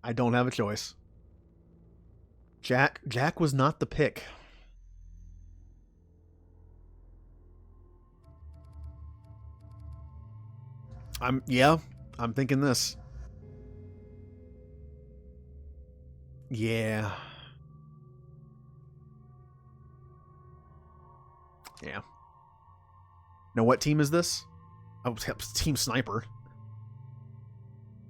I don't have a choice. Jack was not the pick. I'm thinking this. Yeah. Yeah. Now what team is this? Oh, Team Sniper.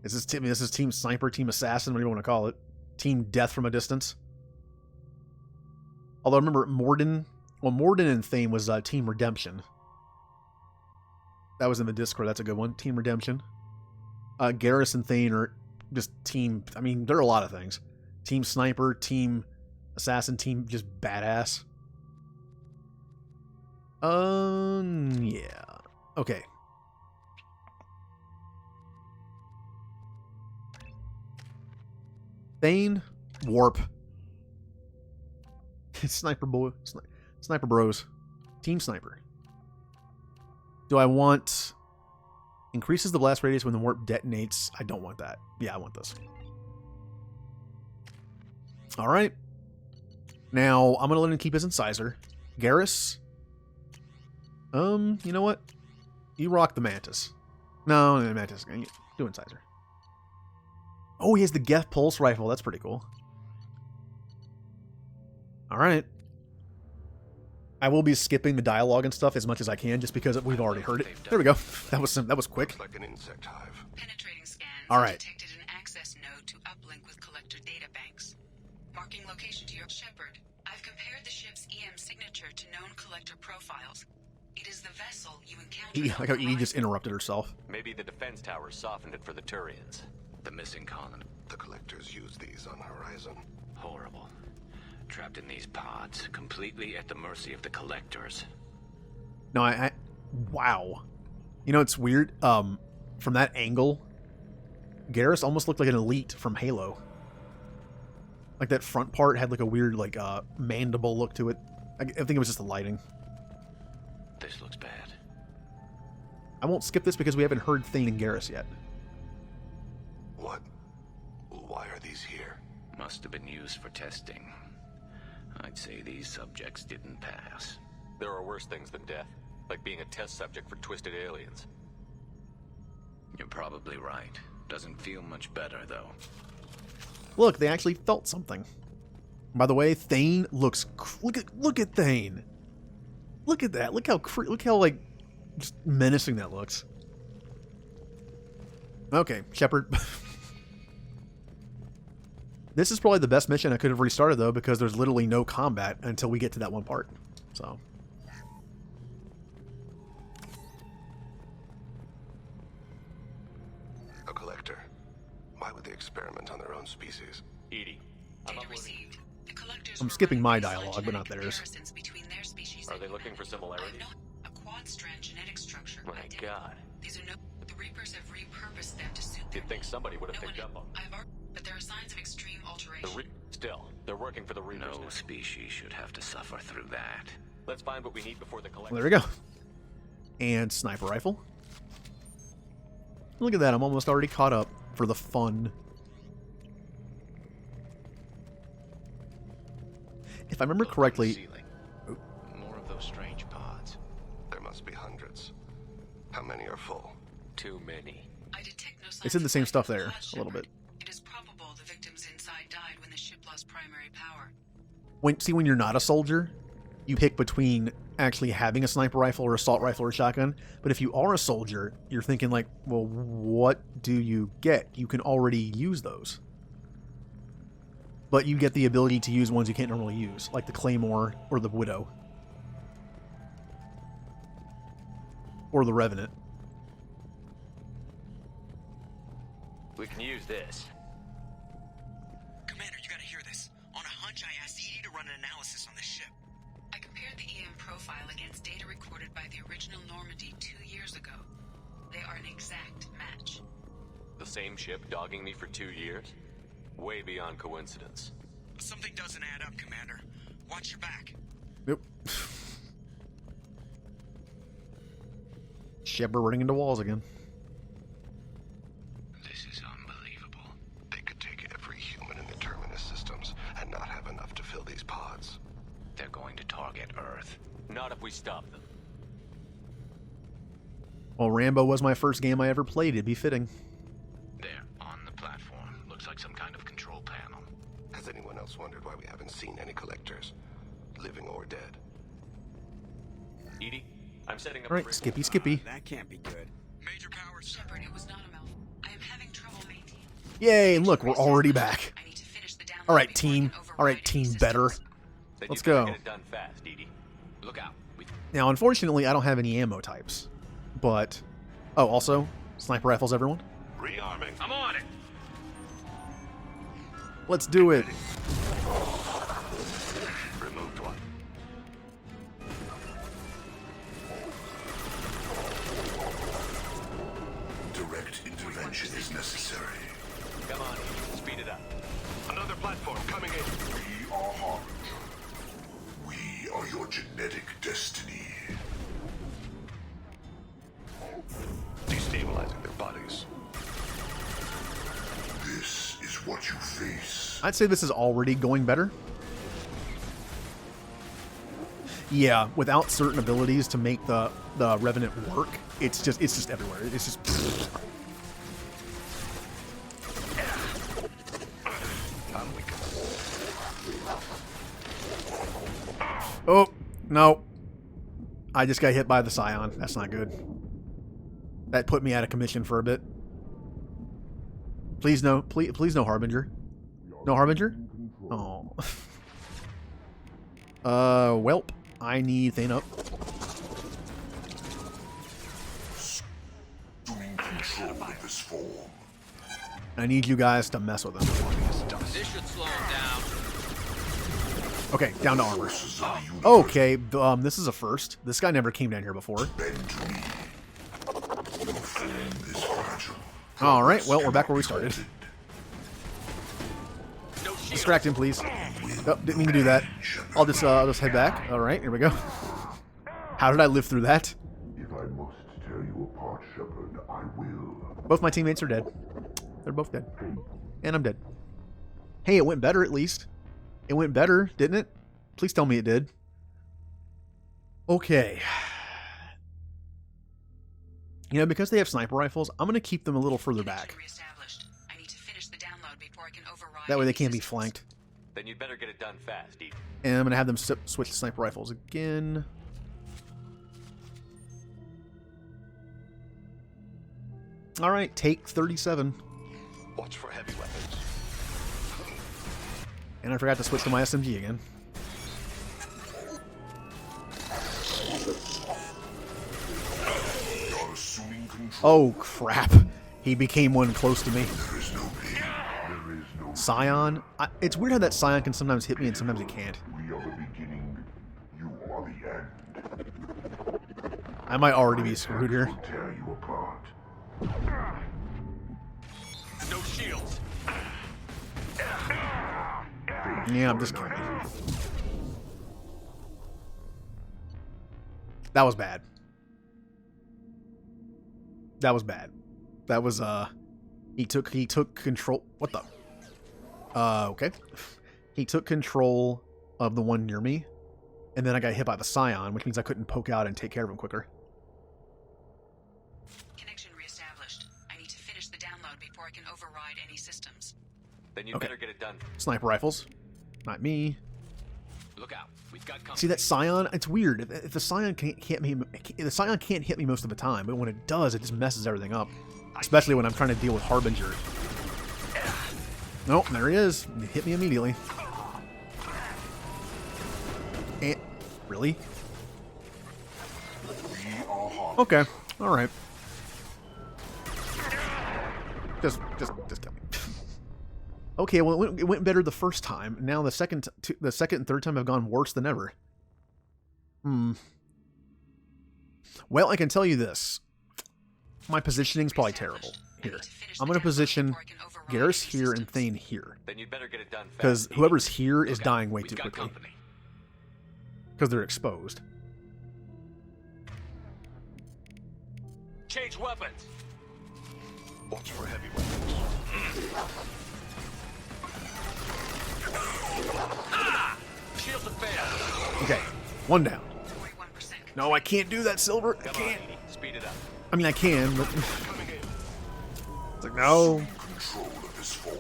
Is this Team Sniper, Team Assassin, whatever you want to call it? Team Death from a Distance? Although I remember Morden and Thane was Team Redemption. That was in the Discord. That's a good one. Team Redemption. Garrus and Thane are just Team... I mean, there are a lot of things. Team Sniper, Team Assassin, Team just badass. Yeah. Okay. Thane, Warp. Sniper Bros. Team Sniper. Do I want... Increases the blast radius when the warp detonates. I don't want that. Yeah, I want this. Alright. Now, I'm going to let him keep his incisor. Garrus. You know what? You rock the Mantis. No, Mantis. Do incisor. Oh, he has the Geth Pulse Rifle. That's pretty cool. Alright. I will be skipping the dialogue and stuff as much as I can, just because we've already heard it. There we go. That was quick. Looks like an insect hive. Penetrating scans Alright. detected an access node to uplink with collector data banks. Marking location to your Shepard. I've compared the ship's EM signature to known collector profiles. It is the vessel you encountered. Like how E just interrupted herself. Maybe the defense tower softened it for the Turians. The missing colony. The collectors use these on Horizon. Horrible. Trapped in these pods, completely at the mercy of the collectors. No, wow. You know, it's weird. From that angle, Garrus almost looked like an elite from Halo. Like that front part had like a weird, like, mandible look to it. I think it was just the lighting. This looks bad. I won't skip this because we haven't heard Thane and Garrus yet. What? Why are these here? Must have been used for testing. I'd say these subjects didn't pass. There are worse things than death, like being a test subject for twisted aliens. You're probably right. Doesn't feel much better, though. Look, they actually felt something. By the way, Thane looks... Look at Thane. Look at that. Look how like, just menacing that looks. Okay, Shepard. This is probably the best mission I could have restarted, though, because there's literally no combat until we get to that one part. So... A collector. Why would they experiment on their own species? Edie, Data received. The collectors I'm were skipping my running dialogue, but not genetic theirs. comparisons between their species are and they looking for humanity. similarities? A quad-strand genetic structure. My identical. God. These are no. The Reapers have repurposed them to suit their You'd think needs. somebody would have No picked one- up on them. but there are signs of extreme alteration. Still, they're working for the Reapers. No species should have to suffer through that. Let's find what we need before the Well, collectors. there we go. And sniper rifle. Look at that. I'm almost already caught up for the fun. If I remember correctly... Ceiling. More of those strange pods. There must be hundreds. How many are full? Too many. I detect no signs They said the of same life stuff in the there, pod, a little Shepard. bit. It is probable the victims inside died when the ship lost primary power. When you're not a soldier, you pick between actually having a sniper rifle or assault rifle or shotgun. But if you are a soldier, you're thinking like, well, what do you get? You can already use those. But you get the ability to use ones you can't normally use, like the Claymore or the Widow. Or the Revenant. We can use this. Commander, you gotta hear this. On a hunch, I asked Edie to run an analysis on this ship. I compared the EM profile against data recorded by the original Normandy 2 years ago. They are an exact match. The same ship dogging me for 2 years? Way beyond coincidence. Something doesn't add up, Commander. Watch your back. Nope. Shepard running into walls again. This is unbelievable. They could take every we stop them. Well, Rambo was my first game I ever played. It'd be fitting. There, on the platform. Looks like some kind of control panel. Has anyone else wondered why we haven't seen any collectors, living or dead? Edie, I'm setting up. All right, Skippy. That can't be good. Major powers. Shepard, it was not a mouth. I am having trouble maintaining. Yay! And look, we're already back. I need to finish the download All right, before I team. can override All right, any team. systems. Better. Then Let's you better go. Get it done fast, Edie. Look out. Now, unfortunately, I don't have any ammo types, but also sniper rifles, everyone. Rearming. I'm on it. Let's do it. Removed one. Direct intervention is necessary. Come on, speed it up. Another platform coming in. We are Harbinger. We are your genetic destiny. Destabilizing their bodies. This is what you face. I'd say this is already going better. Yeah, without certain abilities to make the Revenant work, it's just everywhere. It's just. Oh no! I just got hit by the Scion. That's not good. That put me out of commission for a bit. Please no, please no Harbinger. No Harbinger? Oh. Welp. I need Thane up. Assuming control of this form. I need you guys to mess with him. This should slow him down. Okay, down to armor. Forces of the universe Okay, this is a first. This guy never came down here before. bend to me. Your form is fragile. All right, well, we're back where we started. No shield. Distract him, please. Oh, didn't mean to do that. I'll just head back. All right, here we go. How did I live through that? If I must tear you apart, Shepard, I will. Both my teammates are dead. They're both dead. And I'm dead. Hey, it went better at least. It went better, didn't it? Please tell me it did. Okay. You know, because they have sniper rifles, I'm going to keep them a little further back. Reestablished. I need to finish the download before I can override That way they any can't be systems. flanked. Then you'd better get it done fast, Edie. And I'm going to have them switch to sniper rifles again. All right, take 37. Watch for heavy weapons. And I forgot to switch to my SMG again. You're assuming control. Oh, crap. He became one close to me. There is no pain. There is no Scion. It's weird how that Scion can sometimes hit me and sometimes it can't. We are the beginning. You are the end. I might already be screwed here. Will tear you apart. No shields. Yeah, I'm just kidding. That was bad. That was bad. That was, he took control. What the? Okay. He took control of the one near me, and then I got hit by the Scion, which means I couldn't poke out and take care of him quicker. Connection reestablished. I need to finish the download before I can override any systems. Then you'd Okay. better get it done. Sniper rifles. Not me. Look out. We've got company. See that Scion? It's weird. If the Scion can't hit me, the Scion can't hit me most of the time, but when it does, it just messes everything up. Especially when I'm trying to deal with Harbinger. Nope, there he is. He hit me immediately. And really? Okay. All right. Just kill me. Okay, well, it went better the first time. Now the second and third time have gone worse than ever. Well, I can tell you this. My positioning's probably terrible here. I'm going to position Garrus here and Thane here. Then you'd better get it done fast. Because Edie. whoever's here is Look out. dying way We've too got quickly. company. Because they're exposed. Change weapons. Watch for heavy weapons. Shields have failed. Okay, one down. 41%. No, I can't do that, Silver. I Come on, can't. Edie. Speed it up. I mean, I can, but Coming in. it's like, no. Control of this form.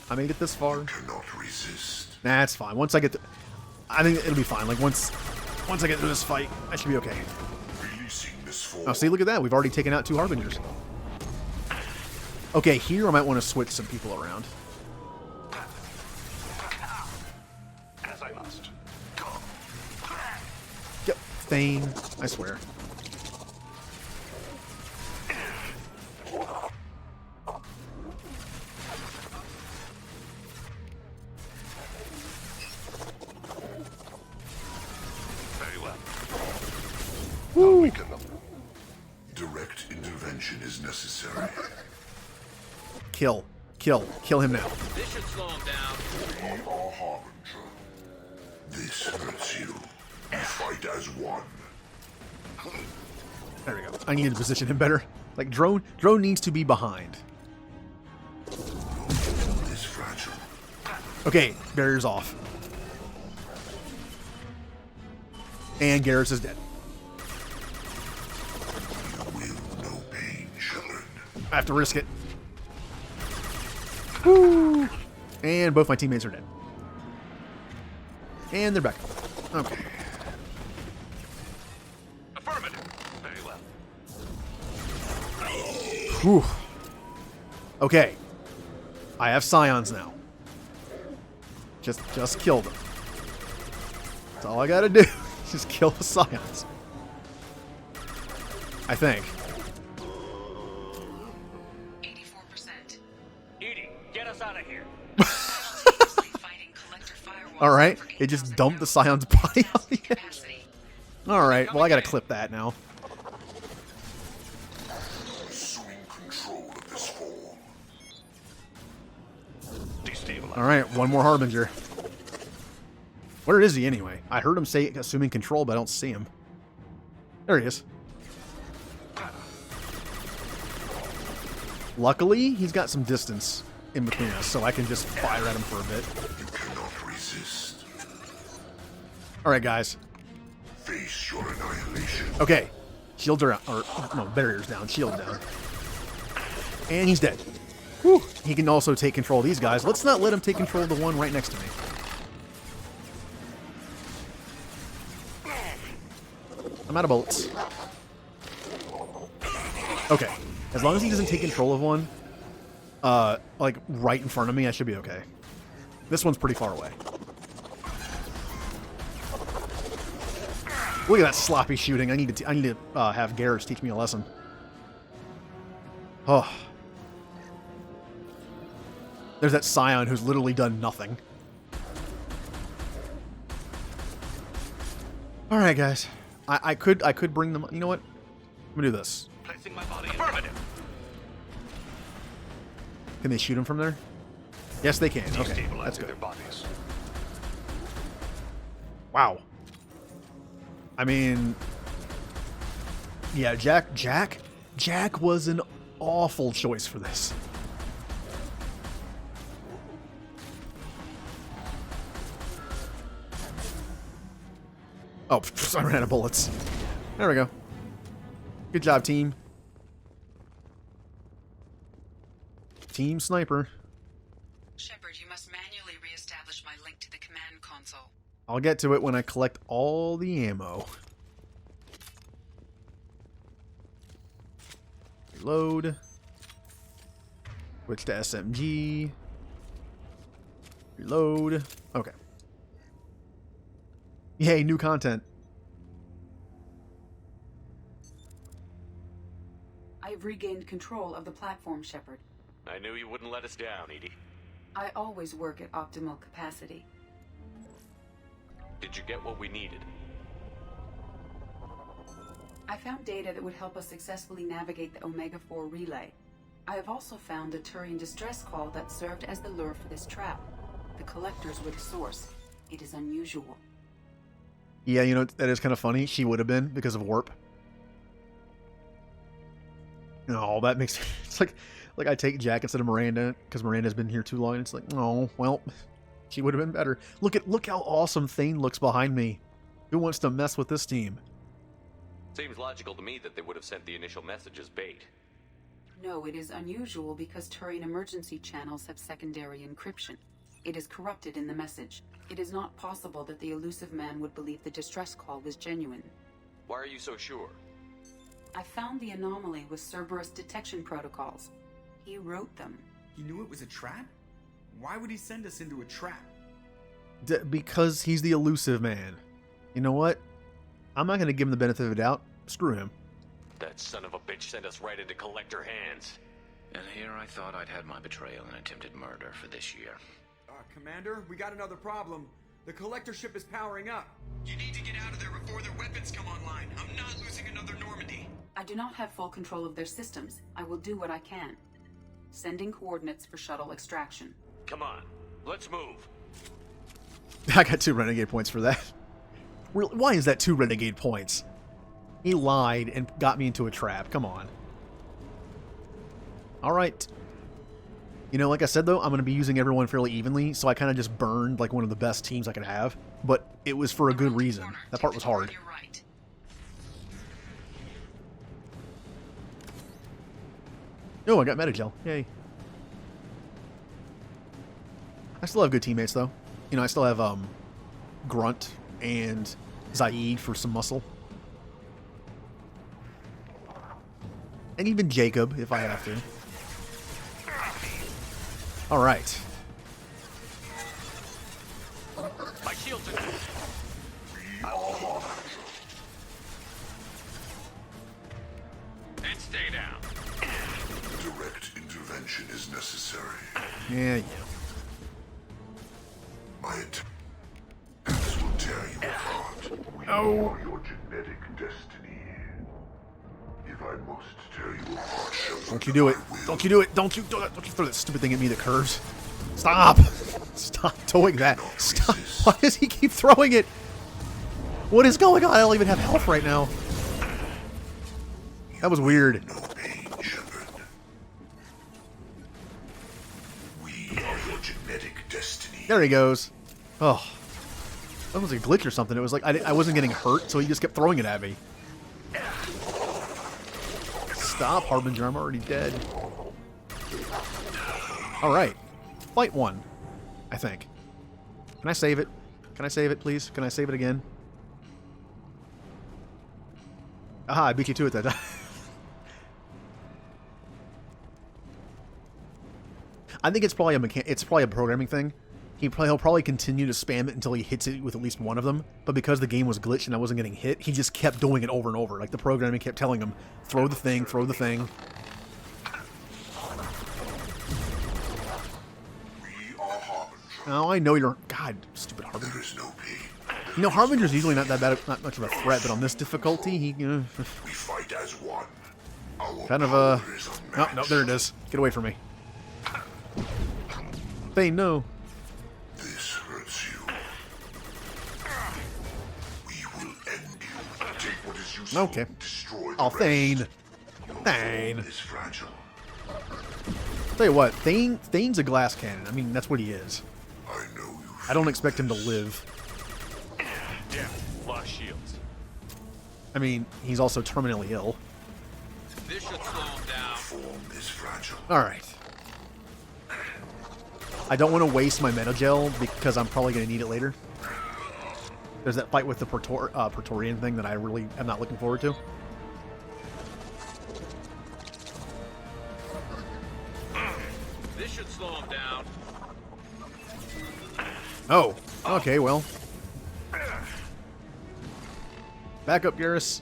I made it this far. Cannot resist. Nah, it's fine. Once I get to... I think it'll be fine. Like, once I get through this fight, I should be okay. Releasing this form. Oh, see, look at that. We've already taken out 2 Harbingers. Okay, here I might want to switch some people around. As I must. Yep, Thane. I swear. Very well. Woo! Weaken them. Direct intervention is necessary. Kill. Kill him now. This should slow him down. We are Harbinger. This hurts you. We fight as one. There we go. I need to position him better. Like, drone needs to be behind. This fragile. Okay, barrier's off. And Garrus is dead. You will know pain, Shepard. I have to risk it. Woo! And both my teammates are dead. And they're back. Okay. Affirmative. Very well. Whew. Okay. I have Scions now. Just kill them. That's all I gotta do. Just kill the Scions. I think. 84%. Edie, get us out of here. Fighting collector firewalls Alright. for It just 8,000 dumped the pounds Scion's body on the edge. capacity. Alright. Well, I gotta clip that now. Assuming control of this form. Destabilize. Alright. One more Harbinger. Where is he anyway? I heard him say assuming control, but I don't see him. There he is. Luckily, he's got some distance in between us, so I can just fire at him for a bit. You cannot resist. Alright, guys. Face your annihilation. Okay. Shields are out. Or, no, barrier's down. Shield down. And he's dead. Whew. He can also take control of these guys. Let's not let him take control of the one right next to me. I'm out of bullets. Okay. As long as he doesn't take control of one, like, right in front of me, I should be okay. This one's pretty far away. Look at that sloppy shooting. I need to have Garrus teach me a lesson. Oh. There's that Scion who's literally done nothing. All right, guys. I could bring them. You know what? I'm gonna do this. Placing my body. Affirmative. Can they shoot him from there? Yes, they can. Okay, that's good. Their bodies. Wow. I mean, yeah, Jack was an awful choice for this. Oh, I ran out of bullets. There we go. Good job, team. Team Sniper. Shepard, you must manually reestablish my link to the command console. I'll get to it when I collect all the ammo. Reload. Switch to SMG. Reload. Okay. Yay, new content. I've regained control of the platform, Shepard. I knew you wouldn't let us down, Edie. I always work at optimal capacity. Did you get what we needed? I found data that would help us successfully navigate the Omega-4 relay. I have also found a Turian distress call that served as the lure for this trap. The collectors were the source. It is unusual. Yeah, you know, that is kind of funny. She would have been because of warp. No, that makes it's like I take Jack instead of Miranda because Miranda's been here too long. And it's like, oh well, she would have been better. Look how awesome Thane looks behind me. Who wants to mess with this team? Seems logical to me that they would have sent the initial message as bait. No, it is unusual because Turian emergency channels have secondary encryption. It is corrupted in the message. It is not possible that the elusive man would believe the distress call was genuine. Why are you so sure? I found the anomaly with Cerberus detection protocols. He wrote them. He knew it was a trap? Why would he send us into a trap? Because he's the elusive man. You know what? I'm not going to give him the benefit of the doubt. Screw him. That son of a bitch sent us right into collector hands. And here I thought I'd had my betrayal and attempted murder for this year. Commander, we got another problem. The collector ship is powering up. You need to get out of there before their weapons come online. I'm not losing another Normandy. I do not have full control of their systems. I will do what I can. Sending coordinates for shuttle extraction. Come on, let's move. I got 2 renegade points for that. Why is that 2 renegade points? He lied and got me into a trap. Come on. Alright. You know, like I said, though, I'm going to be using everyone fairly evenly, so I kind of just burned like one of the best teams I could have. But it was for a good reason. That part was hard. Oh, I got Metagel. Yay. I still have good teammates, though. You know, I still have Grunt and Zaid for some muscle. And even Jacob, if I have to. Alright. My shields are... And stay down. Direct intervention is necessary. Yeah. My attacks will tear you apart. We are your genetic destiny. If I must tear you apart, Shepard, Don't you do it. I will. Don't you do it. Don't you do that. Don't you throw that stupid thing at me that curves. Stop. Stop doing that. Stop. Why does he keep throwing it? What is going on? I don't even have health right now. That was weird. No pain, Shepard. We are your genetic destiny. There he goes. Oh. That was a glitch or something. It was like I wasn't getting hurt, so he just kept throwing it at me. Stop, Harbinger. I'm already dead. Alright. Fight 1. I think. Can I save it? Can I save it, please? Can I save it again? Aha, I beat you to it that time. I think it's probably a programming thing. He'll probably continue to spam it until he hits it with at least one of them. But because the game was glitched and I wasn't getting hit, he just kept doing it over and over. Like the programming kept telling him, throw the thing, throw the thing. We are Harbinger. Oh, I know you're... God, stupid Harbinger. There is no pain. You know, Harbinger's usually not that bad, not much of a threat, but on this difficulty, he... We fight as one. Our kind of power is Oh, unmatched. no, there it is. Get away from me. Thane, no. This hurts you. We will end you. Take what is useful. Okay. Destroy the Oh, rest. Thane. Your Thane. form is fragile. Tell you what, Thane's a glass cannon. I mean, that's what he is. I know you. I don't feel expect him to this. live. Yeah, lost shields. I mean, he's also terminally ill. This should slow him down. Form is fragile. Alright. I don't want to waste my Metagel because I'm probably going to need it later. There's that fight with the Praetorian thing that I really am not looking forward to. This should slow him down. Oh, okay, well. Back up, Garrus.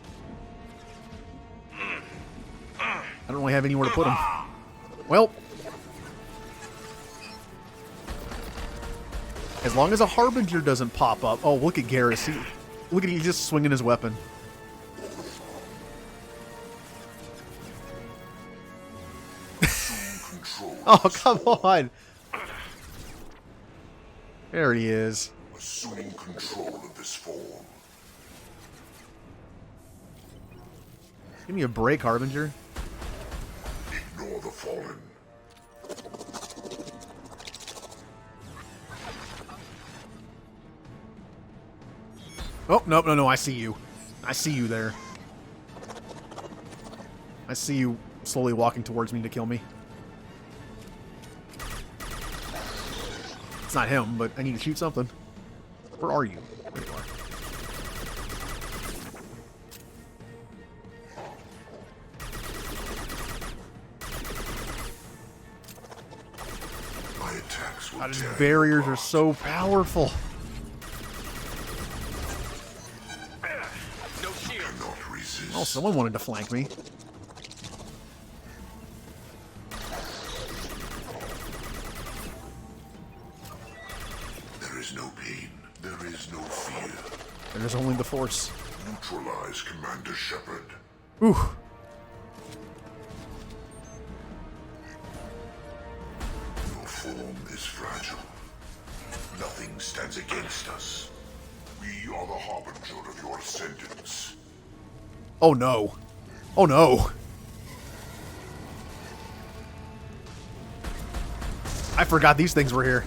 I don't really have anywhere to put him. Well. As long as a Harbinger doesn't pop up. Oh, look at Garrus. Look at he just swinging his weapon. Oh, come on. There he is. Assume control of this form. Give me a break, Harbinger. Ignore the fallen. Oh, no, I see you. I see you there. I see you slowly walking towards me to kill me. It's not him, but I need to shoot something. Where are you? There you are. My attacks will God, his tear you barriers are apart. so powerful. No shield. Cannot resist. Oh, someone wanted to flank me. There is no pain. There is no fear. There's only the Force. Neutralize Commander Shepard. Ooh. Your form is fragile. Nothing stands against us. We are the harbinger of your ascendance. Oh no. Oh no. I forgot these things were here.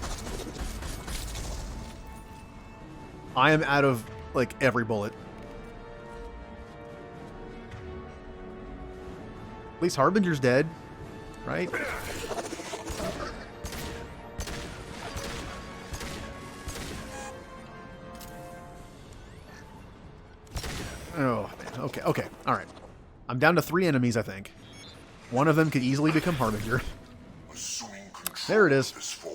I am out of, like, every bullet. At least Harbinger's dead, right? Oh, man. Okay, okay. All right. I'm down to 3 enemies, I think. One of them could easily become Harbinger. Assuming control There it is. of this form.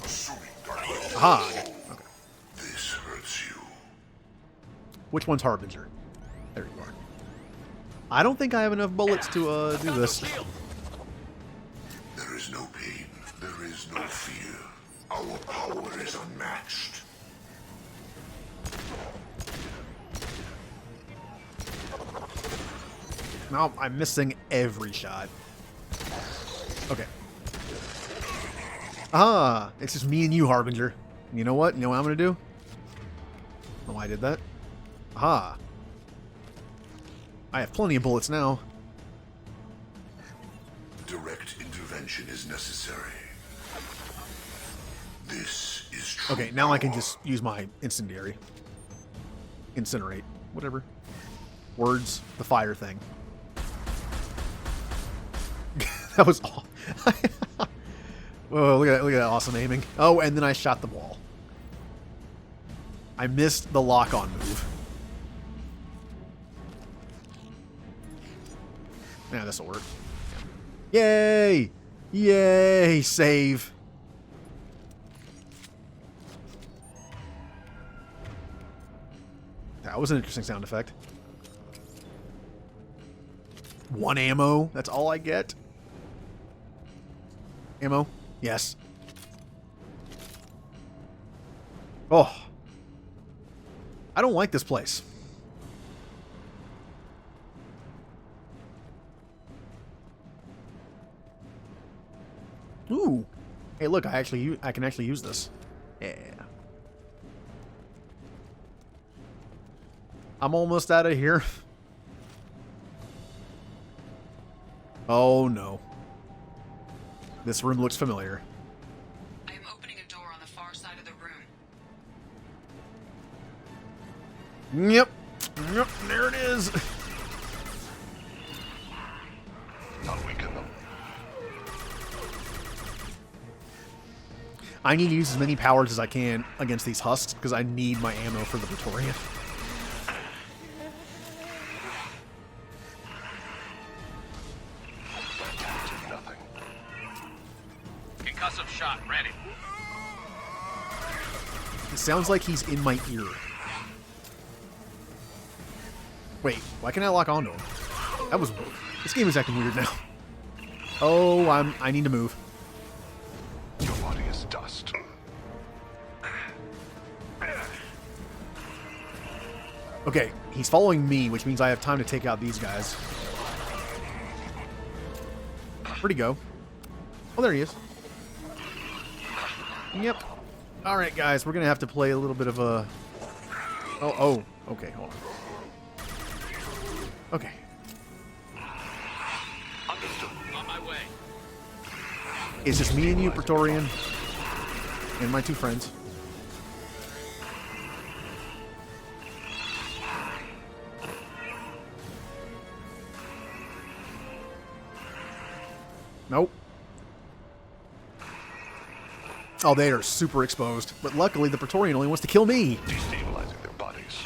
Assuming direct Aha. control. Okay. This hurts you. Which one's Harbinger? There you are. I don't think I have enough bullets to do this. There is no pain. There is no fear. Our power is unmatched. No, I'm missing every shot. Okay. Ah, it's just me and you, Harbinger. You know what? You know what I'm gonna do? I don't know why I did that. Aha. I have plenty of bullets now. Direct intervention is necessary. This is true. Okay, now I can power. just use my incendiary. Incinerate. Whatever. Words. The fire thing. That was all. Whoa, look at that awesome aiming. Oh, and then I shot the wall. I missed the lock-on move. Yeah, this'll work. Yay! Yay! Save. That was an interesting sound effect. 1 ammo. That's all I get. Ammo? Yes. Oh. I don't like this place. Ooh. Hey, look, I can actually use this. Yeah. I'm almost out of here. Oh no. This room looks familiar. I am opening a door on the far side of the room. Yep. Yep, there it is. Not weaken them. I need to use as many powers as I can against these husks because I need my ammo for the Praetorian. Nothing. Concussive shot ready. It sounds like he's in my ear. Wait, why can't I lock onto him? That was... This game is acting weird now. Oh, I need to move. Your body is dust. Okay, he's following me, which means I have time to take out these guys. Where'd he go? Oh, there he is. Yep. Alright, guys, we're gonna have to play a little bit of a... Oh, okay, hold on. Okay. On my way. It's just me and you, Praetorian, and my 2 friends. Nope. Oh, they are super exposed. But luckily, the Praetorian only wants to kill me. Destabilizing their bodies.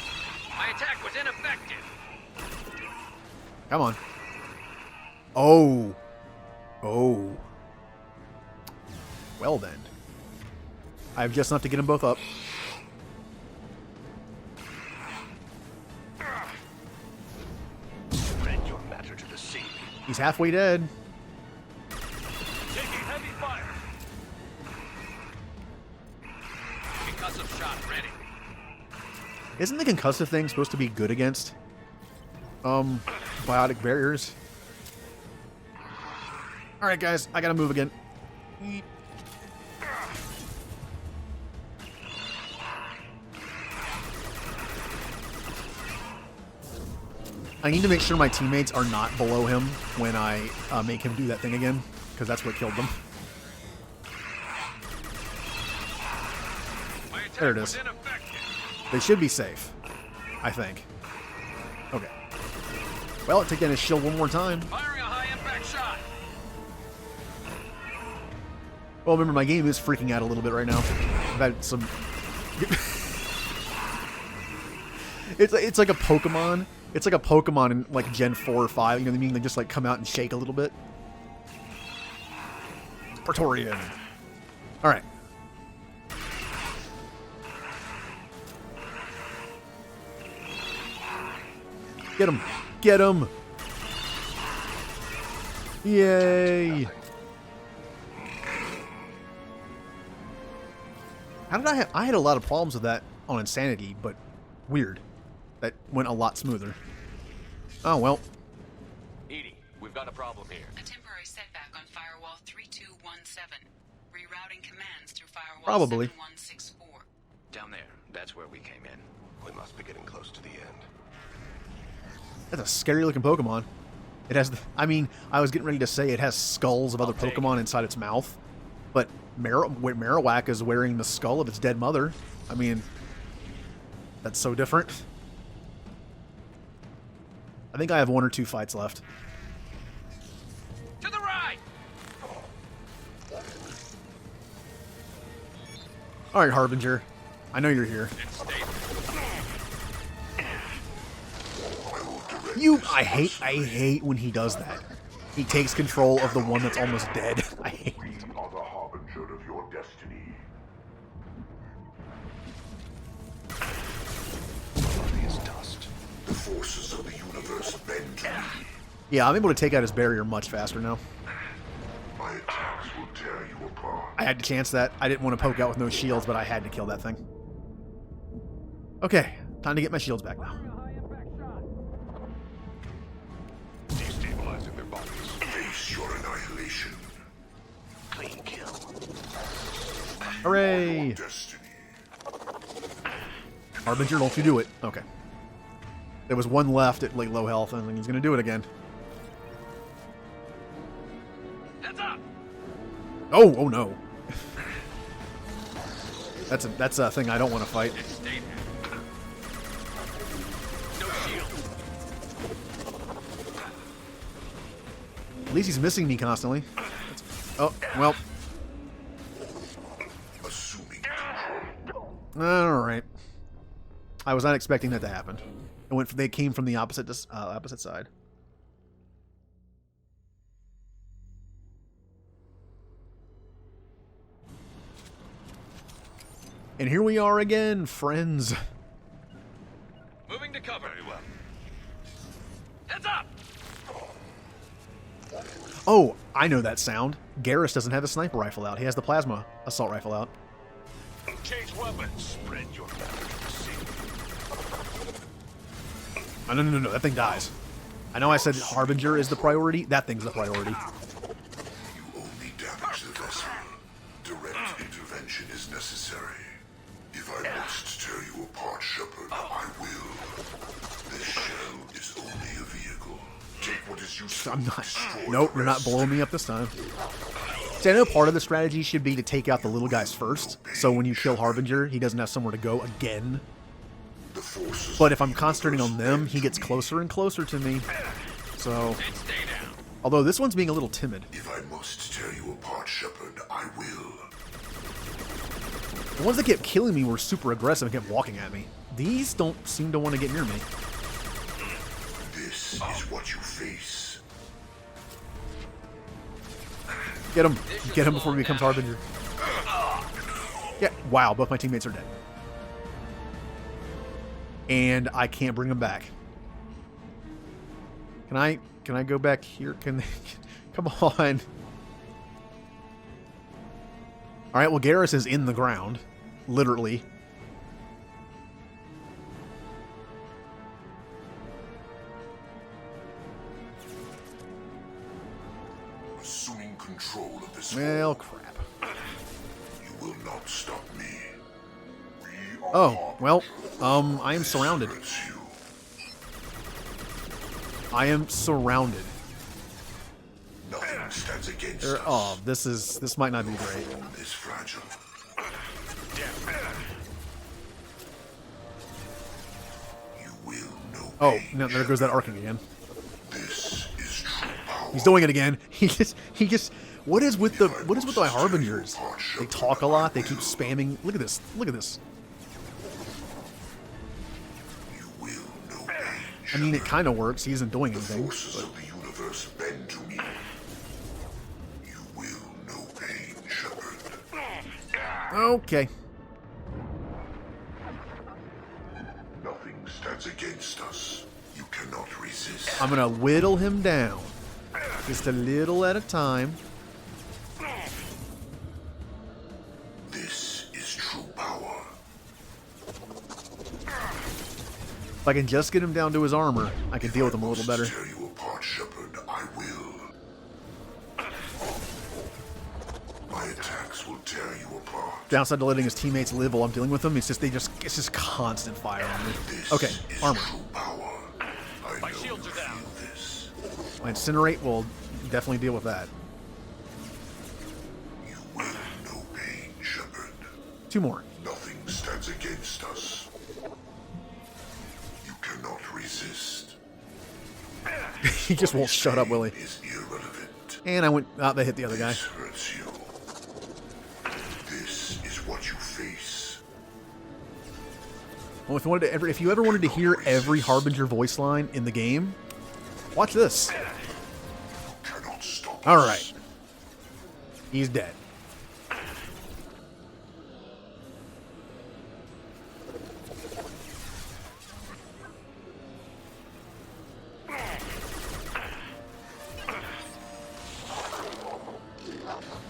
My attack was ineffective. Come on. Oh. Oh. Well then. I have just enough to get them both up. Spread your matter to the sea. He's halfway dead. Taking heavy fire. Concussive shot ready. Isn't the concussive thing supposed to be good against biotic barriers? Alright guys, I gotta move again. I need to make sure my teammates are not below him when I make him do that thing again, because that's what killed them. There it is. They should be safe, I think. Okay. Well, take down his shield one more time. Firing a high impact shot. Well, remember, my game is freaking out a little bit right now. I've had some... it's like a Pokemon. It's like a Pokemon in like Gen 4 or 5. You know what I mean? They just like come out and shake a little bit. Praetorian. Alright. Get him. Get him. Yay. How did I had a lot of problems with that on Insanity, but weird. That went a lot smoother. Oh, well. Edie, we've got a problem here. A temporary setback on firewall 3217. Rerouting commands through firewall Probably. 7164. Down there. That's where we came in. We must be getting close to the end. That's a scary looking Pokemon. It has, I mean, I was getting ready to say it has skulls of other Pokemon inside its mouth, but Marowak is wearing the skull of its dead mother. I mean, that's so different. I think I have 1 or 2 fights left. To the right. All right, Harbinger. I know you're here. I hate when he does that. He takes control of the one that's almost dead. I hate We are the harbinger of your destiny. Body is dust. The forces of the universe bend to me. Yeah, I'm able to take out his barrier much faster now. My attacks will tear you apart. I had to chance that. I didn't want to poke out with no shields, but I had to kill that thing. Okay, time to get my shields back now. Destabilizing their bodies. Face your annihilation. Clean kill. Hooray! Destiny. Harbinger, don't you do it. Okay. There was one left at like low health, and he's gonna do it again. Heads up. Oh no. That's a thing I don't want to fight. Stay there. No shield. At least he's missing me constantly. Oh, well. Assuming control. Alright. I was not expecting that to happen. They came from the opposite side. And here we are again, friends. Moving to cover. Very well. Heads up. Oh, I know that sound. Garrus doesn't have a sniper rifle out. He has the plasma assault rifle out. Change weapons. Spread your matter to the sea. Oh, no. That thing dies. I know I said Harbinger is the priority. That thing's the priority. You only damage the vessel. Direct intervention is necessary. If I must tear you apart, Shepard, I will. This shell is only a vehicle. Take what is useful. I'm not. Destroy Nope, the you're not rest. blowing me up this time. See, I know part of the strategy should be to take out the little guys first, so when you kill Harbinger, he doesn't have somewhere to go again. The forces But if I'm concentrating on them, he gets closer and closer to me. So, And stay down. Although this one's being a little timid. If I must tear you apart, Shepard, I will. The ones that kept killing me were super aggressive and kept walking at me. These don't seem to want to get near me. This is what you face. Get him. Get him before he becomes Harbinger. Yeah, wow, both my teammates are dead. And I can't bring them back. Can I go back here? Can they, come on. Alright, well Garrus is in the ground. Literally. Assuming control of this Well, form, crap. you will not stop me. We are Oh, well, I am surrounded. hurts you. I am surrounded. Nothing stands against There, us. oh, this might not be great. Form is fragile. You will know Oh, pain, no, there goes that arcing again. This is true power. He's doing it again. He just. What is with the Harbingers? They talk a lot. They keep spamming. Look at this. Look at this. You will know pain, I mean, it Shepard. kind of works. He isn't doing The anything. forces of the universe bend to me. You will know pain, Shepard. Okay. Nothing stands against us. You cannot resist. I'm gonna whittle him down, just a little at a time. This is true power. If I can just get him down to his armor, I can deal with him a little better. If I must tear you apart, Shepard, I will. My attacks will tear you apart. Downside to letting his teammates live while I'm dealing with them, it's just constant fire on me. This Okay, is armor. true power. I know shields you are down. feel this. My incinerate will definitely deal with that. You will know pain, Shepard. 2 more. Nothing stands against us. You cannot resist. He just won't shut up, will he? Pain is irrelevant. And I went. They hit the other guy. This hurts you. This is what you face. Well, if you ever wanted to hear every Harbinger voice line in the game, watch this. You cannot stop All us. right. He's dead.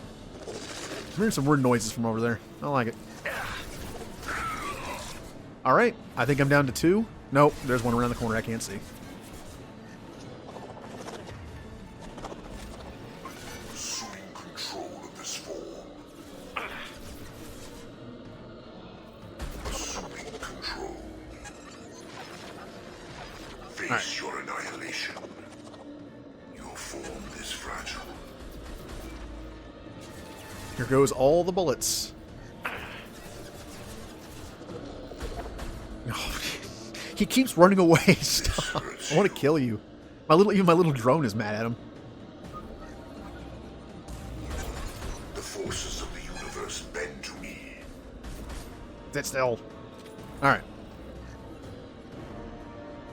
I'm hearing some weird noises from over there. I don't like it. Alright, I think I'm down to 2. Nope, there's one around the corner I can't see. Assuming control of this form. Assuming control. Face your annihilation. Your form is fragile. Here goes all the bullets. Oh, he keeps running away. Stop. I want to kill you. Even my little drone is mad at him. The forces of the universe bend to me. Sit still. Alright.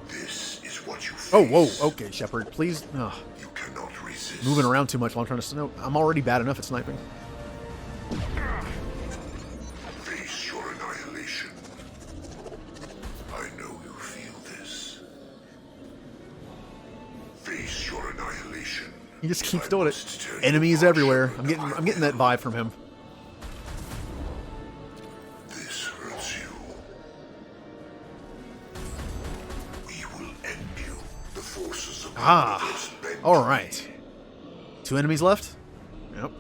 This is what you face. Oh, whoa. Okay, Shepard. Please. Ugh. You cannot resist. Moving around too much while I'm trying to... No, I'm already bad enough at sniping. Face your annihilation. I know you feel this. Face your annihilation. He just If keeps I doing it. must tear you Enemies apart, everywhere. Shepard, I'm getting that vibe from him. This hurts you. We will end you. The forces of the universe bend to Alright. me. 2 enemies left? Yep.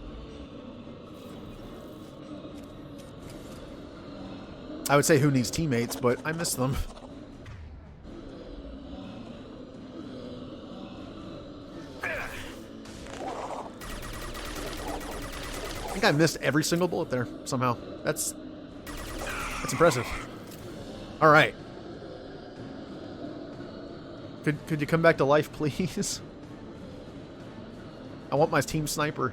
I would say who needs teammates, but I miss them. I think I missed every single bullet there, somehow. That's impressive. Alright. Could you come back to life, please? I want my team sniper.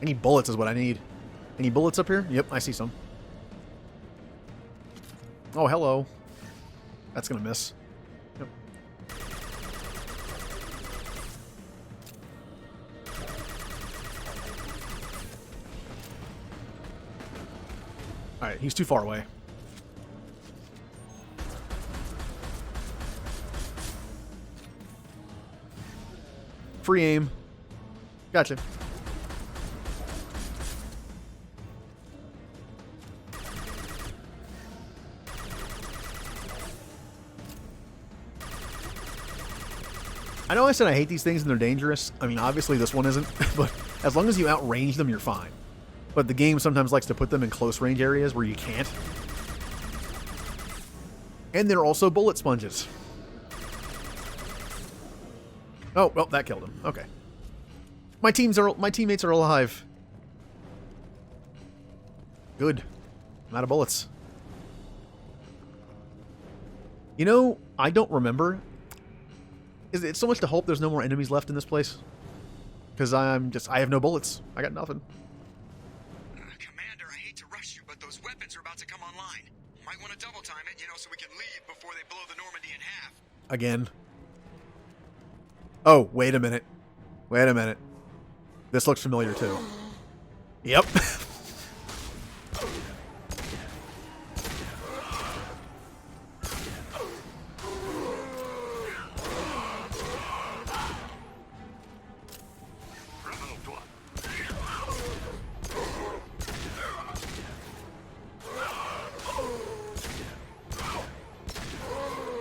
I need bullets is what I need. Any bullets up here? Yep, I see some. Oh, hello. That's gonna miss. Yep. Alright, he's too far away. Free aim. Gotcha. I know I said I hate these things and they're dangerous. I mean, obviously this one isn't, but as long as you outrange them, you're fine. But the game sometimes likes to put them in close range areas where you can't. And they're also bullet sponges. Oh, well, that killed him. Okay. My teammates are alive. Good. I'm out of bullets. You know, I don't remember. Is it so much to hope there's no more enemies left in this place? Because I have no bullets. I got nothing. Commander, I hate to rush you, but those weapons are about to come online. Might want to double time it, so we can leave before they blow the Normandy in half. Again. Oh, wait a minute. Wait a minute. This looks familiar too. Yep.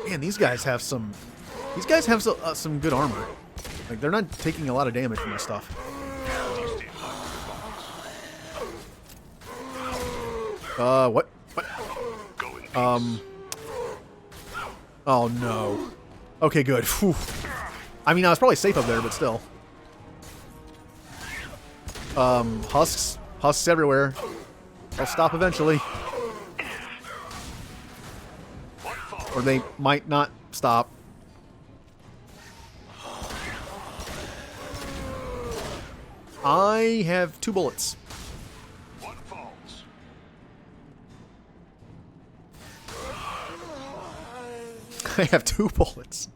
Man, these guys have some. These guys have some good armor. Like they're not taking a lot of damage from this stuff. What? What? Oh no. Okay, good. Whew. I mean, I was probably safe up there, but still. Husks everywhere. They'll stop eventually. Or they might not stop. I have 2 bullets. One falls. I have 2 bullets.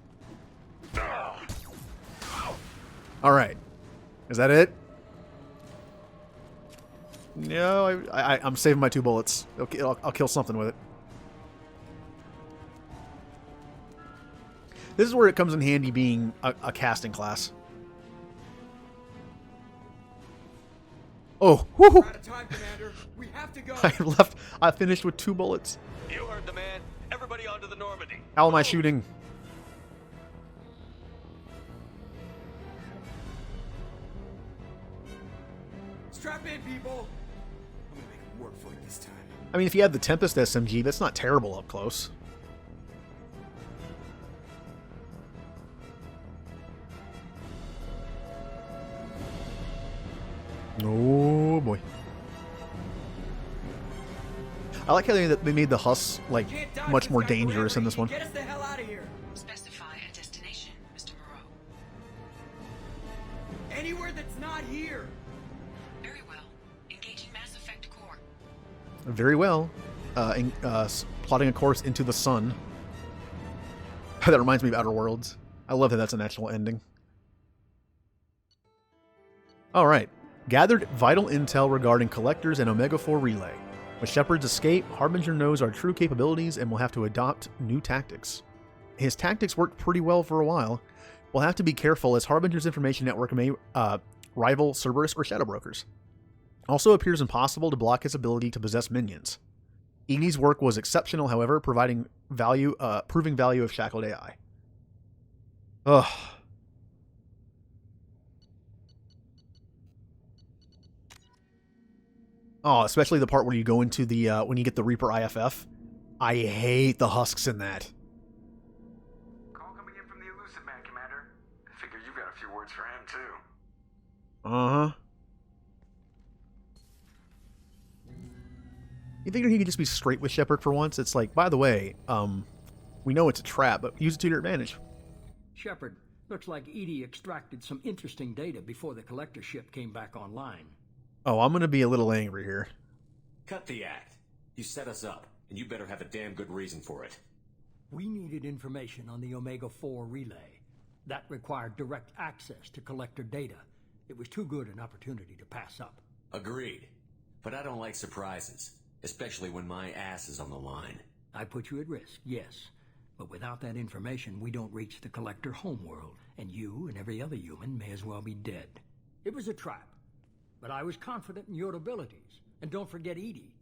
Alright. Is that it? No, I'm saving my 2 bullets. Okay, I'll kill something with it. This is where it comes in handy being a casting class. Oh, woohoo! We're out of time, Commander. We have to go. I finished with 2 bullets. You heard the man. Everybody onto the Normandy. How am I shooting? Strap in, people. I'm gonna make it work for it this time. I mean, if you had the Tempest SMG, that's not terrible up close. Oh boy. I like how they made the Husks like much more dangerous in this one. Get us the hell out of here. Specify a destination, Mr. Moreau. Anywhere that's not here. Very well. Engaging Mass Effect core. Very well. Plotting a course into the sun. That reminds me of Outer Worlds. I love that that's an actual ending. Alright. Gathered vital intel regarding Collectors and Omega-4 Relay. With Shepard's escape, Harbinger knows our true capabilities and will have to adopt new tactics. His tactics worked pretty well for a while. We'll have to be careful as Harbinger's information network may rival Cerberus or Shadow Brokers. Also appears impossible to block his ability to possess minions. Edie's work was exceptional, however, proving value of Shackled AI. Ugh. Oh, especially the part where you go into the, when you get the Reaper IFF. I hate the Husks in that. Call coming in from the Elusive Man, Commander. I figure you've got a few words for him, too. Uh-huh. You figure he could just be straight with Shepard for once? It's like, by the way, we know it's a trap, but use it to your advantage. Shepard, looks like Edie extracted some interesting data before the collector ship came back online. Oh, I'm going to be a little angry here. Cut the act. You set us up, and you better have a damn good reason for it. We needed information on the Omega-4 relay. That required direct access to collector data. It was too good an opportunity to pass up. Agreed. But I don't like surprises, especially when my ass is on the line. I put you at risk, yes. But without that information, we don't reach the collector homeworld, and you and every other human may as well be dead. It was a trap, but I was confident in your abilities. And don't forget Edie.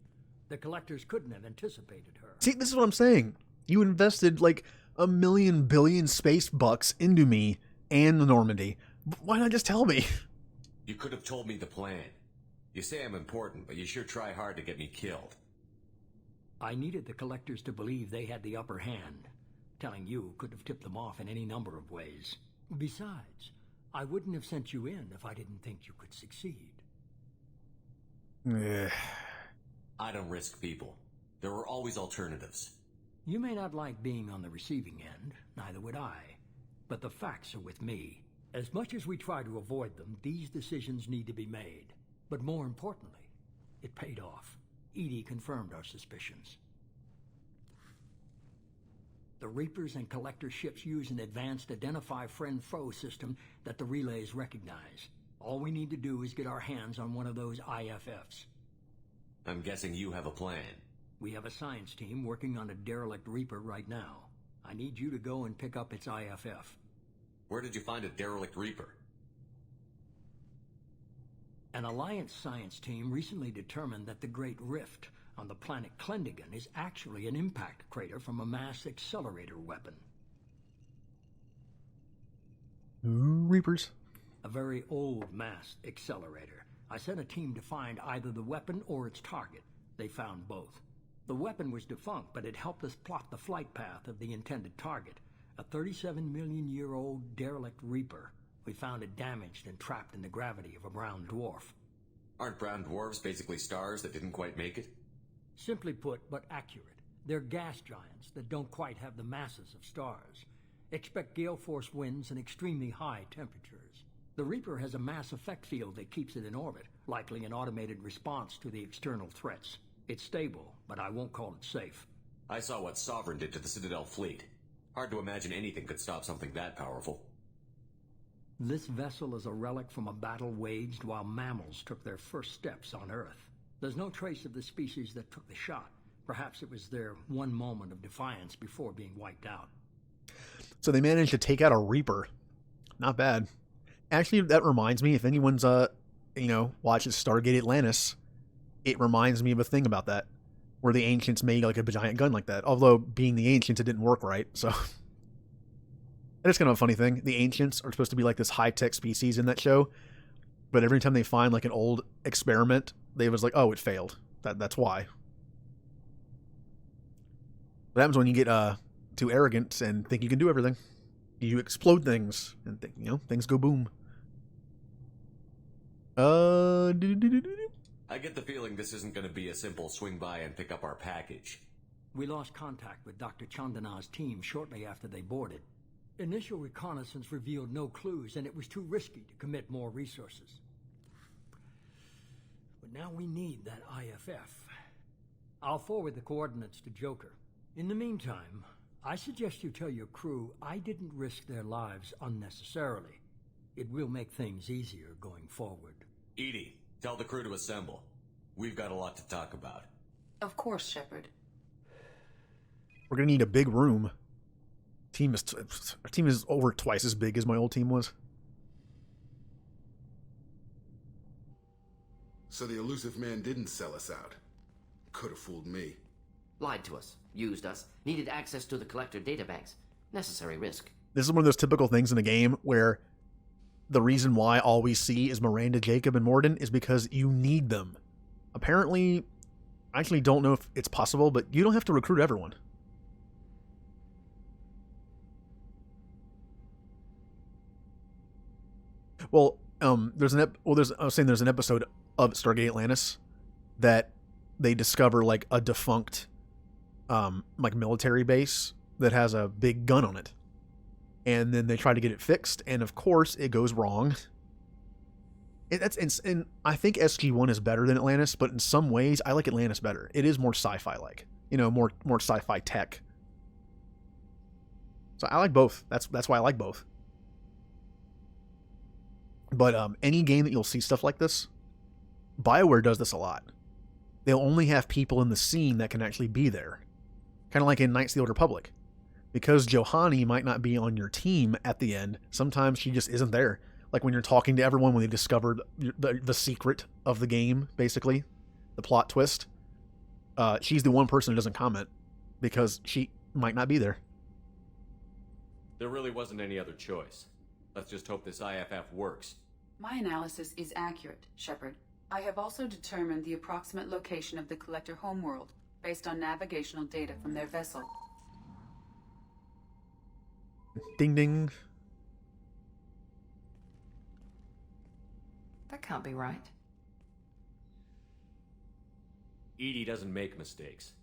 The collectors couldn't have anticipated her. See, this is what I'm saying. You invested like $1 billion space bucks into me and the Normandy. Why not just tell me? You could have told me the plan. You say I'm important, but you sure try hard to get me killed. I needed the collectors to believe they had the upper hand. Telling you could have tipped them off in any number of ways. Besides, I wouldn't have sent you in if I didn't think you could succeed. I don't risk people. There are always alternatives. You may not like being on the receiving end, neither would I. But the facts are with me. As much as we try to avoid them, these decisions need to be made. But more importantly, it paid off. Edie confirmed our suspicions. The Reapers and Collector ships use an advanced identify-friend-foe system that the relays recognize. All we need to do is get our hands on one of those IFFs. I'm guessing you have a plan. We have a science team working on a derelict Reaper right now. I need you to go and pick up its IFF. Where did you find a derelict Reaper? An Alliance science team recently determined that the Great Rift on the planet Klendigan is actually an impact crater from a mass accelerator weapon. Reapers. A very old mass accelerator. I sent a team to find either the weapon or its target. They found both. The weapon was defunct, but it helped us plot the flight path of the intended target, a 37-million-year-old derelict Reaper. We found it damaged and trapped in the gravity of a brown dwarf. Aren't brown dwarfs basically stars that didn't quite make it? Simply put, but accurate. They're gas giants that don't quite have the masses of stars. Expect gale force winds and extremely high temperatures. The Reaper has a mass effect field that keeps it in orbit, likely an automated response to the external threats. It's stable, but I won't call it safe. I saw what Sovereign did to the Citadel fleet. Hard to imagine anything could stop something that powerful. This vessel is a relic from a battle waged while mammals took their first steps on Earth. There's no trace of the species that took the shot. Perhaps it was their one moment of defiance before being wiped out. So they managed to take out a Reaper. Not bad. Actually, that reminds me, if anyone's, watches Stargate Atlantis, it reminds me of a thing about that, where the Ancients made like a giant gun like that. Although, being the Ancients, it didn't work right, so... And it's kind of a funny thing. The Ancients are supposed to be like this high-tech species in that show, but every time they find like an old experiment, they was like, oh, it failed. That's why. What happens when you get too arrogant and think you can do everything? You explode things, and things go boom. I get the feeling this isn't going to be a simple swing by and pick up our package. We lost contact with Dr. Chandana's team shortly after they boarded. Initial reconnaissance revealed no clues, and it was too risky to commit more resources. But now we need that IFF. I'll forward the coordinates to Joker. In the meantime, I suggest you tell your crew I didn't risk their lives unnecessarily. It will make things easier going forward. Edie, tell the crew to assemble. We've got a lot to talk about. Of course, Shepard. We're gonna need a big room. Our team is over twice as big as my old team was. So the elusive man didn't sell us out. Could have fooled me. Lied to us, used us, needed access to the collector databanks. Necessary risk. This is one of those typical things in a game where the reason why all we see is Miranda, Jacob, and Morden is because you need them. Apparently, I actually don't know if it's possible, but you don't have to recruit everyone. Well, there's an episode of Stargate Atlantis that they discover like a defunct like military base that has a big gun on it. and then they try to get it fixed, and of course it goes wrong. And I think SG-1 is better than Atlantis, but in some ways I like Atlantis better. It is more sci-fi-like, more sci-fi tech. So I like both. That's why I like both. But any game that you'll see stuff like this, BioWare does this a lot. They'll only have people in the scene that can actually be there. Kind of like in Knights of the Old Republic. Because Johanny might not be on your team at the end, sometimes she just isn't there. Like when you're talking to everyone when they've discovered the secret of the game, basically, the plot twist. She's the one person who doesn't comment because she might not be there. There really wasn't any other choice. Let's just hope this IFF works. My analysis is accurate, Shepard. I have also determined the approximate location of the Collector homeworld based on navigational data from their vessel. Ding ding. That can't be right. EDI doesn't make mistakes.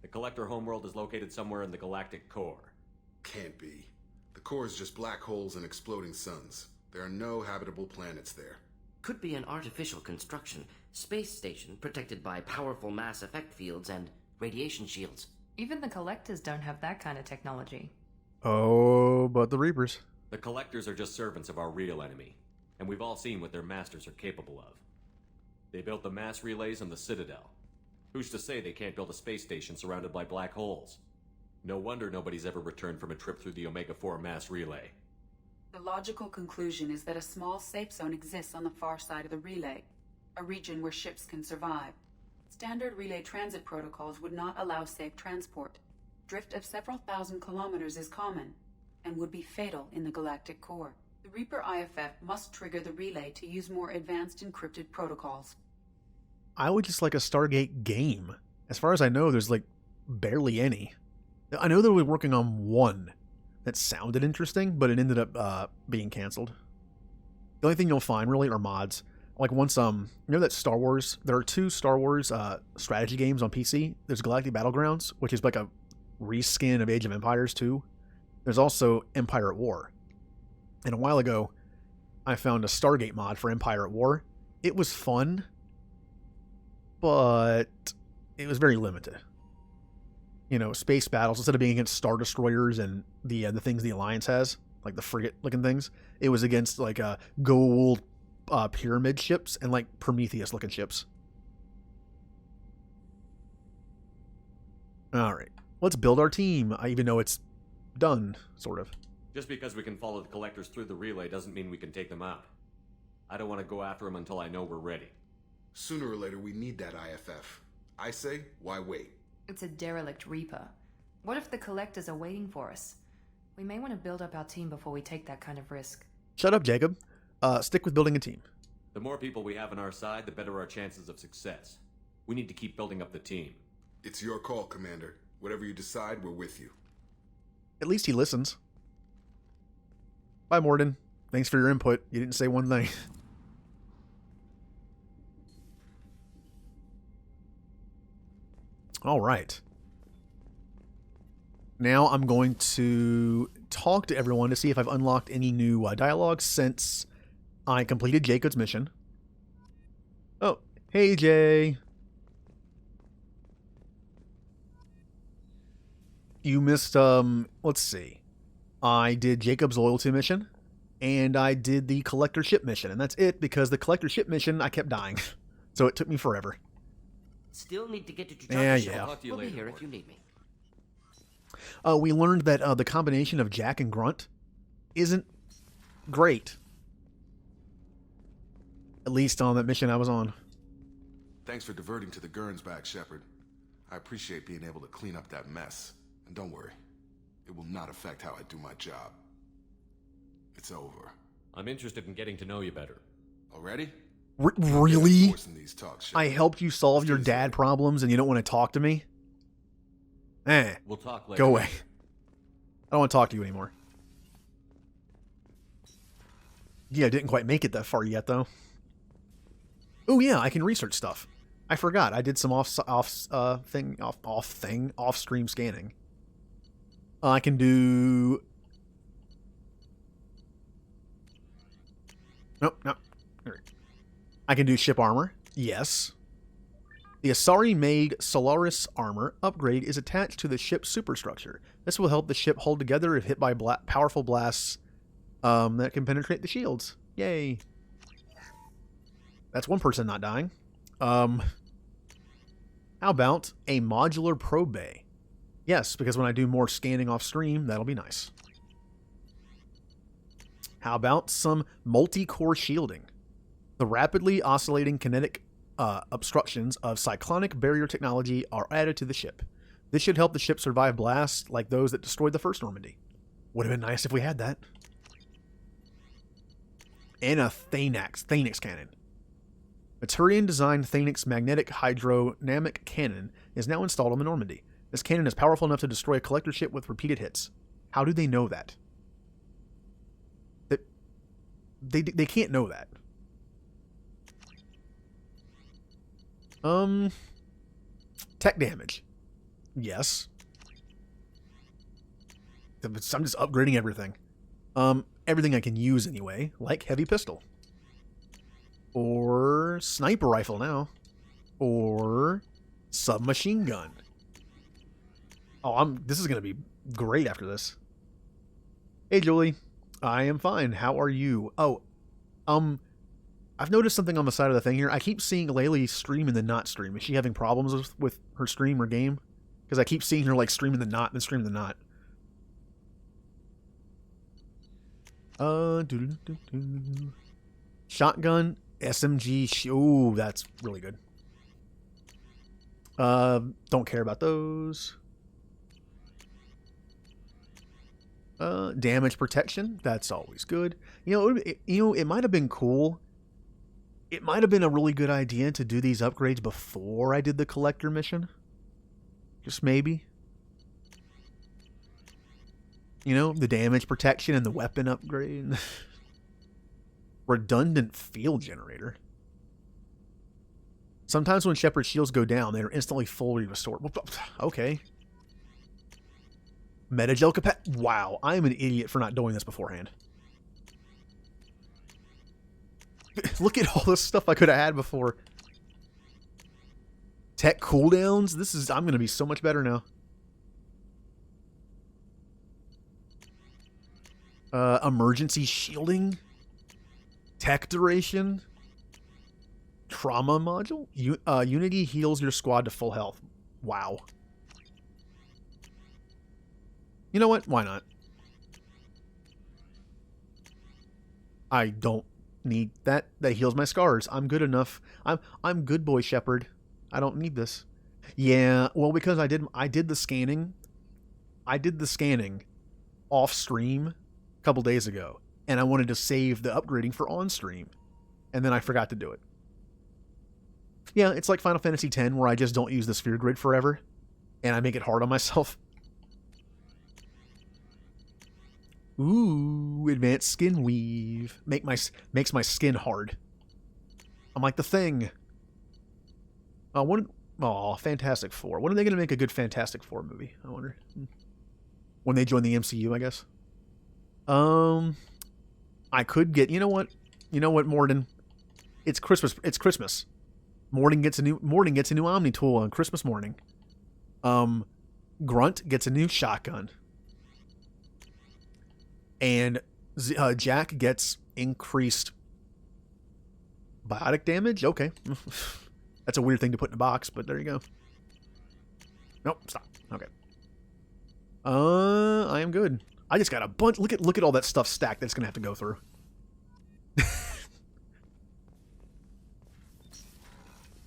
The Collector homeworld is located somewhere in the galactic core. Can't be. The core is just black holes and exploding suns. There are no habitable planets there. Could be an artificial construction, space station protected by powerful mass effect fields and radiation shields. Even the Collectors don't have that kind of technology. Oh, but the Reapers. The Collectors are just servants of our real enemy, and we've all seen what their masters are capable of. They built the mass relays and the Citadel. Who's to say they can't build a space station surrounded by black holes? No wonder nobody's ever returned from a trip through the Omega-4 mass relay. The logical conclusion is that a small safe zone exists on the far side of the relay, a region where ships can survive. Standard relay transit protocols would not allow safe transport. Drift of several thousand kilometers is common, and would be fatal in the galactic core. The Reaper IFF must trigger the relay to use more advanced encrypted protocols. I would just like a Stargate game. As far as I know, there's like barely any. I know they were working on one that sounded interesting, but it ended up being canceled. The only thing you'll find really are mods. Like once, you know that Star Wars, there are 2 Star Wars strategy games on PC. There's Galactic Battlegrounds, which is like a reskin of Age of Empires 2. There's also Empire at War. And a while ago, I found a Stargate mod for Empire at War. It was fun, but it was very limited. Space battles, instead of being against Star Destroyers and the things the Alliance has, like the frigate-looking things, it was against like gold pyramid ships and like Prometheus-looking ships. All right, let's build our team. I even know it's done, sort of. Just because we can follow the Collectors through the relay doesn't mean we can take them out. I don't want to go after them until I know we're ready. Sooner or later, we need that IFF. I say, why wait? It's a derelict Reaper. What if the Collectors are waiting for us? We may want to build up our team before we take that kind of risk. Shut up, Jacob. Stick with building a team. The more people we have on our side, the better our chances of success. We need to keep building up the team. It's your call, Commander. Whatever you decide, we're with you. At least he listens. Bye, Morden. Thanks for your input. You didn't say one thing. All right. Now I'm going to talk to everyone to see if I've unlocked any new dialogue since I completed Jacob's mission. Oh, hey, Jay. You missed, let's see. I did Jacob's loyalty mission, and I did the collector ship mission, and that's it, because the collector ship mission, I kept dying. So it took me forever. Still need to get to Chewbacca. Yeah. We'll be here if you need me. We learned that the combination of Jack and Grunt isn't great. At least on that mission I was on. Thanks for diverting to the Gurns back, Shepard. I appreciate being able to clean up that mess. And don't worry, it will not affect how I do my job. It's over. I'm interested in getting to know you better. Already? Really? These talks, I helped you solve your dad problems and you don't want to talk to me? We'll talk later. Go away. I don't want to talk to you anymore. Yeah, I didn't quite make it that far yet, though. Oh yeah, I can research stuff. I forgot. I did some off-stream scanning. I can do Nope, no. I can do ship armor. Yes. The Asari-made Solaris armor upgrade is attached to the ship's superstructure. This will help the ship hold together if hit by powerful blasts that can penetrate the shields. Yay. That's one person not dying. How about a modular probe bay? Yes, because when I do more scanning off stream, that'll be nice. How about some multi-core shielding? The rapidly oscillating kinetic obstructions of cyclonic barrier technology are added to the ship. This should help the ship survive blasts like those that destroyed the first Normandy. Would have been nice if we had that. And a Thanex cannon. A Turian-designed Thanex magnetic hydrodynamic cannon is now installed on the Normandy. This cannon is powerful enough to destroy a collector ship with repeated hits. How do they know that? They can't know that. Tech damage. Yes. I'm just upgrading everything. Everything I can use anyway, like heavy pistol. Or sniper rifle now. Or submachine gun. Oh, this is going to be great after this. Hey, Julie. I am fine. How are you? Oh, I've noticed something on the side of the thing here. I keep seeing Laylee stream and then not stream. Is she having problems with her stream or game? Because I keep seeing her like stream and then not, and then stream and then not. Shotgun, SMG. Ooh, that's really good. Don't care about those. Damage protection. That's always good. It might have been cool. It might have been a really good idea to do these upgrades before I did the collector mission. Just maybe. The damage protection and the weapon upgrade. Redundant field generator. Sometimes when Shepard's shields go down, they are instantly fully restored. Okay. Metagel capacity. Wow, I am an idiot for not doing this beforehand. Look at all this stuff I could have had before. Tech cooldowns. I'm going to be so much better now. Emergency shielding. Tech duration. Trauma module. Unity heals your squad to full health. Wow. You know what? Why not? I don't need that. That heals my scars. I'm good enough. I'm good boy Shepard. I don't need this. Yeah, well, because I did the scanning. I did the scanning off stream a couple days ago, and I wanted to save the upgrading for on stream, and then I forgot to do it. Yeah, it's like Final Fantasy X, where I just don't use the sphere grid forever, and I make it hard on myself. Ooh, advanced skin weave. Makes my skin hard. I'm like the Thing. Fantastic Four. When are they going to make a good Fantastic Four movie? I wonder. When they join the MCU, I guess. I could get. You know what, Morden? It's Christmas. Morden gets a new Omni tool on Christmas morning. Grunt gets a new shotgun. And Jack gets increased biotic damage? Okay. That's a weird thing to put in a box, but there you go. Nope, stop. Okay. I am good. I just got a bunch. Look at all that stuff stacked that's going to have to go through.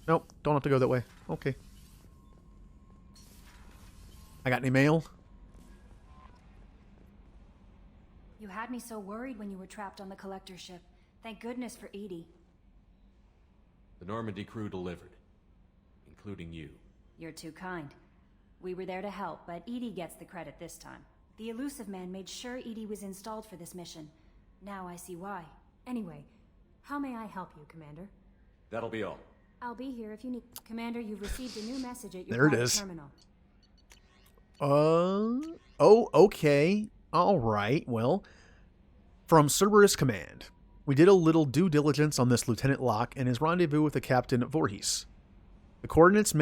Nope, don't have to go that way. Okay. I got any mail? You had me so worried when you were trapped on the collector ship. Thank goodness for Edie. The Normandy crew delivered, including you. You're too kind. We were there to help, but Edie gets the credit this time. The Elusive Man made sure Edie was installed for this mission. Now I see why. Anyway, how may I help you, Commander? That'll be all. I'll be here if you need... Commander, you've received a new message at your there it private is. terminal. Oh, okay. All right. Well, from Cerberus Command. We did a little due diligence on this Lieutenant Locke and his rendezvous with the Captain Voorhees. The coordinates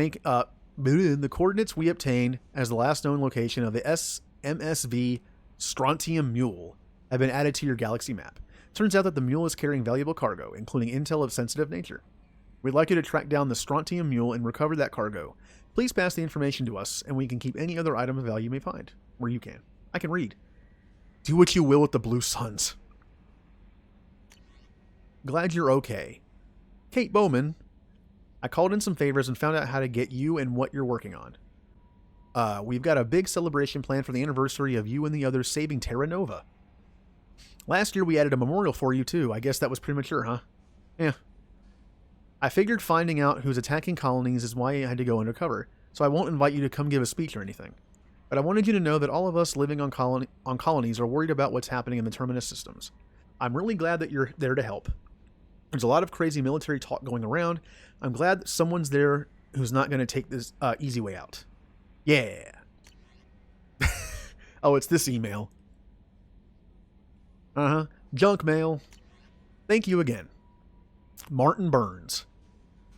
we obtained as the last known location of the MSV Strontium Mule have been added to your galaxy map. Turns out that the mule is carrying valuable cargo, including intel of sensitive nature. We'd like you to track down the Strontium Mule and recover that cargo. Please pass the information to us, and we can keep any other item of value you may find. Where you can. I can read. Do what you will with the Blue Suns. Glad you're okay. Kate Bowman, I called in some favors and found out how to get you and what you're working on. We've got a big celebration planned for the anniversary of you and the others saving Terra Nova. Last year we added a memorial for you too. I guess that was premature, huh? Yeah. I figured finding out who's attacking colonies is why I had to go undercover, so I won't invite you to come give a speech or anything. But I wanted you to know that all of us living on colonies are worried about what's happening in the Terminus systems. I'm really glad that you're there to help. There's a lot of crazy military talk going around. I'm glad that someone's there who's not going to take this easy way out. Yeah. Oh, it's this email. Junk mail. Thank you again. Martin Burns.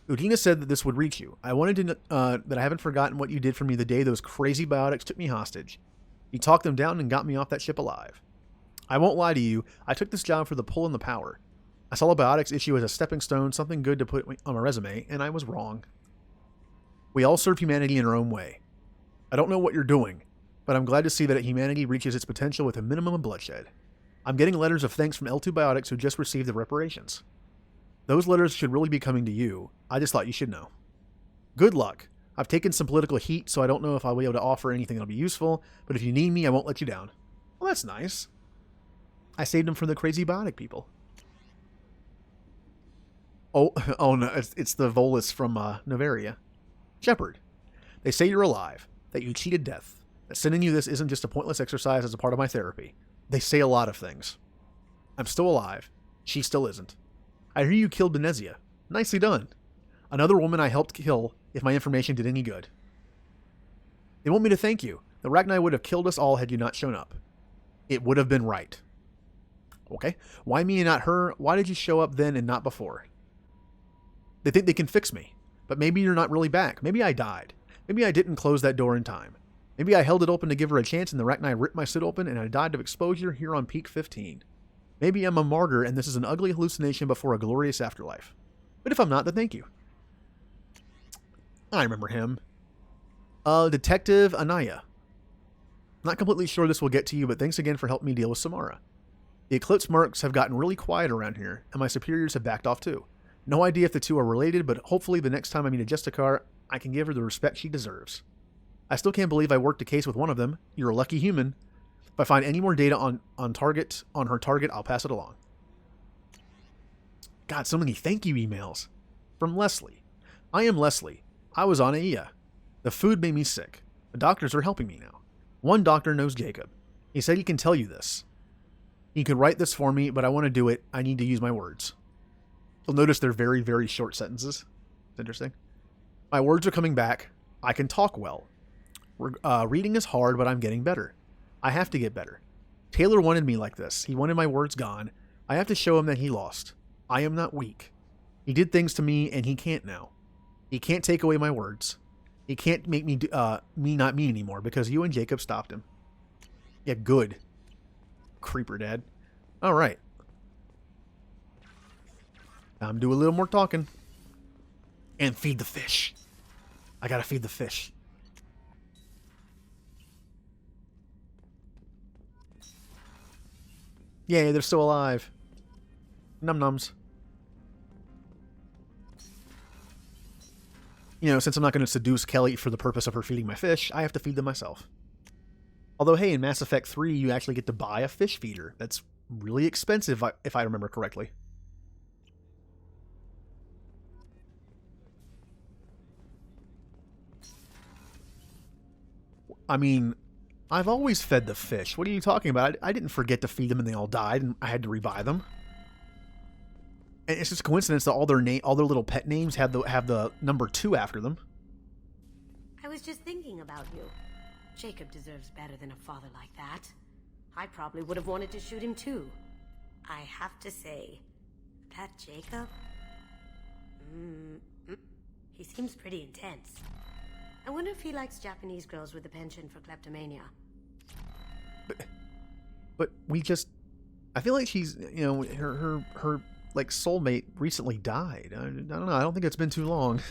Udina said that this would reach you. I wanted to that I haven't forgotten what you did for me the day those crazy biotics took me hostage. You talked them down and got me off that ship alive. I won't lie to you. I took this job for the pull and the power. I saw a biotics issue as a stepping stone, something good to put on my resume, and I was wrong. We all serve humanity in our own way. I don't know what you're doing, but I'm glad to see that humanity reaches its potential with a minimum of bloodshed. I'm getting letters of thanks from L2 Biotics who just received the reparations. Those letters should really be coming to you. I just thought you should know. Good luck. I've taken some political heat, so I don't know if I'll be able to offer anything that'll be useful, but if you need me, I won't let you down. Well, that's nice. I saved him from the crazy biotic people. Oh no, it's the Volus from Novaria. Shepard, they say you're alive, that you cheated death, that sending you this isn't just a pointless exercise as a part of my therapy. They say a lot of things. I'm still alive. She still isn't. I hear you killed Benezia. Nicely done. Another woman I helped kill if my information did any good. They want me to thank you. The Rachni would have killed us all had you not shown up. It would have been right. Okay. Why me and not her? Why did you show up then and not before? They think they can fix me. But maybe you're not really back. Maybe I died. Maybe I didn't close that door in time. Maybe I held it open to give her a chance and the Rachni ripped my suit open and I died of exposure here on Peak 15. Maybe I'm a martyr and this is an ugly hallucination before a glorious afterlife. But if I'm not, then thank you. I remember him. Detective Anaya. Not completely sure this will get to you, but thanks again for helping me deal with Samara. The Eclipse mercs have gotten really quiet around here, and my superiors have backed off too. No idea if the two are related, but hopefully the next time I meet a Justicar, I can give her the respect she deserves. I still can't believe I worked a case with one of them. You're a lucky human. If I find any more data on her target, I'll pass it along. God, so many thank you emails. From Leslie. I am Leslie. I was on Aia. The food made me sick. The doctors are helping me now. One doctor knows Jacob. He said he can tell you this. He could write this for me, but I want to do it. I need to use my words. You'll notice they're very, very short sentences. It's interesting. My words are coming back. I can talk well. Reading is hard, but I'm getting better. I have to get better. Taylor wanted me like this. He wanted my words gone. I have to show him that he lost. I am not weak. He did things to me, and he can't now. He can't take away my words. He can't make me not me anymore because you and Jacob stopped him. Yeah, good. Creeper dad. All right. Time to do a little more talking. And feed the fish. I gotta feed the fish. Yay, they're still alive. Num-nums. You know, since I'm not going to seduce Kelly for the purpose of her feeding my fish, I have to feed them myself. Although, hey, in Mass Effect 3, you actually get to buy a fish feeder. That's really expensive, if I remember correctly. I mean, I've always fed the fish. What are you talking about? I didn't forget to feed them and they all died and I had to rebuy them. And it's just a coincidence that all their little pet names have the number 2 after them. I was just thinking about you. Jacob deserves better than a father like that. I probably would have wanted to shoot him too. I have to say, That Jacob? He seems pretty intense. I wonder if he likes Japanese girls with a penchant for kleptomania. But we just... I feel like she's, you know, her like, soulmate recently died. I don't know, I don't think it's been too long.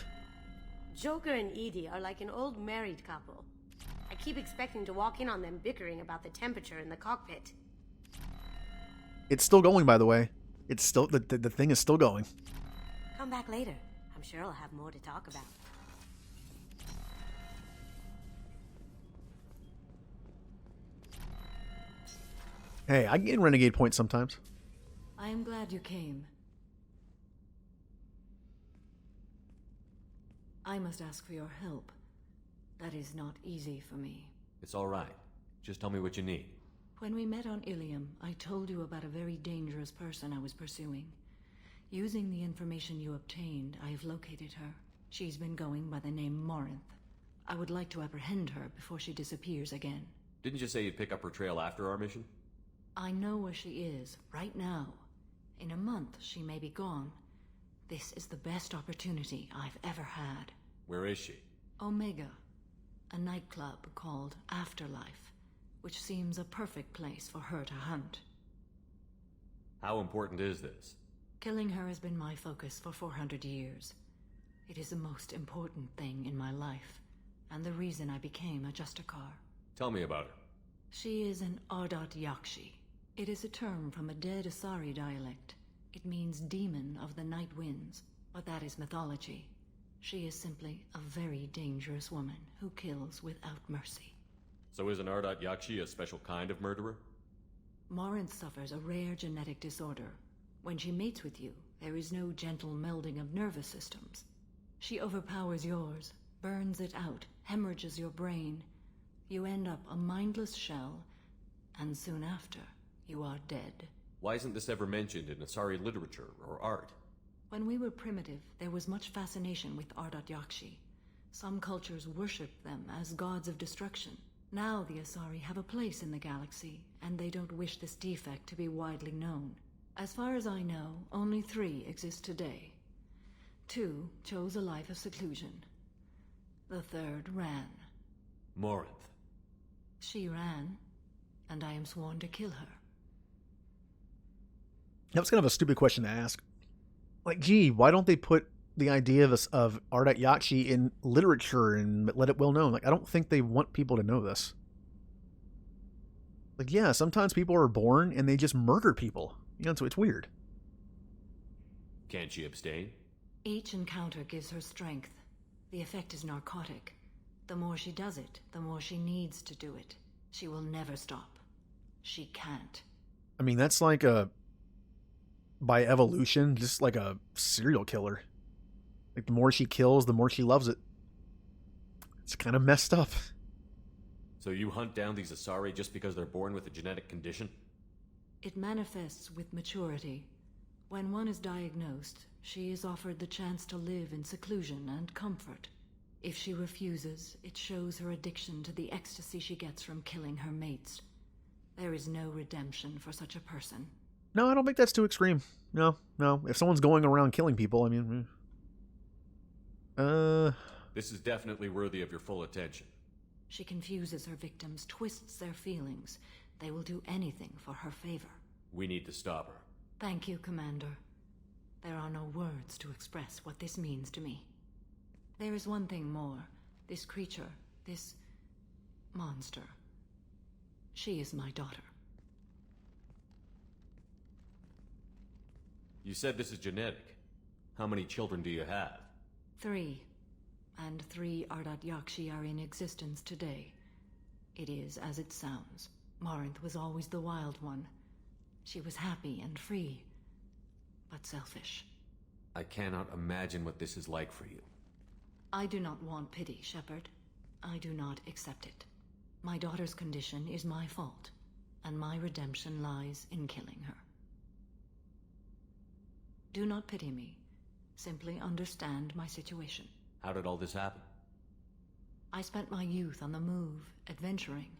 Joker and Edie are like an old married couple. I keep expecting to walk in on them bickering about the temperature in the cockpit. It's still going, by the way. It's still... The thing is still going. Come back later. I'm sure I'll have more to talk about. Hey, I get renegade points sometimes. I am glad you came. I must ask for your help. That is not easy for me. It's all right. Just tell me what you need. When we met on Ilium, I told you about a very dangerous person I was pursuing. Using the information you obtained, I have located her. She's been going by the name Morinth. I would like to apprehend her before she disappears again. Didn't you say you'd pick up her trail after our mission? I know where she is, right now. In a month, she may be gone. This is the best opportunity I've ever had. Where is she? Omega, a nightclub called Afterlife, which seems a perfect place for her to hunt. How important is this? Killing her has been my focus for 400 years. It is the most important thing in my life, and the reason I became a Justicar. Tell me about her. She is an Ardat Yakshi. It is a term from a dead Asari dialect. It means demon of the night winds, but that is mythology. She is simply a very dangerous woman who kills without mercy. So is an Ardat Yakshi a special kind of murderer? Morinth suffers a rare genetic disorder. When she mates with you, there is no gentle melding of nervous systems. She overpowers yours, burns it out, hemorrhages your brain. You end up a mindless shell, and soon after, you are dead. Why isn't this ever mentioned in Asari literature or art? When we were primitive, there was much fascination with Ardat Yakshi. Some cultures worshipped them as gods of destruction. Now the Asari have a place in the galaxy, and they don't wish this defect to be widely known. As far as I know, only 3 exist today. 2 chose a life of seclusion. The 3rd ran. Morinth. She ran, and I am sworn to kill her. That was kind of a stupid question to ask. Like, gee, why don't they put the idea of Ardat Yakshi in literature and let it well known? Like, I don't think they want people to know this. Like, yeah, sometimes people are born and they just murder people. You know, so it's weird. Can't she abstain? Each encounter gives her strength. The effect is narcotic. The more she does it, the more she needs to do it. She will never stop. She can't. I mean, that's like by evolution, just like a serial killer. Like, the more she kills, the more she loves it. It's kind of messed up. So you hunt down these Asari just because they're born with a genetic condition? It manifests with maturity. When one is diagnosed, she is offered the chance to live in seclusion and comfort. If she refuses, it shows her addiction to the ecstasy she gets from killing her mates. There is no redemption for such a person. No, I don't think that's too extreme. No. If someone's going around killing people, I mean... This is definitely worthy of your full attention. She confuses her victims, twists their feelings. They will do anything for her favor. We need to stop her. Thank you, Commander. There are no words to express what this means to me. There is one thing more. This creature, this monster. She is my daughter. You said this is genetic. How many children do you have? 3. And 3 Ardat Yakshi are in existence today. It is as it sounds. Morinth was always the wild one. She was happy and free, but selfish. I cannot imagine what this is like for you. I do not want pity, Shepard. I do not accept it. My daughter's condition is my fault, and my redemption lies in killing her. Do not pity me. Simply understand my situation. How did all this happen? I spent my youth on the move, adventuring.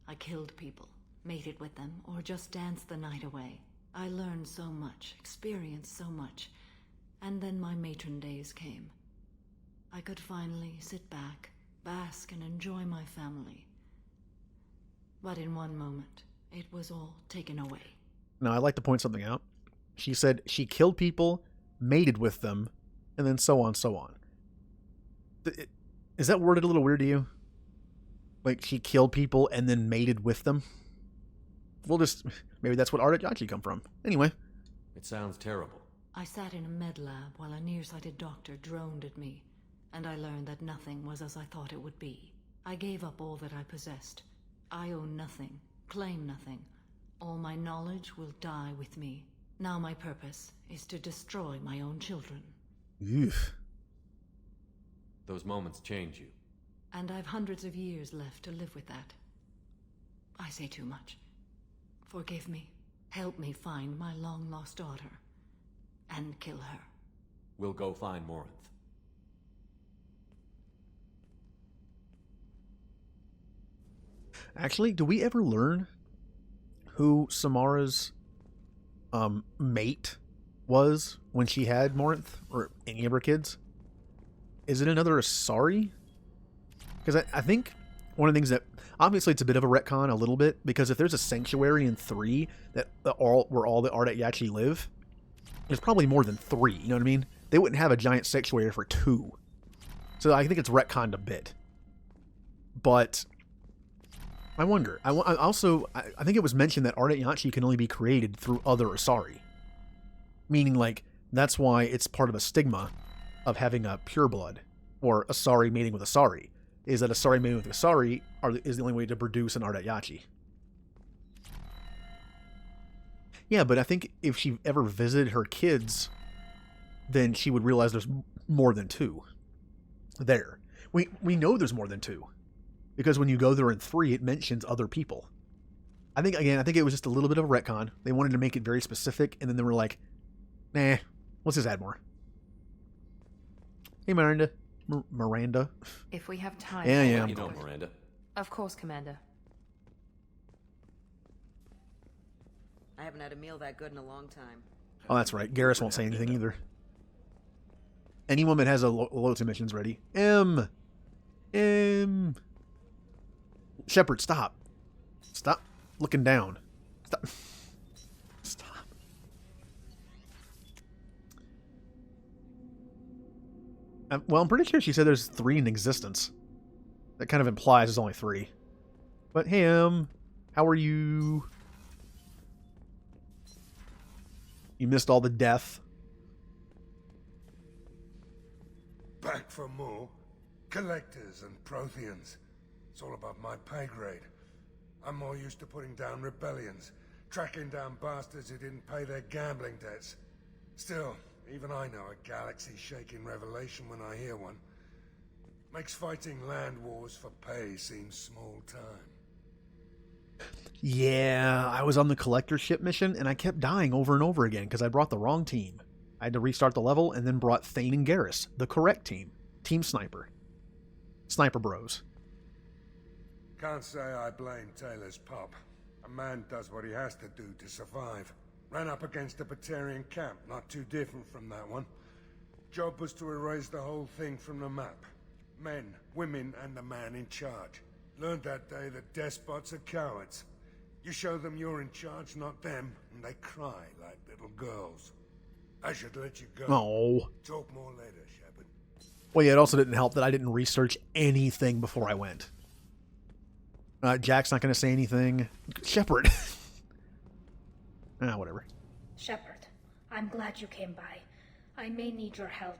I killed people, mated with them, or just danced the night away. I learned so much, experienced so much, and then my matron days came. I could finally sit back, bask, and enjoy my family. But in one moment, it was all taken away. Now, I'd like to point something out. She said she killed people, mated with them, and then so on, so on. Is that worded a little weird to you? Like, she killed people and then mated with them? We'll just... Maybe that's what Ardayachi come from. Anyway. It sounds terrible. I sat in a med lab while a nearsighted doctor droned at me, and I learned that nothing was as I thought it would be. I gave up all that I possessed. I own nothing, claim nothing. All my knowledge will die with me. Now my purpose is to destroy my own children. Oof. Those moments change you. And I've hundreds of years left to live with that. I say too much. Forgive me. Help me find my long-lost daughter. And kill her. We'll go find Morinth. Actually, do we ever learn who Samara's mate was when she had Morinth, or any of her kids? Is it another Asari? Because I think one of the things that, obviously it's a bit of a retcon, a little bit, because if there's a sanctuary in 3 where all the Ardayachi live, there's probably more than 3, you know what I mean? They wouldn't have a giant sanctuary for 2. So I think it's retconned a bit. But I wonder. I think it was mentioned that Ardayachi can only be created through other Asari. Meaning, like, that's why it's part of a stigma of having a pureblood, or Asari mating with Asari, is that Asari mating with Asari is the only way to produce an Ardayachi. Yeah, but I think if she ever visited her kids, then she would realize there's more than 2 there. We know there's more than 2. Because when you go there in 3, it mentions other people. I think it was just a little bit of a retcon. They wanted to make it very specific, and then they were like, nah, let's just add more. Hey, Miranda. Miranda. If we have time... Yeah. You know Miranda. Of course, Commander. I haven't had a meal that good in a long time. Oh, that's right. Garrus won't say anything either. Anyone that has a loyalty mission's ready. Shepard, stop. Stop looking down. Stop. Well, I'm pretty sure she said there's 3 in existence. That kind of implies there's only 3. But him, how are you? You missed all the death. Back for more? Collectors and Protheans. It's all above my pay grade. I'm more used to putting down rebellions, tracking down bastards who didn't pay their gambling debts. Still, even I know a galaxy-shaking revelation when I hear one. Makes fighting land wars for pay seem small time. Yeah, I was on the collector ship mission, and I kept dying over and over again because I brought the wrong team. I had to restart the level, and then brought Thane and Garrus, the correct team. Team Sniper. Sniper Bros. Can't say I blame Taylor's pop. A man does what he has to do to survive. Ran up against a Batarian camp, not too different from that one. Job was to erase the whole thing from the map. Men, women, and the man in charge. Learned that day that despots are cowards. You show them you're in charge, not them, and they cry like little girls. I should let you go. Oh. Talk more later, Shepard. Well, yeah, it also didn't help that I didn't research anything before I went. Jack's not going to say anything. Shepard. Whatever. Shepard, I'm glad you came by. I may need your help.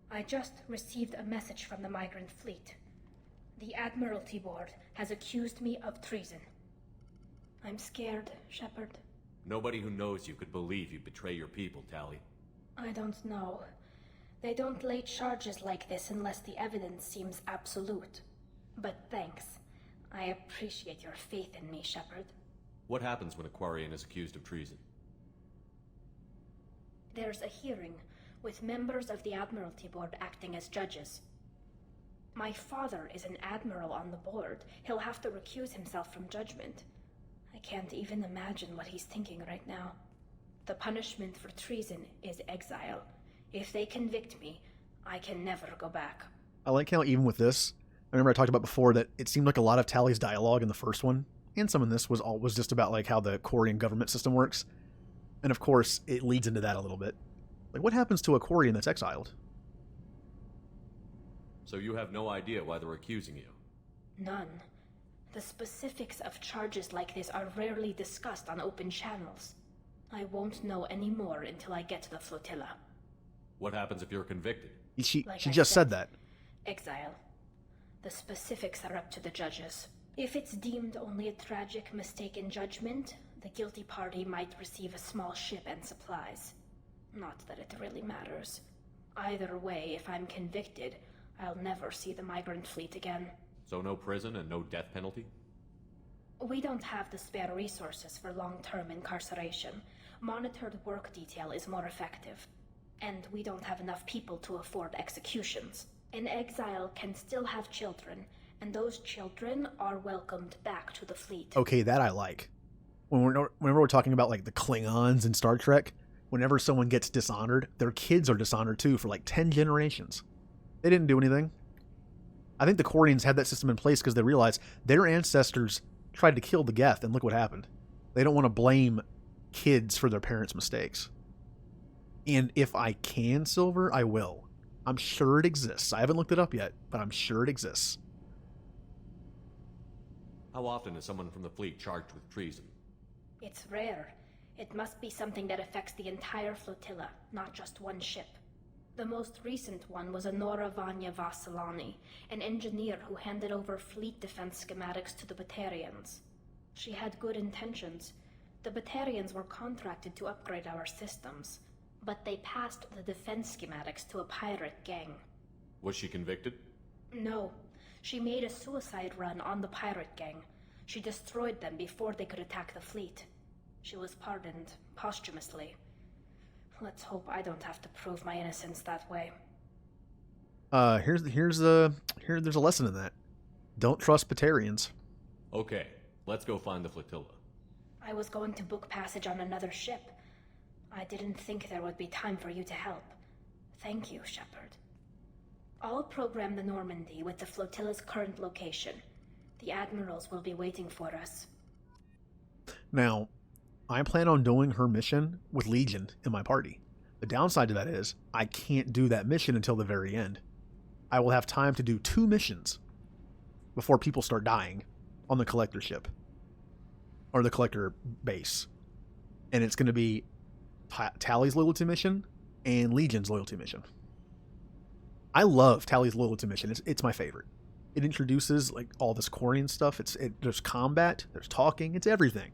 I just received a message from the migrant fleet. The Admiralty Board has accused me of treason. I'm scared, Shepard. Nobody who knows you could believe you betray your people, Tally. I don't know. They don't lay charges like this unless the evidence seems absolute. But thanks. I appreciate your faith in me, Shepard. What happens when a Quarian is accused of treason? There's a hearing, with members of the Admiralty Board acting as judges. My father is an admiral on the board. He'll have to recuse himself from judgment. I can't even imagine what he's thinking right now. The punishment for treason is exile. If they convict me, I can never go back. I like how even with this, I remember I talked about before that it seemed like a lot of Tally's dialogue in the first one, and some in this was just about like how the Quarian government system works. And of course, it leads into that a little bit. Like, what happens to a Quarian that's exiled? So you have no idea why they're accusing you? None. The specifics of charges like this are rarely discussed on open channels. I won't know any more until I get to the flotilla. What happens if you're convicted? She Like just said that. Exile. The specifics are up to the judges. If it's deemed only a tragic mistake in judgment, the guilty party might receive a small ship and supplies. Not that it really matters. Either way, if I'm convicted, I'll never see the migrant fleet again. So no prison and no death penalty? We don't have the spare resources for long-term incarceration. Monitored work detail is more effective. And we don't have enough people to afford executions. An exile can still have children, and those children are welcomed back to the fleet. Okay, that I like. Whenever we're talking about like the Klingons in Star Trek, whenever someone gets dishonored, their kids are dishonored too for like 10 generations. They didn't do anything. I think the Quarians had that system in place because they realized their ancestors tried to kill the Geth, and look what happened. They don't want to blame kids for their parents' mistakes. And if I can, Silver, I will. I'm sure it exists. I haven't looked it up yet, but I'm sure it exists. How often is someone from the fleet charged with treason? It's rare. It must be something that affects the entire flotilla, not just one ship. The most recent one was Honora Vanya Vassilani, an engineer who handed over fleet defense schematics to the Batarians. She had good intentions. The Batarians were contracted to upgrade our systems, but they passed the defense schematics to a pirate gang. Was she convicted? No. She made a suicide run on the pirate gang. She destroyed them before they could attack the fleet. She was pardoned posthumously. Let's hope I don't have to prove my innocence that way. There's a lesson in that. Don't trust Batarians. Okay, let's go find the flotilla. I was going to book passage on another ship. I didn't think there would be time for you to help. Thank you, Shepard. I'll program the Normandy with the flotilla's current location. The admirals will be waiting for us. Now, I plan on doing her mission with Legion in my party. The downside to that is I can't do that mission until the very end. I will have time to do 2 missions before people start dying on the collector ship or the collector base. And it's going to be Tally's loyalty mission and Legion's loyalty mission. I love Tally's loyalty mission. It's my favorite. It introduces like all this Quarian stuff. There's combat, there's talking, it's everything.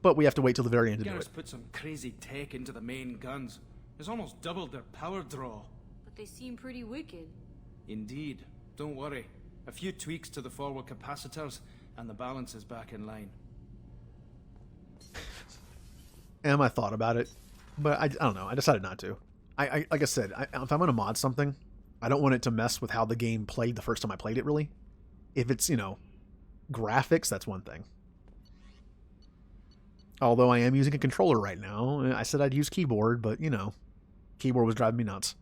But we have to wait till the very end to do it. Put some crazy tech into the main guns. It's almost doubled their power draw. But they seem pretty wicked. Indeed. Don't worry. A few tweaks to the forward capacitors, and the balance is back in line. I thought about it, but I don't know. I decided not to. I like I said, if I'm going to mod something, I don't want it to mess with how the game played the first time I played it, really. If it's, graphics, that's one thing. Although I am using a controller right now. I said I'd use keyboard, but, keyboard was driving me nuts.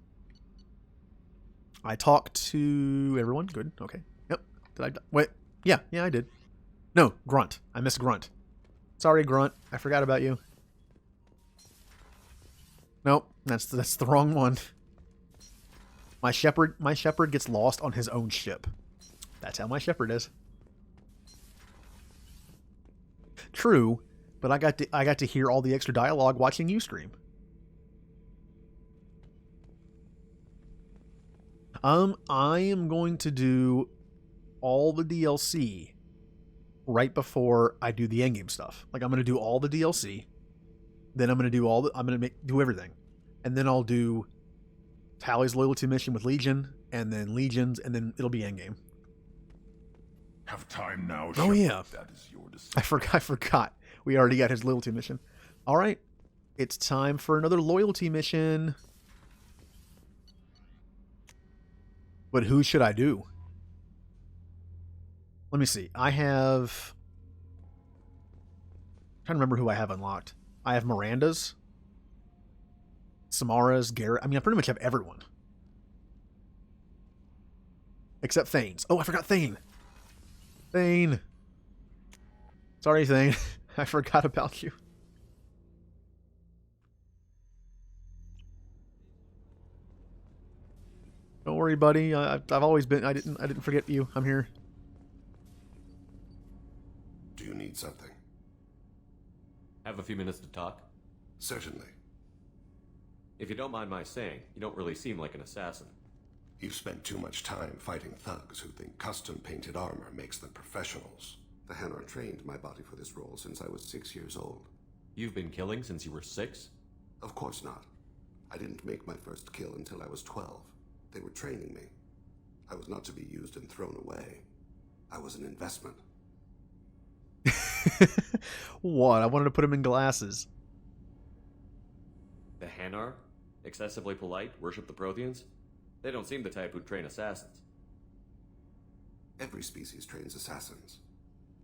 I talked to everyone. Good. Okay. Yep. Did I? Wait. Yeah, I did. No, Grunt. I missed Grunt. Sorry, Grunt. I forgot about you. Nope. That's the wrong one. My Shepard gets lost on his own ship. That's how my Shepard is. True. But I got to hear all the extra dialogue watching you stream. I am going to do all the DLC right before I do the endgame stuff. Like I'm going to do all the DLC, then I'm going to do everything, and then I'll do Tally's loyalty mission with Legion, and then Legion's, and then it'll be endgame. Have time now. Oh yeah, that is your decision. I forgot. We already got his loyalty mission. All right. It's time for another loyalty mission. But who should I do? Let me see. I'm trying to remember who I have unlocked. I have Miranda's, Samara's, Garrett. I mean, I pretty much have everyone. Except Thane's. Oh, I forgot Thane. Thane. Sorry, Thane. I forgot about you. Don't worry, buddy. I've always been. I didn't forget you. I'm here. Do you need something? Have a few minutes to talk? Certainly. If you don't mind my saying, you don't really seem like an assassin. You've spent too much time fighting thugs who think custom-painted armor makes them professionals. The Hanar trained my body for this role since I was 6 years old. You've been killing since you were 6? Of course not. I didn't make my first kill until I was 12. They were training me. I was not to be used and thrown away. I was an investment. What? I wanted to put him in glasses. The Hanar? Excessively polite, worship the Protheans? They don't seem the type who'd train assassins. Every species trains assassins.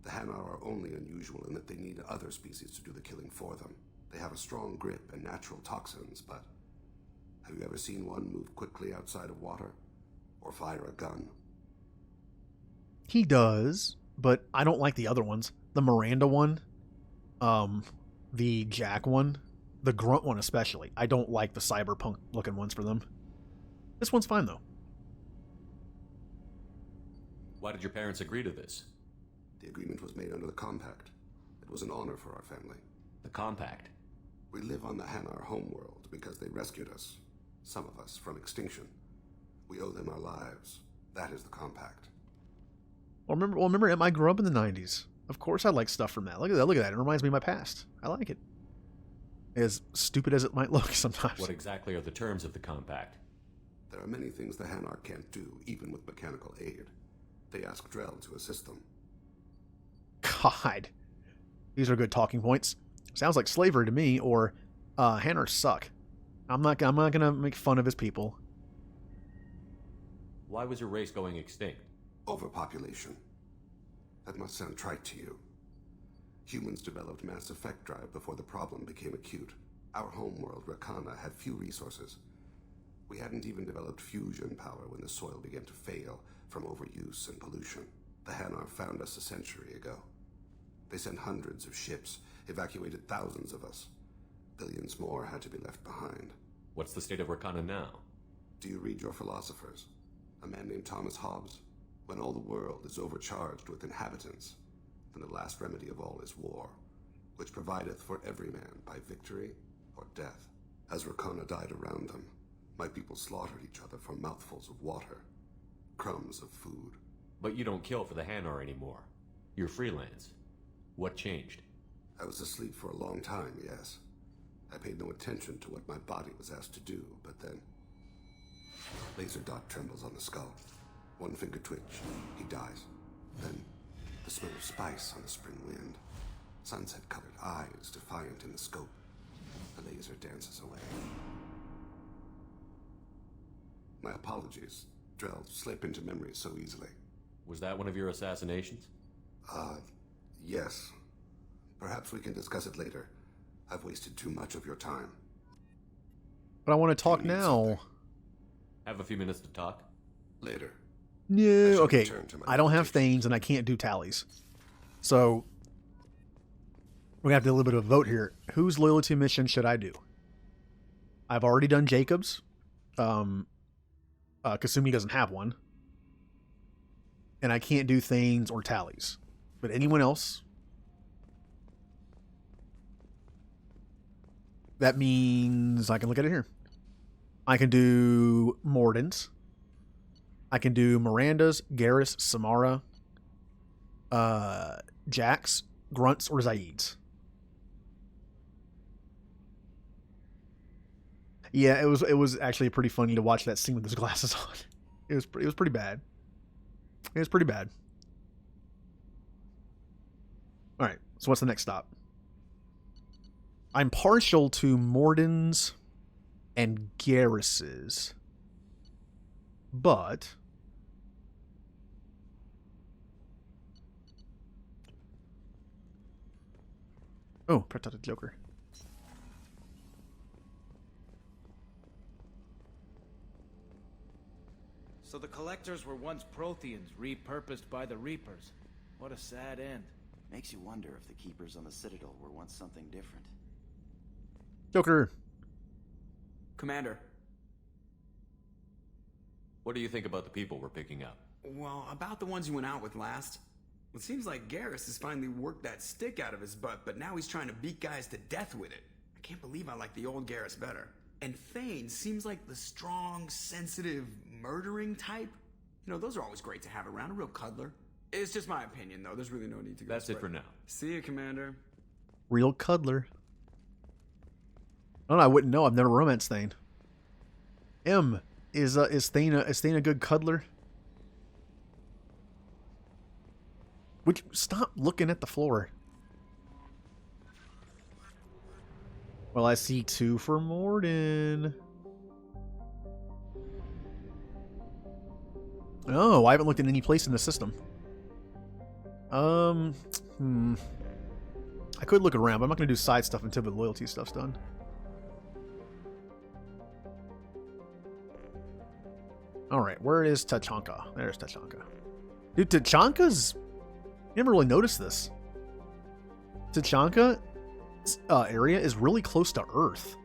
The Hanar are only unusual in that they need other species to do the killing for them. They have a strong grip and natural toxins, but have you ever seen one move quickly outside of water? Or fire a gun? He does, but I don't like the other ones. The Miranda one, the Jack one, the Grunt one especially. I don't like the cyberpunk looking ones for them. This one's fine though. Why did your parents agree to this? The agreement was made under the Compact. It was an honor for our family. The Compact? We live on the Hanar homeworld because they rescued us, some of us, from extinction. We owe them our lives. That is the Compact. Well, remember, I grew up in the 90s. Of course I like stuff from that. Look at that. Look at that. It reminds me of my past. I like it. As stupid as it might look sometimes. What exactly are the terms of the Compact? There are many things the Hanar can't do, even with mechanical aid. They ask Drell to assist them. God. These are good talking points. Sounds like slavery to me, or Hanars suck. I'm not gonna make fun of his people. Why was your race going extinct? Overpopulation. That must sound trite to you. Humans developed mass effect drive before the problem became acute. Our homeworld, Rakana, had few resources. We hadn't even developed fusion power when the soil began to fail from overuse and pollution. The Hanar found us a century ago. They sent hundreds of ships, evacuated thousands of us. Billions more had to be left behind. What's the state of Rakana now? Do you read your philosophers? A man named Thomas Hobbes? When all the world is overcharged with inhabitants, then the last remedy of all is war, which provideth for every man by victory or death. As Rakana died around them, my people slaughtered each other for mouthfuls of water, crumbs of food. But you don't kill for the Hanar anymore. You're freelance. What changed? I was asleep for a long time, yes. I paid no attention to what my body was asked to do, but then... Laser dot trembles on the skull. One finger twitch, he dies. Then, the smell of spice on the spring wind. Sunset-colored eyes defiant in the scope. The laser dances away. My apologies. Drell slip into memory so easily. Was that one of your assassinations? Yes. Perhaps we can discuss it later. I've wasted too much of your time. But I want to talk now. Have a few minutes to talk? Later. No, okay. I don't have Thanes and I can't do tallies. So, we're going to have to do a little bit of a vote here. Whose loyalty mission should I do? I've already done Jacob's. Kasumi doesn't have one. And I can't do Thanes or tallies. But anyone else? That means I can look at it here. I can do Morden's. I can do Miranda's, Garrus, Samara, Jax, Grunts, or Zaid's. Yeah, it was actually pretty funny to watch that scene with his glasses on. It was pretty bad. It was pretty bad. All right, so what's the next stop? I'm partial to Morden's and Garrus's, but oh, protected Joker. So the Collectors were once Protheans, repurposed by the Reapers. What a sad end. Makes you wonder if the Keepers on the Citadel were once something different. Joker. Commander. What do you think about the people we're picking up? Well, about the ones you went out with last. It seems like Garrus has finally worked that stick out of his butt, but now he's trying to beat guys to death with it. I can't believe I like the old Garrus better. And Thane seems like the strong, sensitive, murdering type. You know, those are always great to have around, a real cuddler. It's just my opinion, though. There's really no need to go. That's it for now. See you, Commander. Real cuddler. I don't know, I wouldn't know. I've never romanced Thane. Is Thane a good cuddler? Would you stop looking at the floor? Well, I see 2 for Morden. Oh, I haven't looked at any place in the system. I could look around, but I'm not going to do side stuff until the loyalty stuff's done. Alright, where is Tachanka? There's Tachanka. Dude, Tachanka's... You never really noticed this. Tachanka area is really close to Earth.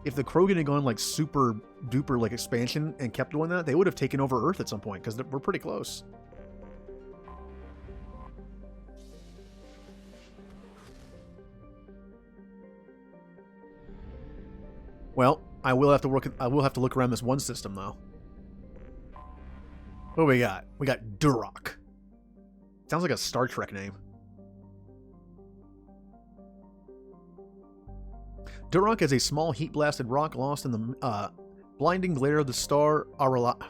If the Krogan had gone like super duper like expansion and kept doing that, they would have taken over Earth at some point, because we're pretty close. Well, I will have to look around this one system though. What do we got? We got Duroc. Sounds like a Star Trek name. Duroc is a small heat-blasted rock lost in the blinding glare of the star Aralak.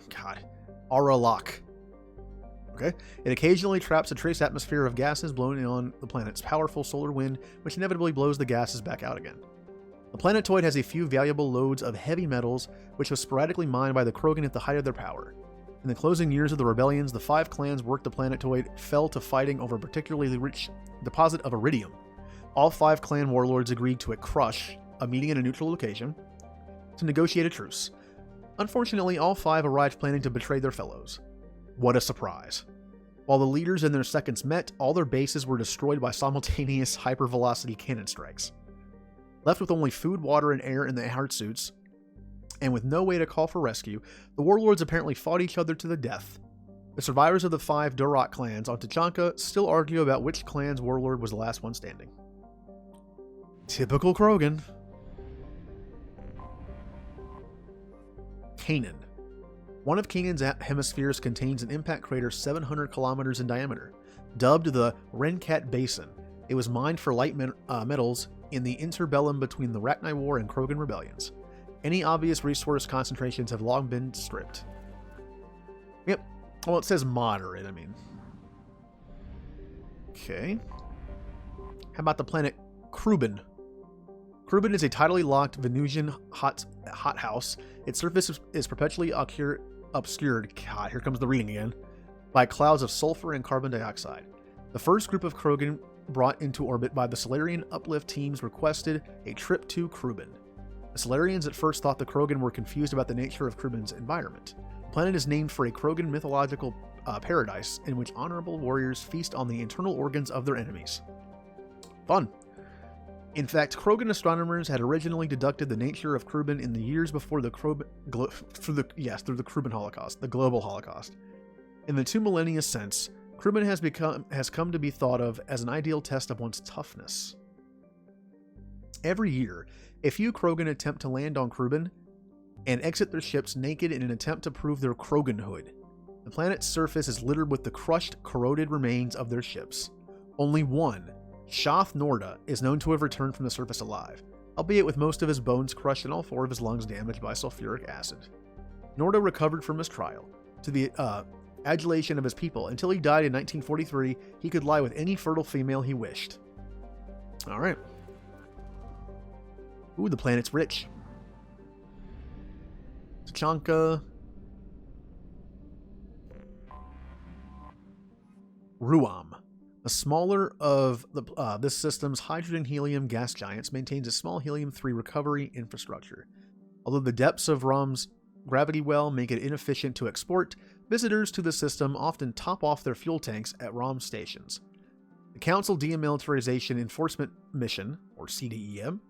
Okay? It occasionally traps a trace atmosphere of gases blowing on the planet's powerful solar wind, which inevitably blows the gases back out again. The planetoid has a few valuable loads of heavy metals, which was sporadically mined by the Krogan at the height of their power. In the closing years of the rebellions, the 5 clans worked the planetoid fell to fighting over a particularly rich deposit of iridium. All 5 clan warlords agreed to a meeting in a neutral location, to negotiate a truce. Unfortunately, all 5 arrived planning to betray their fellows. What a surprise. While the leaders and their seconds met, all their bases were destroyed by simultaneous hypervelocity cannon strikes. Left with only food, water, and air in their hard suits, and with no way to call for rescue, the warlords apparently fought each other to the death. The survivors of the 5 Duroc clans on Tachanka still argue about which clan's warlord was the last one standing. Typical Krogan. Canaan. One of Canaan's hemispheres contains an impact crater 700 kilometers in diameter. Dubbed the Renkat Basin, it was mined for light metals in the interbellum between the Rachni War and Krogan rebellions. Any obvious resource concentrations have long been stripped. Yep. Well, it says moderate, I mean. Okay. How about the planet Kruben? Kruben is a tidally locked Venusian hothouse. Its surface is perpetually obscured, God, here comes the reading again, by clouds of sulfur and carbon dioxide. The first group of Krogan brought into orbit by the Solarian uplift teams requested a trip to Kruben. The Solarians at first thought the Krogan were confused about the nature of Kruben's environment. The planet is named for a Krogan mythological paradise in which honorable warriors feast on the internal organs of their enemies. Fun. In fact, Krogan astronomers had originally deducted the nature of Kruben in the years before the through the Kruben Holocaust, the global Holocaust. In the 2 millennia since, Kruben has come to be thought of as an ideal test of one's toughness. Every year, a few Krogan attempt to land on Kruben and exit their ships naked in an attempt to prove their Kroganhood. The planet's surface is littered with the crushed, corroded remains of their ships. Only one, Shoth Norda, is known to have returned from the surface alive, albeit with most of his bones crushed and all 4 of his lungs damaged by sulfuric acid. Norda recovered from his trial, to the adulation of his people. Until he died in 1943, he could lie with any fertile female he wished. Alright. Ooh, the planet's rich. Tachanka. Ruam. The smaller of this system's hydrogen-helium gas giants maintains a small helium-3 recovery infrastructure. Although the depths of Ruam's gravity well make it inefficient to export, Visitors to the system often top off their fuel tanks at ROM stations. The Council Demilitarization Enforcement Mission, or CDEM,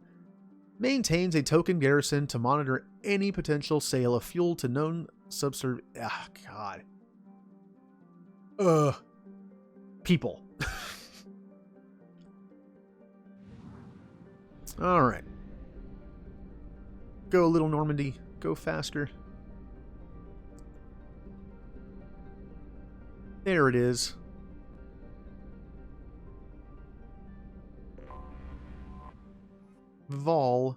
maintains a token garrison to monitor any potential sale of fuel to known people. Alright. Go, little Normandy. Go faster. There it is. Vol.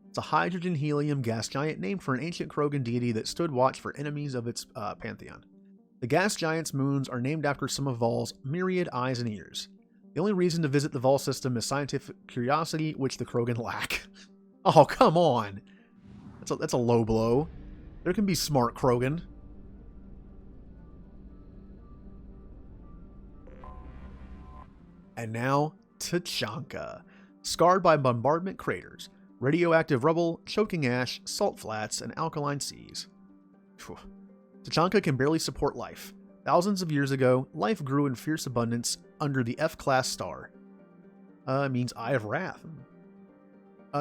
It's a hydrogen-helium gas giant named for an ancient Krogan deity that stood watch for enemies of its pantheon. The gas giant's moons are named after some of Vol's myriad eyes and ears. The only reason to visit the Vol system is scientific curiosity, which the Krogan lack. Oh, come on! That's a low blow. There can be smart Krogan. And now, Tachanka. Scarred by bombardment craters, radioactive rubble, choking ash, salt flats, and alkaline seas. Phew. Tachanka can barely support life. Thousands of years ago, life grew in fierce abundance under the F-class star. Means Eye of Wrath.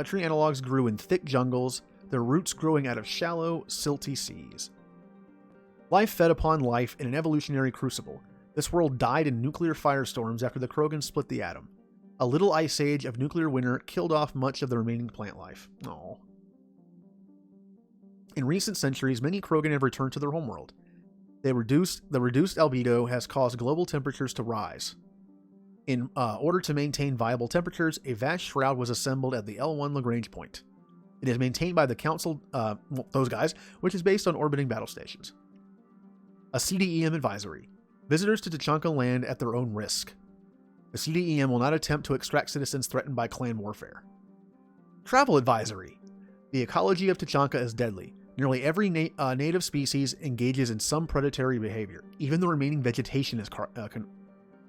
Tree analogs grew in thick jungles, their roots growing out of shallow, silty seas. Life fed upon life in an evolutionary crucible. This world died in nuclear firestorms after the Krogan split the atom. A little ice age of nuclear winter killed off much of the remaining plant life. Aww. In recent centuries, many Krogan have returned to their homeworld. The reduced albedo has caused global temperatures to rise. In order to maintain viable temperatures, a vast shroud was assembled at the L1 Lagrange point. It is maintained by the Council, those guys, which is based on orbiting battle stations. A CDEM advisory. Visitors to Tachanka land at their own risk. The CDEM will not attempt to extract citizens threatened by clan warfare. Travel advisory. The ecology of Tachanka is deadly. Nearly every native species engages in some predatory behavior. Even the remaining vegetation is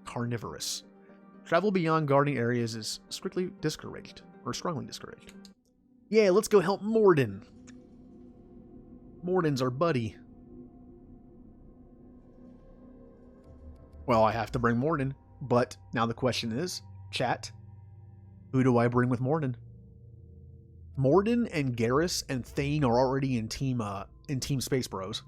carnivorous. Travel beyond guarding areas is strictly discouraged, or strongly discouraged. Yeah, let's go help Morden. Morden's our buddy. Well, I have to bring Morden, but now the question is, chat, who do I bring with Morden? Morden and Garrus and Thane are already in Team Space Bros.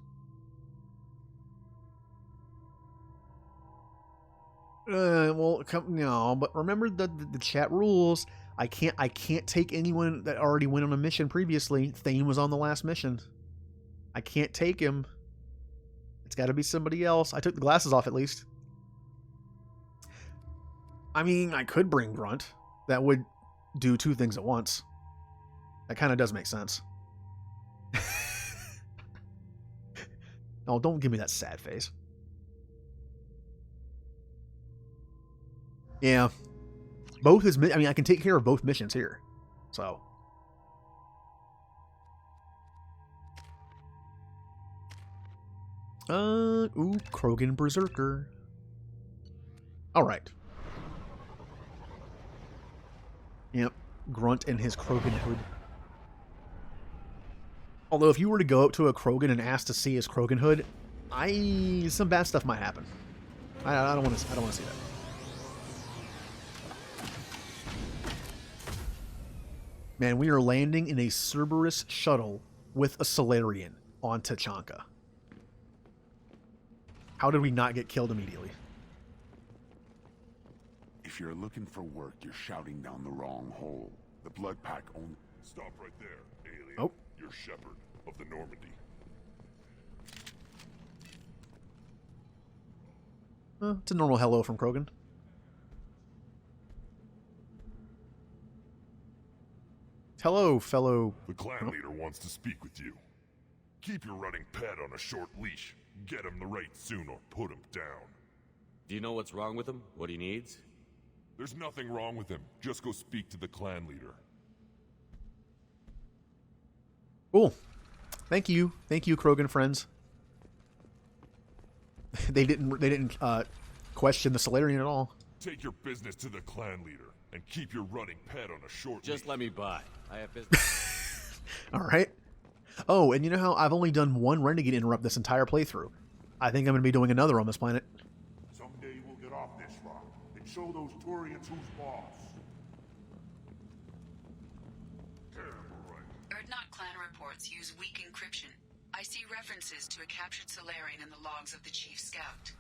No, but remember the chat rules. I can't take anyone that already went on a mission previously. Thane was on the last mission. I can't take him. It's got to be somebody else. I took the glasses off at least. I mean, I could bring Grunt. That would do two things at once. That kind of does make sense. Oh, don't give me that sad face. Yeah. Both is... I mean, I can take care of both missions here. So. Ooh, Krogan Berserker. Alright. Yep. Grunt and his Krogan hood. Although if you were to go up to a Krogan and ask to see his Krogan hood, some bad stuff might happen. I don't want to see that. Man, we are landing in a Cerberus shuttle with a Solarian on Tachanka. How did we not get killed immediately? If you're looking for work, you're shouting down the wrong hole. The blood pack only... Stop right there, alien. Oh. You're Shepard of the Normandy. It's a normal hello from Krogan. Hello, fellow... The clan leader wants to speak with you. Keep your running pet on a short leash. Get him the right soon or put him down. Do you know what's wrong with him? What he needs? There's nothing wrong with him. Just go speak to the clan leader. Cool. Thank you, Krogan friends. They didn't question the Solarian at all. Take your business to the clan leader and keep your running pet on a short Just leash. let me by. I have business. All right. Oh, and you know how I've only done one Renegade interrupt this entire playthrough? I think I'm going to be doing another on this planet. Someday we'll get off this rock and show those Turians who's boss. Erdnot clan reports use weak encryption. I see references to a captured Solarian in the logs of the Chief Scout.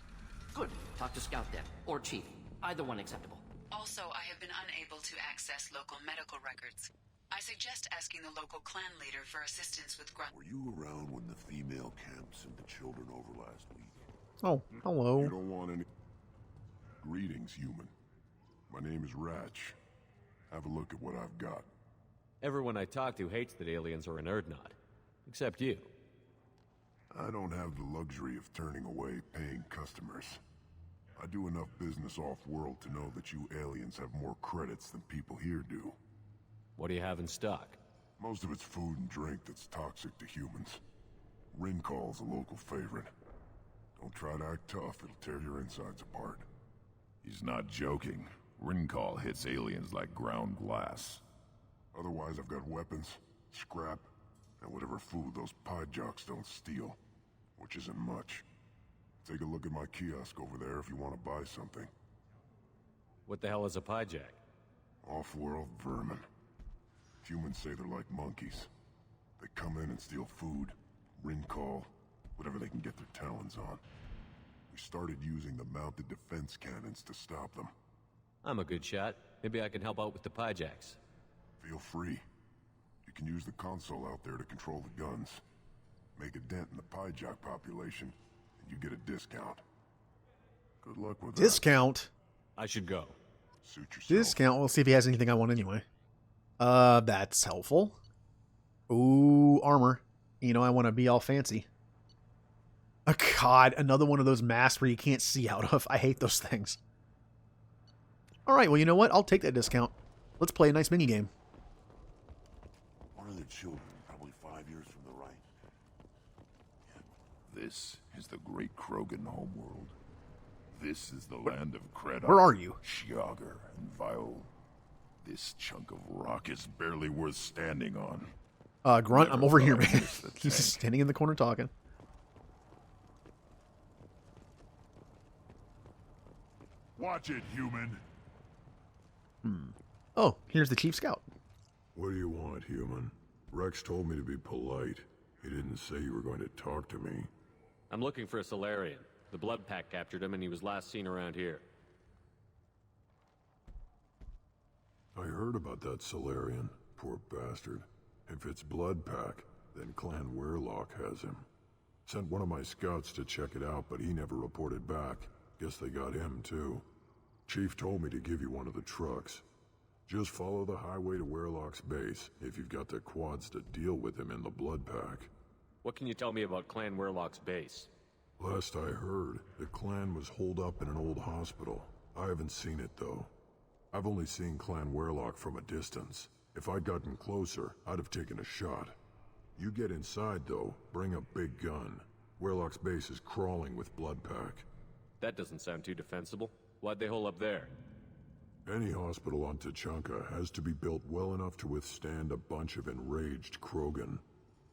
Good. Talk to Scout then. Or Chief. Either one acceptable. Also, I have been unable to access local medical records. I suggest asking the local clan leader for assistance with Were you around when the female camp sent the children over last week? Oh, hello. You don't want any... Greetings, human. My name is Ratch. Have a look at what I've got. Everyone I talk to hates that aliens are an Erdnot. Except you. I don't have the luxury of turning away paying customers. I do enough business off-world to know that you aliens have more credits than people here do. What do you have in stock? Most of it's food and drink that's toxic to humans. Rincall's a local favorite. Don't try to act tough, it'll tear your insides apart. He's not joking. Rincall hits aliens like ground glass. Otherwise, I've got weapons, scrap, and whatever food those pod jocks don't steal. Which isn't much. Take a look at my kiosk over there if you want to buy something. What the hell is a pyjack? Off-world vermin. Humans say they're like monkeys. They come in and steal food, Rincall, whatever they can get their talons on. We started using the mounted defense cannons to stop them. I'm a good shot. Maybe I can help out with the pyjacks. Feel free. You can use the console out there to control the guns. Make a dent in the pyjack population, and you get a discount. Good luck with that. Discount? I should go. Suit yourself. Discount? We'll see if he has anything I want anyway. That's helpful. Ooh, armor. You know, I want to be all fancy. Oh, God, another one of those masks where you can't see out of. I hate those things. Alright, well, you know what? I'll take that discount. Let's play a nice minigame. One of their children, probably 5 years from the right. This is the great Krogan homeworld. This is the land of Kredok. Where are you? Shiagar and Viol. This chunk of rock is barely worth standing on. Grunt, I'm over here, man. He's just standing in the corner talking. Watch it, human. Oh, here's the Chief Scout. What do you want, human? Rex told me to be polite. He didn't say you were going to talk to me. I'm looking for a Solarian. The Blood Pack captured him and he was last seen around here. I heard about that Solarian. Poor bastard. If it's Blood Pack, then Clan Weirlock has him. Sent one of my scouts to check it out, but he never reported back. Guess they got him, too. Chief told me to give you one of the trucks. Just follow the highway to Weirlock's base, if you've got the quads to deal with him in the Blood Pack. What can you tell me about Clan Weirlock's base? Last I heard, the clan was holed up in an old hospital. I haven't seen it, though. I've only seen Clan Weirlock from a distance. If I'd gotten closer, I'd have taken a shot. You get inside, though, bring a big gun. Weirlock's base is crawling with Blood Pack. That doesn't sound too defensible. Why'd they hole up there? Any hospital on Tachanka has to be built well enough to withstand a bunch of enraged Krogan.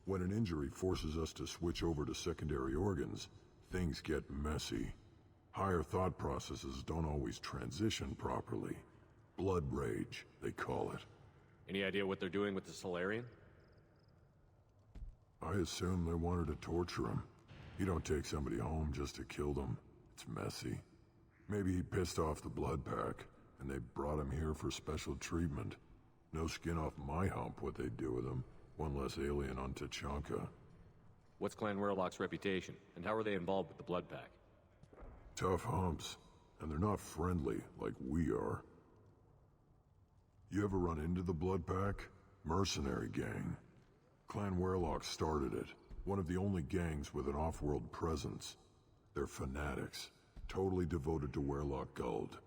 When an injury forces us to switch over to secondary organs, things get messy. Higher thought processes don't always transition properly. Blood rage, they call it. Any idea what they're doing with the Solarian? I assume they wanted to torture him. You don't take somebody home just to kill them. It's messy. Maybe he pissed off the Blood Pack, and they brought him here for special treatment. No skin off my hump what they'd do with him. One less alien on Tachanka. What's Clan Weirlock's reputation, and how are they involved with the Blood Pack? Tough humps, and they're not friendly like we are. You ever run into the Blood Pack? Mercenary gang. Clan Weirlock started it. One of the only gangs with an off-world presence. They're fanatics, totally devoted to Weirlock Guld.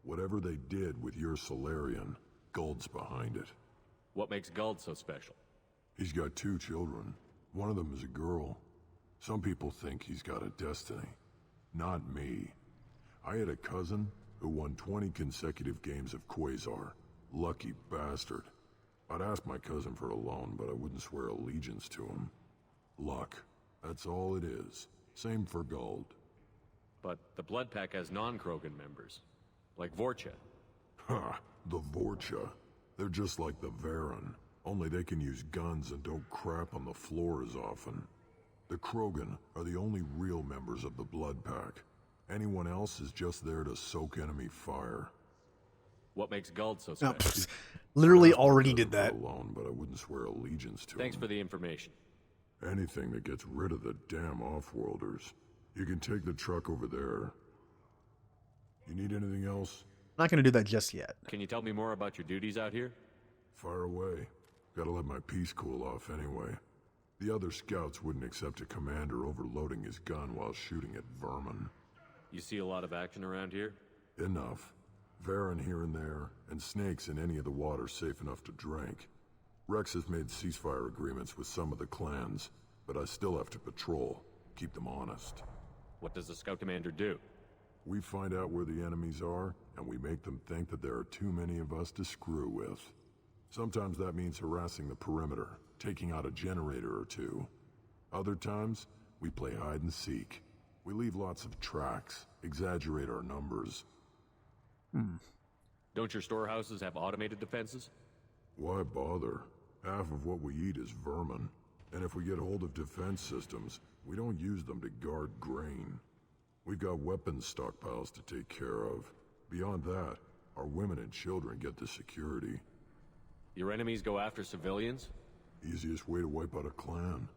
Whatever they did with your Solarian, Guld's behind it. What makes Guld so special? He's got 2 children. One of them is a girl. Some people think he's got a destiny. Not me. I had a cousin who won 20 consecutive games of Quasar. Lucky bastard. I'd ask my cousin for a loan, but I wouldn't swear allegiance to him. Luck. That's all it is. Same for gold. But the Blood Pack has non-Krogan members, like Vorcha. Ha! The Vorcha. They're just like the Varen, only they can use guns and don't crap on the floor as often. The Krogan are the only real members of the Blood Pack. Anyone else is just there to soak enemy fire. What makes Guld so special? Literally already did that. Alone, but I wouldn't swear allegiance to Thanks him. for the information. Anything that gets rid of the damn off-worlders. You can take the truck over there. You need anything else? Not going to do that just yet. Can you tell me more about your duties out here? Fire away. Gotta let my piece cool off anyway. The other scouts wouldn't accept a commander overloading his gun while shooting at vermin. You see a lot of action around here? Enough. Varen here and there, and snakes in any of the water safe enough to drink. Rex has made ceasefire agreements with some of the clans, but I still have to patrol, keep them honest. What does the scout commander do? We find out where the enemies are, and we make them think that there are too many of us to screw with. Sometimes that means harassing the perimeter, taking out a generator or two. Other times, we play hide and seek. We leave lots of tracks, exaggerate our numbers. Don't your storehouses have automated defenses? Why bother? Half of what we eat is vermin. And if we get hold of defense systems, we don't use them to guard grain. We've got weapons stockpiles to take care of. Beyond that, our women and children get the security. Your enemies go after civilians? Easiest way to wipe out a clan.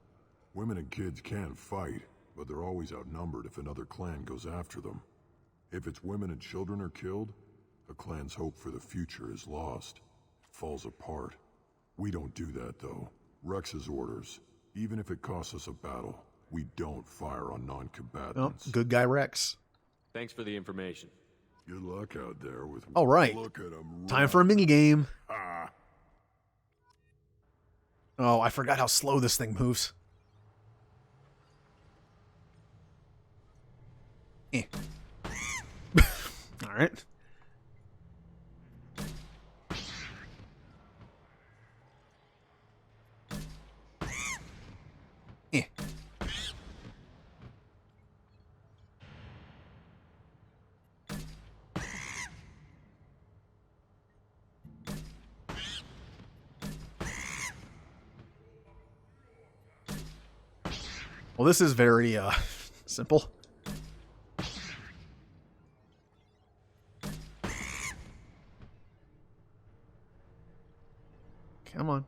Women and kids can fight, but they're always outnumbered if another clan goes after them. If its women and children are killed, a clan's hope for the future is lost. It falls apart. We don't do that, though. Rex's orders. Even if it costs us a battle, we don't fire on non-combatants. Oh, good guy Rex. Thanks for the information. Good luck out there with... All right. Look at 'em Time for a mini game. Ah. Oh, I forgot how slow this thing moves. All right. Well, this is very simple. Come on.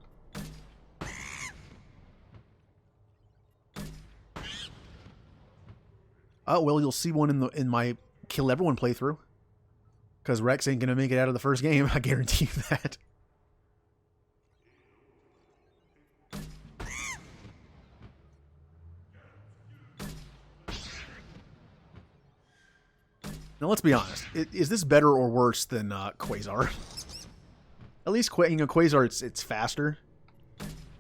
Oh, well, you'll see one in my kill everyone playthrough. Because Rex ain't gonna make it out of the first game, I guarantee you that. Now, let's be honest. Is this better or worse than Quasar? At least, Quasar, it's faster.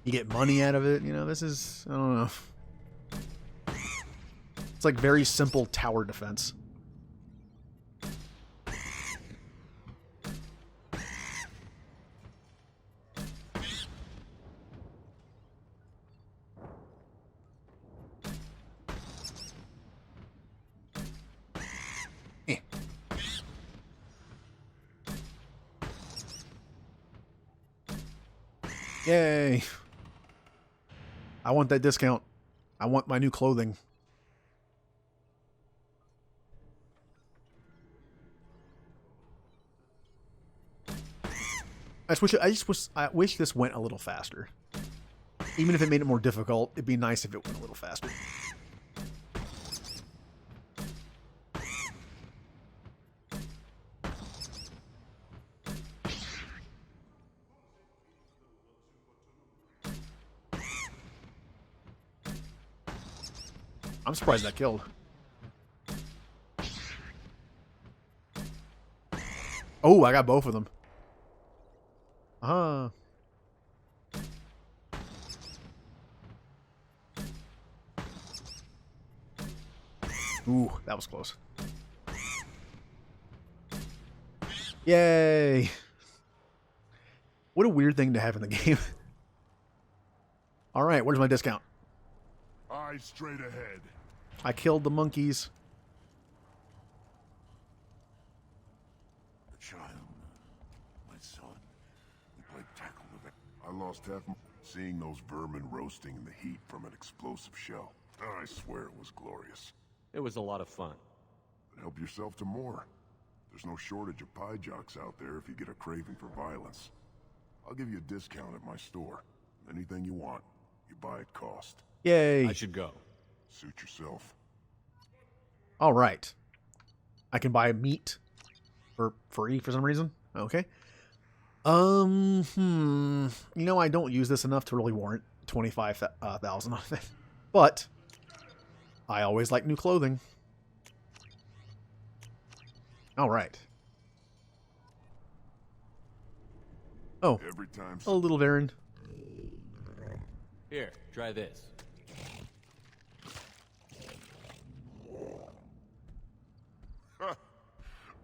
You get money out of it. You know, this is... I don't know. It's like very simple tower defense. Yay. I want that discount. I want my new clothing. I wish this went a little faster. Even if it made it more difficult, it'd be nice if it went a little faster. I'm surprised that killed. Oh, I got both of them. Ah. Ooh, that was close. Yay. What a weird thing to have in the game. All right, where's my discount? Eyes straight ahead. I killed the monkeys. The child. My son. We played tackle with it. I lost half my... Seeing those vermin roasting in the heat from an explosive shell. I swear it was glorious. It was a lot of fun. Help yourself to more. There's no shortage of pie jocks out there if you get a craving for violence. I'll give you a discount at my store. Anything you want, you buy at cost. Yay. I should go. Suit yourself. All right. I can buy meat for free for some reason. Okay. You know, I don't use this enough to really warrant 25,000 of it. But I always like new clothing. All right. Oh, Every time a little Varen. Here, try this.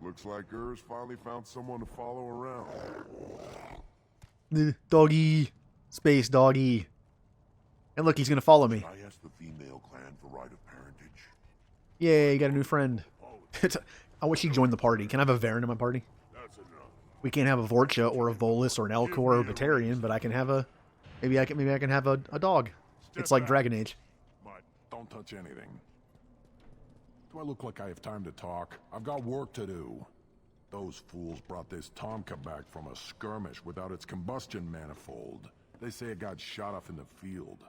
Looks like Urs finally found someone to follow around. Doggy. Space doggy. And look, he's going to follow me. I asked the female clan for right of parentage. Yay, got a new friend. I wish he joined the party. Can I have a Varen in my party? We can't have a Vorcha or a Volus or an Elcor or a Batarian, but I can have a... Maybe I can have a dog. It's like Dragon Age. But don't touch anything. Do I look like I have time to talk? I've got work to do. Those fools brought this Tomka back from a skirmish without its combustion manifold. They say it got shot off in the field.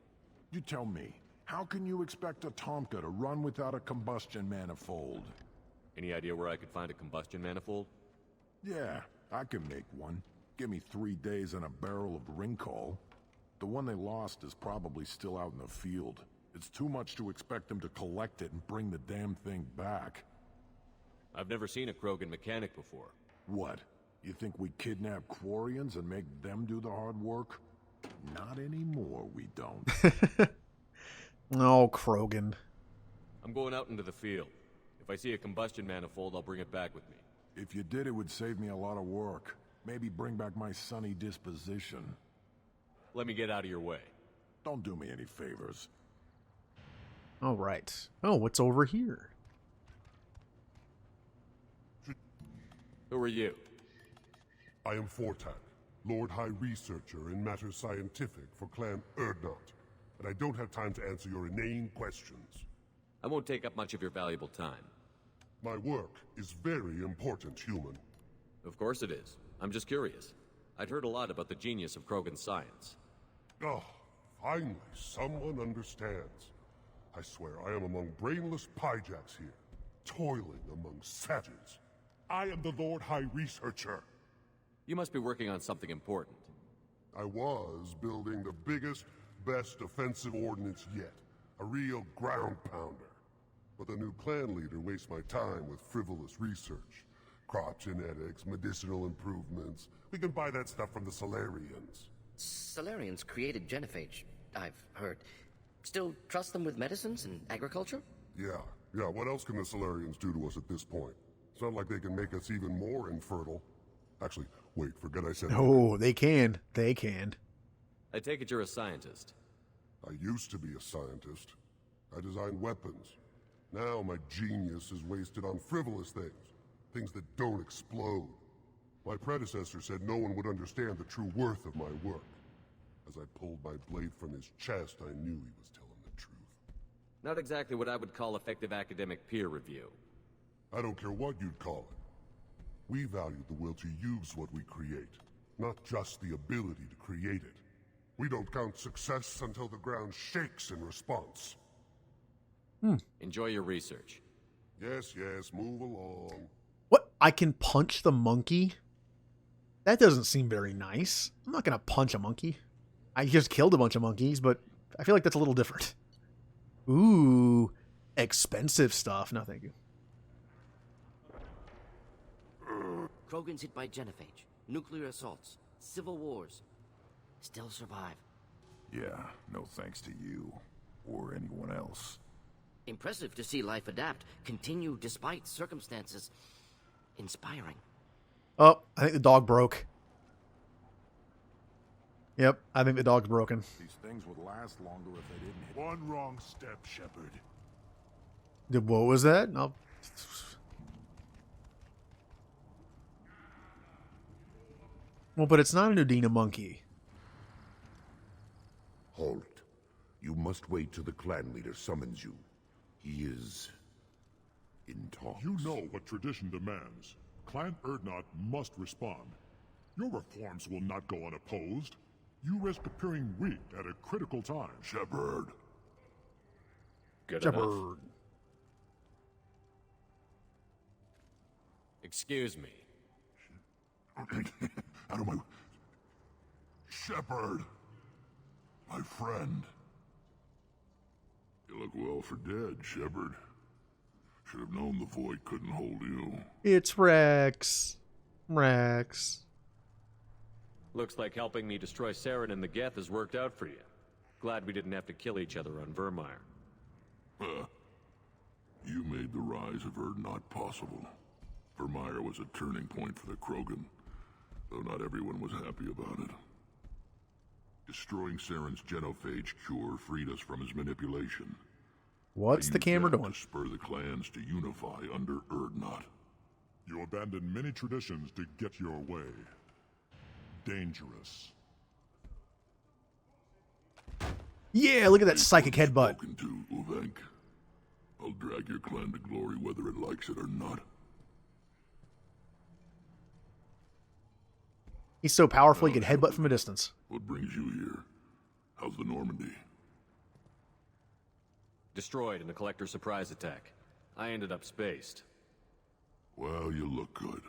You tell me, how can you expect a Tomka to run without a combustion manifold? Any idea where I could find a combustion manifold? Yeah, I can make one. Give me 3 days and a barrel of Ringcall. The one they lost is probably still out in the field. It's too much to expect them to collect it and bring the damn thing back. I've never seen a Krogan mechanic before. What? You think we kidnap Quarians and make them do the hard work? Not anymore, we don't. Oh, Krogan. I'm going out into the field. If I see a combustion manifold, I'll bring it back with me. If you did, it would save me a lot of work. Maybe bring back my sunny disposition. Let me get out of your way. Don't do me any favors. All right. Oh, what's over here? Who are you? I am Fortak, Lord High Researcher in matters scientific for Clan Erdnot, and I don't have time to answer your inane questions. I won't take up much of your valuable time. My work is very important, human. Of course it is. I'm just curious. I'd heard a lot about the genius of Krogan science. Oh, finally, someone understands. I swear I am among brainless pyjacks here, toiling among savages. I am the Lord High Researcher. You must be working on something important. I was building the biggest, best offensive ordnance yet. A real ground pounder. But the new clan leader wastes my time with frivolous research. Crop genetics, medicinal improvements. We can buy that stuff from the Solarians. Solarians created genophage, I've heard. Still trust them with medicines and agriculture? Yeah. What else can the Solarians do to us at this point? It's not like they can make us even more infertile. Actually, wait, forget I said that. Oh, they can. They can. I take it you're a scientist. I used to be a scientist. I designed weapons. Now my genius is wasted on frivolous things. Things that don't explode. My predecessor said no one would understand the true worth of my work. As I pulled my blade from his chest, I knew he was telling the truth. Not exactly what I would call effective academic peer review. I don't care what you'd call it. We value the will to use what we create, not just the ability to create it. We don't count success until the ground shakes in response. Enjoy your research. Yes, move along. What? I can punch the monkey? That doesn't seem very nice. I'm not going to punch a monkey. I just killed a bunch of monkeys, but I feel like that's a little different. Ooh, expensive stuff. No, thank you. Krogans hit by genophage, nuclear assaults, civil wars. Still survive. Yeah, no thanks to you. Or anyone else. Impressive to see life adapt, continue despite circumstances. Inspiring. Oh, I think the dog broke. Yep, I think the dog's broken. These things would last longer if they didn't hit. One wrong step, Shepard. What was that? Well, but it's not an Udina monkey. Halt. You must wait till the clan leader summons you. He is in talks. You know what tradition demands. Clan Erdnot must respond. Your reforms will not go unopposed. You risk appearing weak at a critical time. Shepard. Good Shepard. enough. Excuse me. Out of my... Shepard! My friend. You look well for dead, Shepard. Should have known the void couldn't hold you. It's Rex. Rex. Looks like helping me destroy Saren and the Geth has worked out for you. Glad we didn't have to kill each other on Vermeer. You made the rise of Erdnot possible. Vermeer was a turning point for the Krogan, though not everyone was happy about it. Destroying Saren's genophage cure freed us from his manipulation. What's the camera to doing? Spur the clans to unify under Erdnot. You abandoned many traditions to get your way. Dangerous. Yeah, look at that psychic headbutt. Spoken to, Uvenk. I'll drag your clan to glory whether it likes it or not. He's so powerful he can headbutt from a distance. What brings you here? How's the Normandy? Destroyed in a collector surprise attack. I ended up spaced. Well, you look good.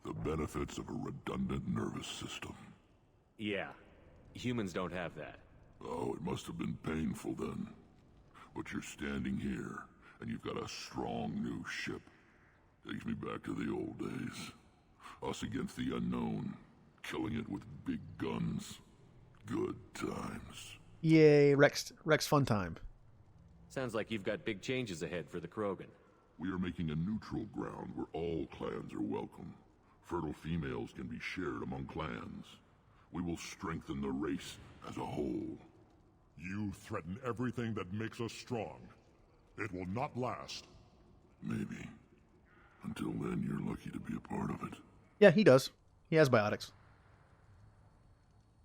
The benefits of a redundant nervous system. Yeah. Humans don't have that. Oh, it must have been painful then. But you're standing here, and you've got a strong new ship. Takes me back to the old days. Us against the unknown, killing it with big guns. Good times. Yay, Rex fun time. Sounds like you've got big changes ahead for the Krogan. We are making a neutral ground where all clans are welcome. Fertile females can be shared among clans. We will strengthen the race as a whole. You threaten everything that makes us strong. It will not last. Maybe. Until then, you're lucky to be a part of it. Yeah, he does. He has biotics.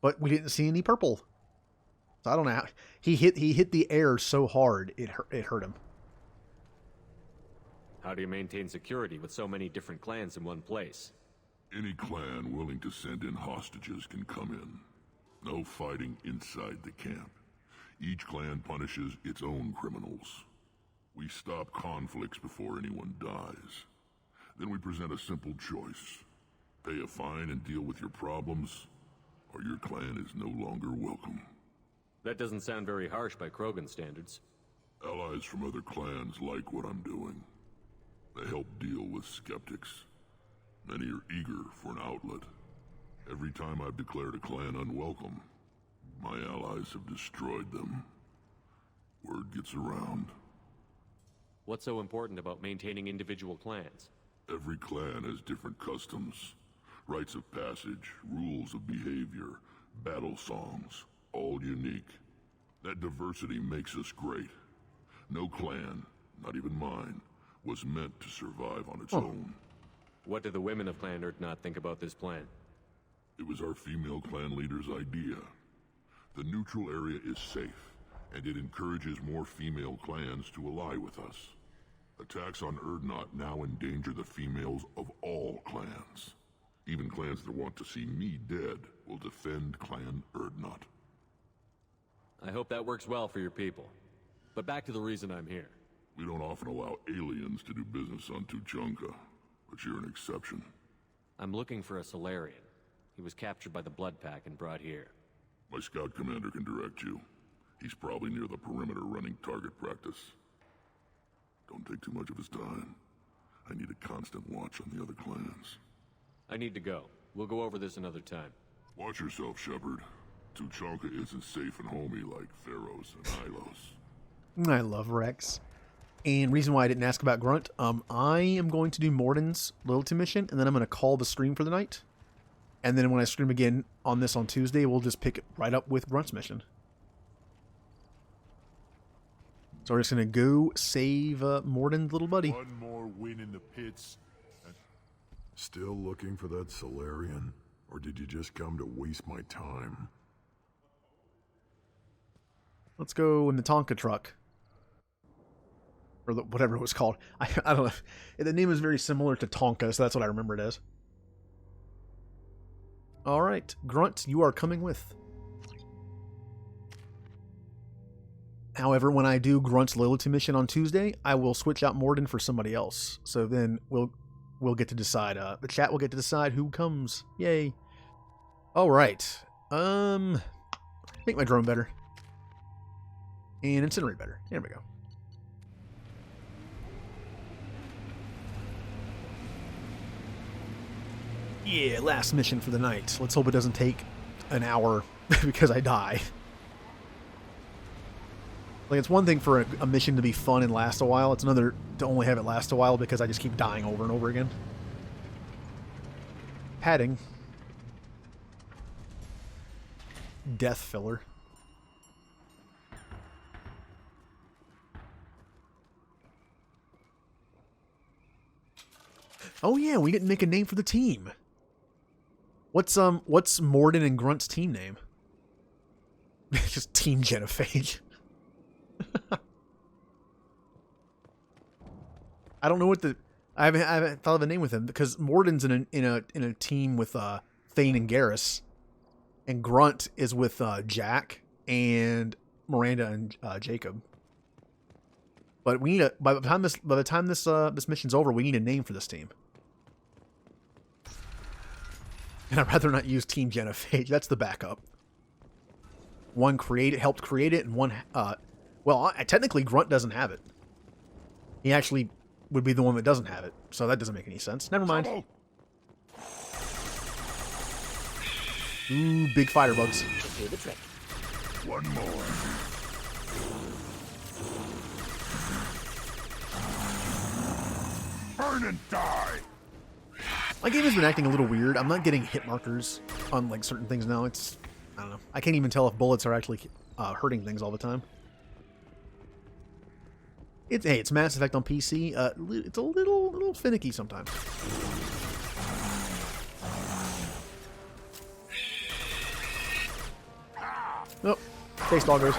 But we didn't see any purple. So I don't know how. He hit the air so hard it hurt him. How do you maintain security with so many different clans in one place? Any clan willing to send in hostages can come in. No fighting inside the camp. Each clan punishes its own criminals. We stop conflicts before anyone dies. Then we present a simple choice. Pay a fine and deal with your problems, or your clan is no longer welcome. That doesn't sound very harsh by Krogan standards. Allies from other clans like what I'm doing. They help deal with skeptics. Many are eager for an outlet. Every time I've declared a clan unwelcome, my allies have destroyed them. Word gets around. What's so important about maintaining individual clans? Every clan has different customs, rites of passage, rules of behavior, battle songs, all unique. That diversity makes us great. No clan, not even mine, was meant to survive on its own. What do the women of Clan Erdnot think about this plan? It was our female clan leader's idea. The neutral area is safe, and it encourages more female clans to ally with us. Attacks on Erdnot now endanger the females of all clans. Even clans that want to see me dead will defend Clan Erdnot. I hope that works well for your people. But back to the reason I'm here. We don't often allow aliens to do business on Tuchanka, but you're an exception. I'm looking for a Solarian. He was captured by the Blood Pack and brought here. My scout commander can direct you. He's probably near the perimeter running target practice. Don't take too much of his time. I need a constant watch on the other clans. I need to go. We'll go over this another time. Watch yourself, Shepard. Tuchanka isn't safe and homey like Pharaohs and Ilos. I love Rex. And reason why I didn't ask about Grunt, I am going to do Morden's loyalty mission, and then I'm going to call the stream for the night. And then when I stream again on this on Tuesday, we'll just pick it right up with Grunt's mission. So we're just gonna go save Morden's little buddy. One more win in the pits. Still looking for that Solarian? Or did you just come to waste my time? Let's go in the Tonka truck. Or whatever it was called. I don't know. The name is very similar to Tonka, so that's what I remember it as. Alright, Grunt, you are coming with. However, when I do Grunt's loyalty mission on Tuesday, I will switch out Morden for somebody else. So then we'll get to decide. The chat will get to decide who comes. Yay. Alright. Make my drone better. And incinerate better. There we go. Yeah, last mission for the night. Let's hope it doesn't take an hour because I die. Like, it's one thing for a mission to be fun and last a while. It's another to only have it last a while because I just keep dying over and over again. Padding. Death filler. Oh yeah, we didn't make a name for the team. What's Morden and Grunt's team name? Just Team Genophage. I don't know what I haven't thought of a name with him because Morden's in a team with Thane and Garrus, and Grunt is with Jack and Miranda and Jacob. But we need by the time this mission's over, we need a name for this team. And I'd rather not use Team Genophage. That's the backup. One helped create it, and one well, technically Grunt doesn't have it. He actually would be the one that doesn't have it, so that doesn't make any sense. Never mind. Ooh, big fighter bugs. Do the trick. One more. Burn and die. My game has been acting a little weird. I'm not getting hit markers on like certain things now. I don't know. I can't even tell if bullets are actually hurting things all the time. It's Mass Effect on PC. It's a little finicky sometimes. Nope. Face doggers.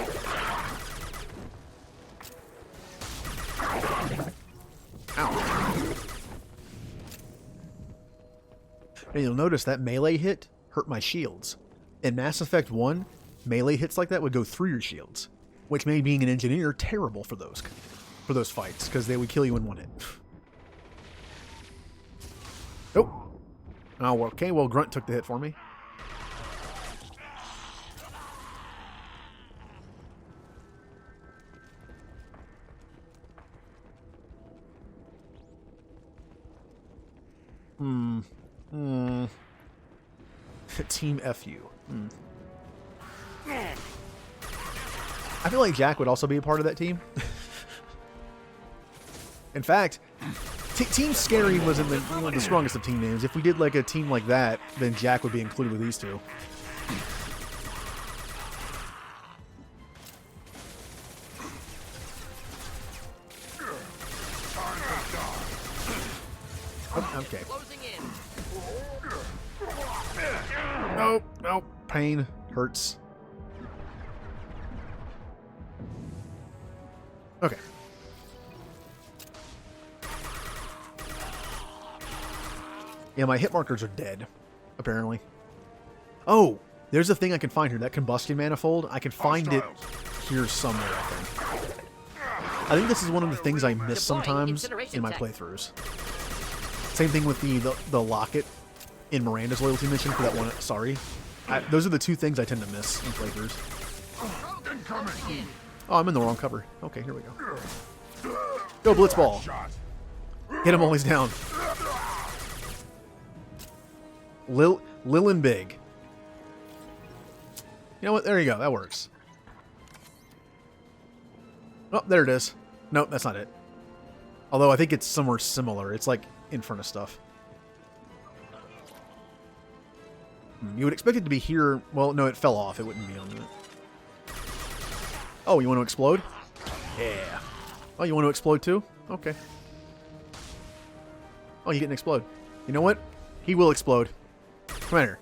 Ow. And you'll notice that melee hit hurt my shields. In Mass Effect 1, melee hits like that would go through your shields, which made being an engineer terrible for those fights, because they would kill you in one hit. Oh. Oh, okay, well, Grunt took the hit for me. Team FU. I feel like Jack would also be a part of that team. In fact, Team Scary wasn't one of the strongest of team names. If we did like a team like that, then Jack would be included with these two. Oh, okay. Nope, nope. Pain. Hurts. Okay. Yeah, my hit markers are dead, apparently. Oh, there's a thing I can find here. That combustion manifold. I can find it here somewhere, I think. I think this is one of the things I miss sometimes in my playthroughs. Same thing with the locket in Miranda's loyalty mission for that one. Sorry. Those are the two things I tend to miss in playthroughs. Oh, I'm in the wrong cover. Okay, here we go. Go, Blitzball. Hit him while he's down. Lil and Big. You know what? There you go. That works. Oh, there it is. Nope, that's not it. Although I think it's somewhere similar. It's like in front of stuff. You would expect it to be here. Well, no, it fell off. It wouldn't be on it. Oh, you want to explode? Yeah. Oh, you want to explode too? Okay. Oh, he didn't explode. You know what? He will explode. Come here.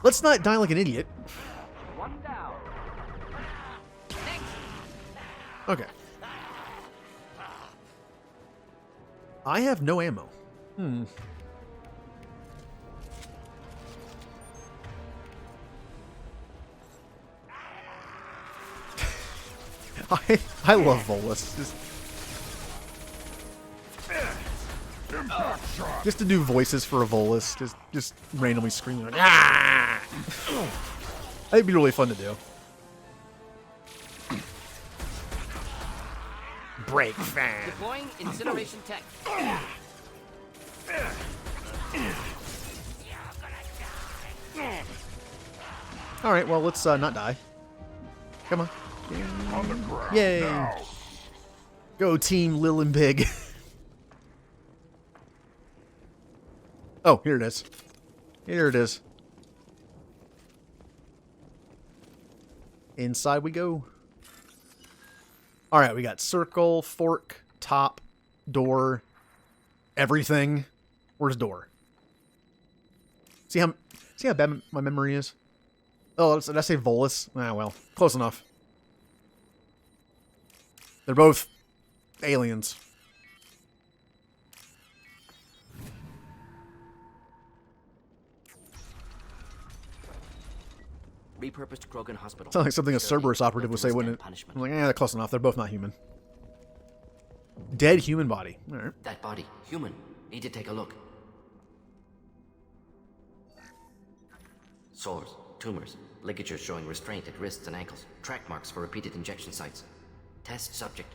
Let's not die like an idiot. One down. Okay. I have no ammo. I love Volus. Just to do voices for a Volus, just randomly screaming like, ah! That'd be really fun to do. Break fan. Deploying incineration tech. All right, well, let's not die. Come on. On the ground. Yay! Now. Go team Lil and Big. Oh, here it is. Here it is. Inside we go. All right, we got circle, fork, top, door, everything. Where's door? See how bad my memory is? Oh, did I say Volus? Ah, well, close enough. They're both aliens. Repurposed Krogan Hospital. Sounds like something a Cerberus operative would say, wouldn't it? I'm like, they're close enough. They're both not human. Dead human body. All right. That body, human. Need to take a look. Sores, tumors, ligatures showing restraint at wrists and ankles, track marks for repeated injection sites. Test subject,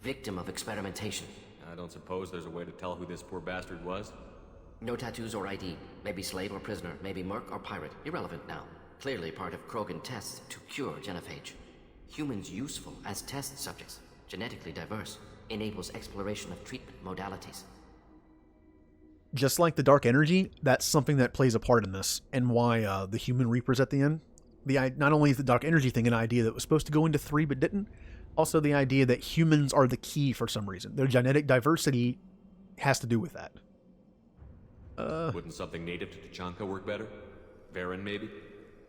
victim of experimentation. I don't suppose there's a way to tell who this poor bastard was? No tattoos or ID. Maybe slave or prisoner, maybe merc or pirate. Irrelevant now. Clearly part of Krogan tests to cure genophage. Humans useful as test subjects. Genetically diverse. Enables exploration of treatment modalities. Just like the dark energy, that's something that plays a part in this, and why the human reapers at the end. Not only is the dark energy thing an idea that was supposed to go into 3 but didn't, also the idea that humans are the key for some reason. Their genetic diversity has to do with that. Wouldn't something native to Tachanka work better? Varen, maybe?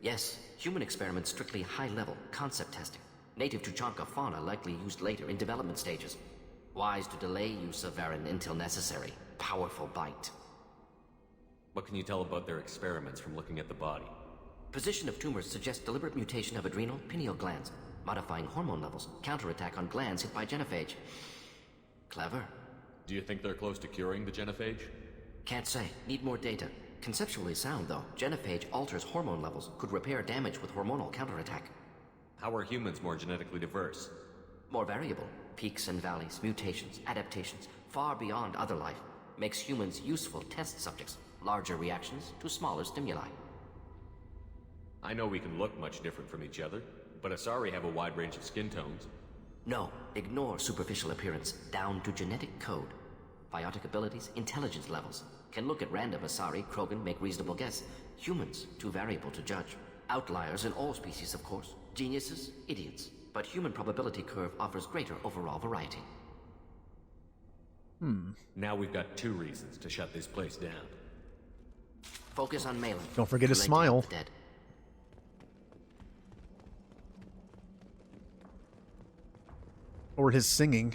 Yes, human experiments strictly high-level concept testing. Native Tuchanka fauna likely used later in development stages. Wise to delay use of Varen until necessary. Powerful bite. What can you tell about their experiments from looking at the body? Position of tumors suggests deliberate mutation of adrenal pineal glands, modifying hormone levels, counterattack on glands hit by genophage. Clever. Do you think they're close to curing the genophage? Can't say. Need more data. Conceptually sound, though. Genophage alters hormone levels, could repair damage with hormonal counterattack. How are humans more genetically diverse? More variable. Peaks and valleys, mutations, adaptations, far beyond other life. Makes humans useful test subjects. Larger reactions to smaller stimuli. I know we can look much different from each other, but Asari have a wide range of skin tones. No, ignore superficial appearance, down to genetic code. Biotic abilities, intelligence levels. Can look at random Asari, Krogan, make reasonable guess. Humans, too variable to judge. Outliers in all species, of course. Geniuses, idiots. But human probability curve offers greater overall variety. Now we've got 2 reasons to shut this place down. Focus on Malin. Don't forget his Late to smile. help the dead. Or his singing.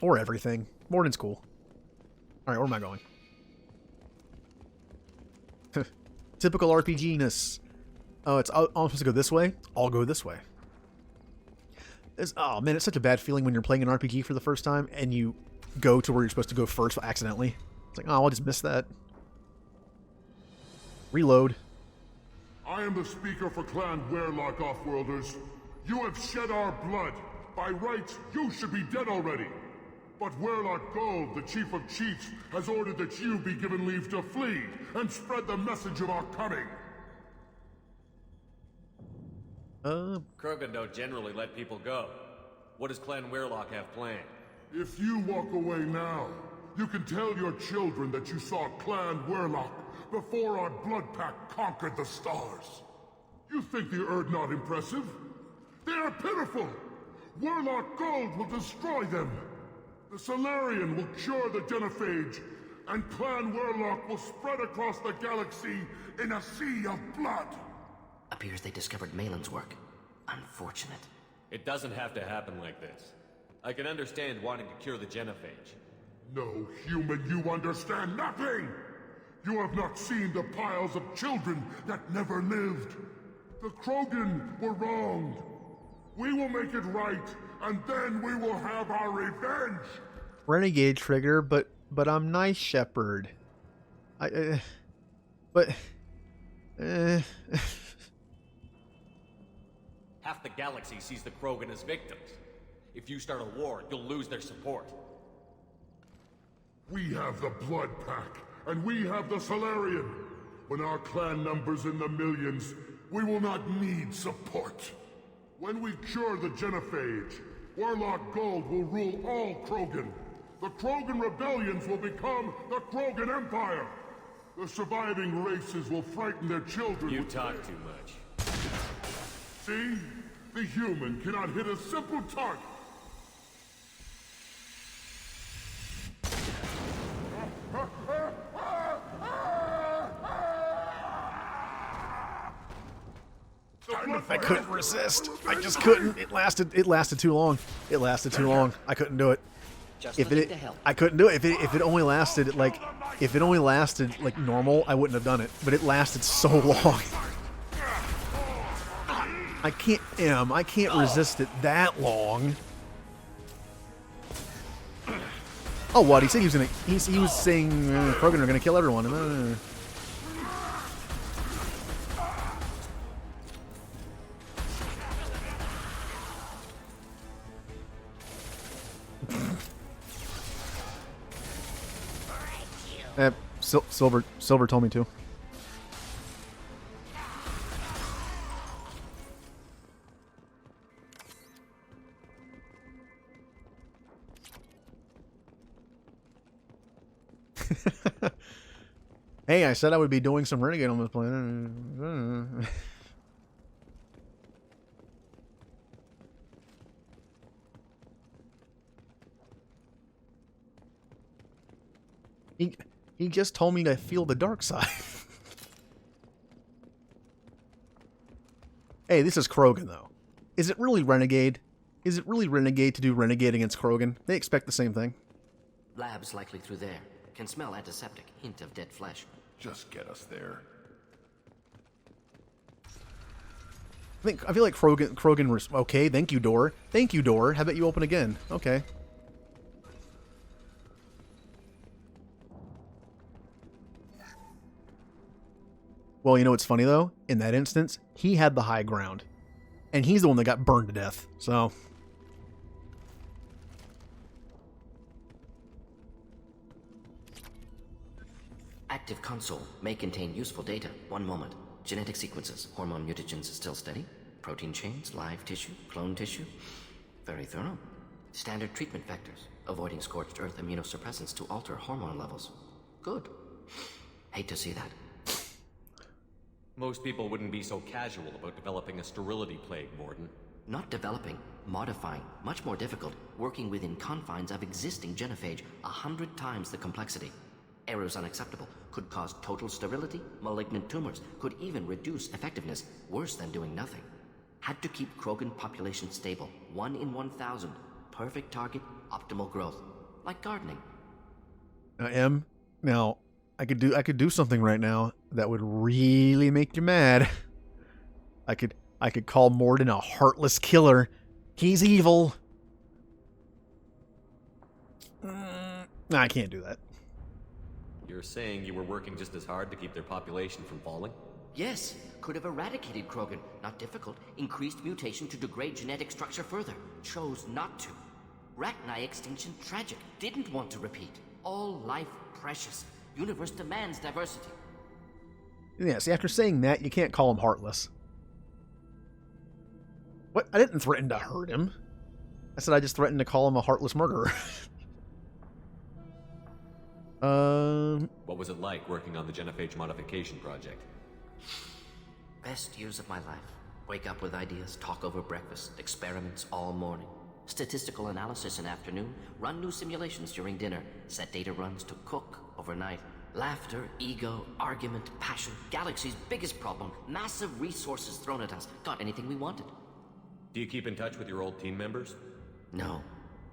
Or everything. Morning's cool. Alright, where am I going? Typical RPG-ness. Oh, I'm supposed to go this way? I'll go this way. Oh man, it's such a bad feeling when you're playing an RPG for the first time and you go to where you're supposed to go first accidentally. It's like, oh, I'll just miss that. Reload. I am the speaker for Clan Werlock Offworlders. You have shed our blood. By rights, you should be dead already. But Werlock Gold, the Chief of Chiefs, has ordered that you be given leave to flee and spread the message of our coming. Krogan don't generally let people go. What does Clan Werlock have planned? If you walk away now, you can tell your children that you saw Clan Werlock before our blood pack conquered the stars. You think the Erd not impressive? They are pitiful! Warlock Gold will destroy them! The Solarian will cure the genophage, and Clan Warlock will spread across the galaxy in a sea of blood! Appears they discovered Malin's work. Unfortunate. It doesn't have to happen like this. I can understand wanting to cure the genophage. No, human, you understand nothing! You have not seen the piles of children that never lived. The Krogan were wronged. We will make it right, and then we will have our revenge! Renegade trigger, but I'm nice, Shepard. Half the galaxy sees the Krogan as victims. If you start a war, you'll lose their support. We have the Blood Pack, and we have the Solarian. When our clan numbers in the millions, we will not need support. When we cure the genophage, Warlock Gold will rule all Krogan. The Krogan rebellions will become the Krogan Empire. The surviving races will frighten their children. You talk too much. See? The human cannot hit a simple target. I couldn't resist. I just couldn't. It lasted too long. It lasted too long. I couldn't do it. I couldn't do it. If it only lasted like normal, I wouldn't have done it. But it lasted so long. I can't resist it that long. Oh, what? He said he was gonna. He was saying Krogan are gonna kill everyone. Silver told me to. Hey, I said I would be doing some Renegade on this planet. He just told me to feel the dark side. Hey, this is Krogan, though. Is it really Renegade? Is it really Renegade to do Renegade against Krogan? They expect the same thing. Labs likely through there. Can smell antiseptic. Hint of dead flesh. Just get us there. I feel like Krogan. Okay, thank you, door. Thank you, door. How about you open again? Okay. Well, you know what's funny, though? In that instance, he had the high ground. And he's the one that got burned to death, so... Active console may contain useful data. One moment. Genetic sequences. Hormone mutagens still steady. Protein chains, live tissue, clone tissue. Very thorough. Standard treatment vectors. Avoiding scorched earth immunosuppressants to alter hormone levels. Good. Hate to see that. Most people wouldn't be so casual about developing a sterility plague, Morden. Not developing, modifying, much more difficult, working within confines of existing genophage, 100 times the complexity. Errors unacceptable, could cause total sterility, malignant tumors, could even reduce effectiveness, worse than doing nothing. Had to keep Krogan population stable, 1 in 1,000. Perfect target, optimal growth. Like gardening. Now, I could do something right now that would really make you mad. I could call Morden a heartless killer. He's evil. I can't do that. You're saying you were working just as hard to keep their population from falling? Yes, could have eradicated Krogan. Not difficult. Increased mutation to degrade genetic structure further. Chose not to. Rachni extinction tragic. Didn't want to repeat. All life precious. Universe demands diversity. Yeah, see, after saying that, you can't call him heartless. What? I didn't threaten to hurt him. I said I just threatened to call him a heartless murderer. What was it like working on the genophage modification project? Best years of my life. Wake up with ideas, talk over breakfast, experiments all morning. Statistical analysis in afternoon, run new simulations during dinner, set data runs to cook overnight. Laughter, ego, argument, passion, galaxy's biggest problem, massive resources thrown at us. Got anything we wanted. Do you keep in touch with your old team members? No.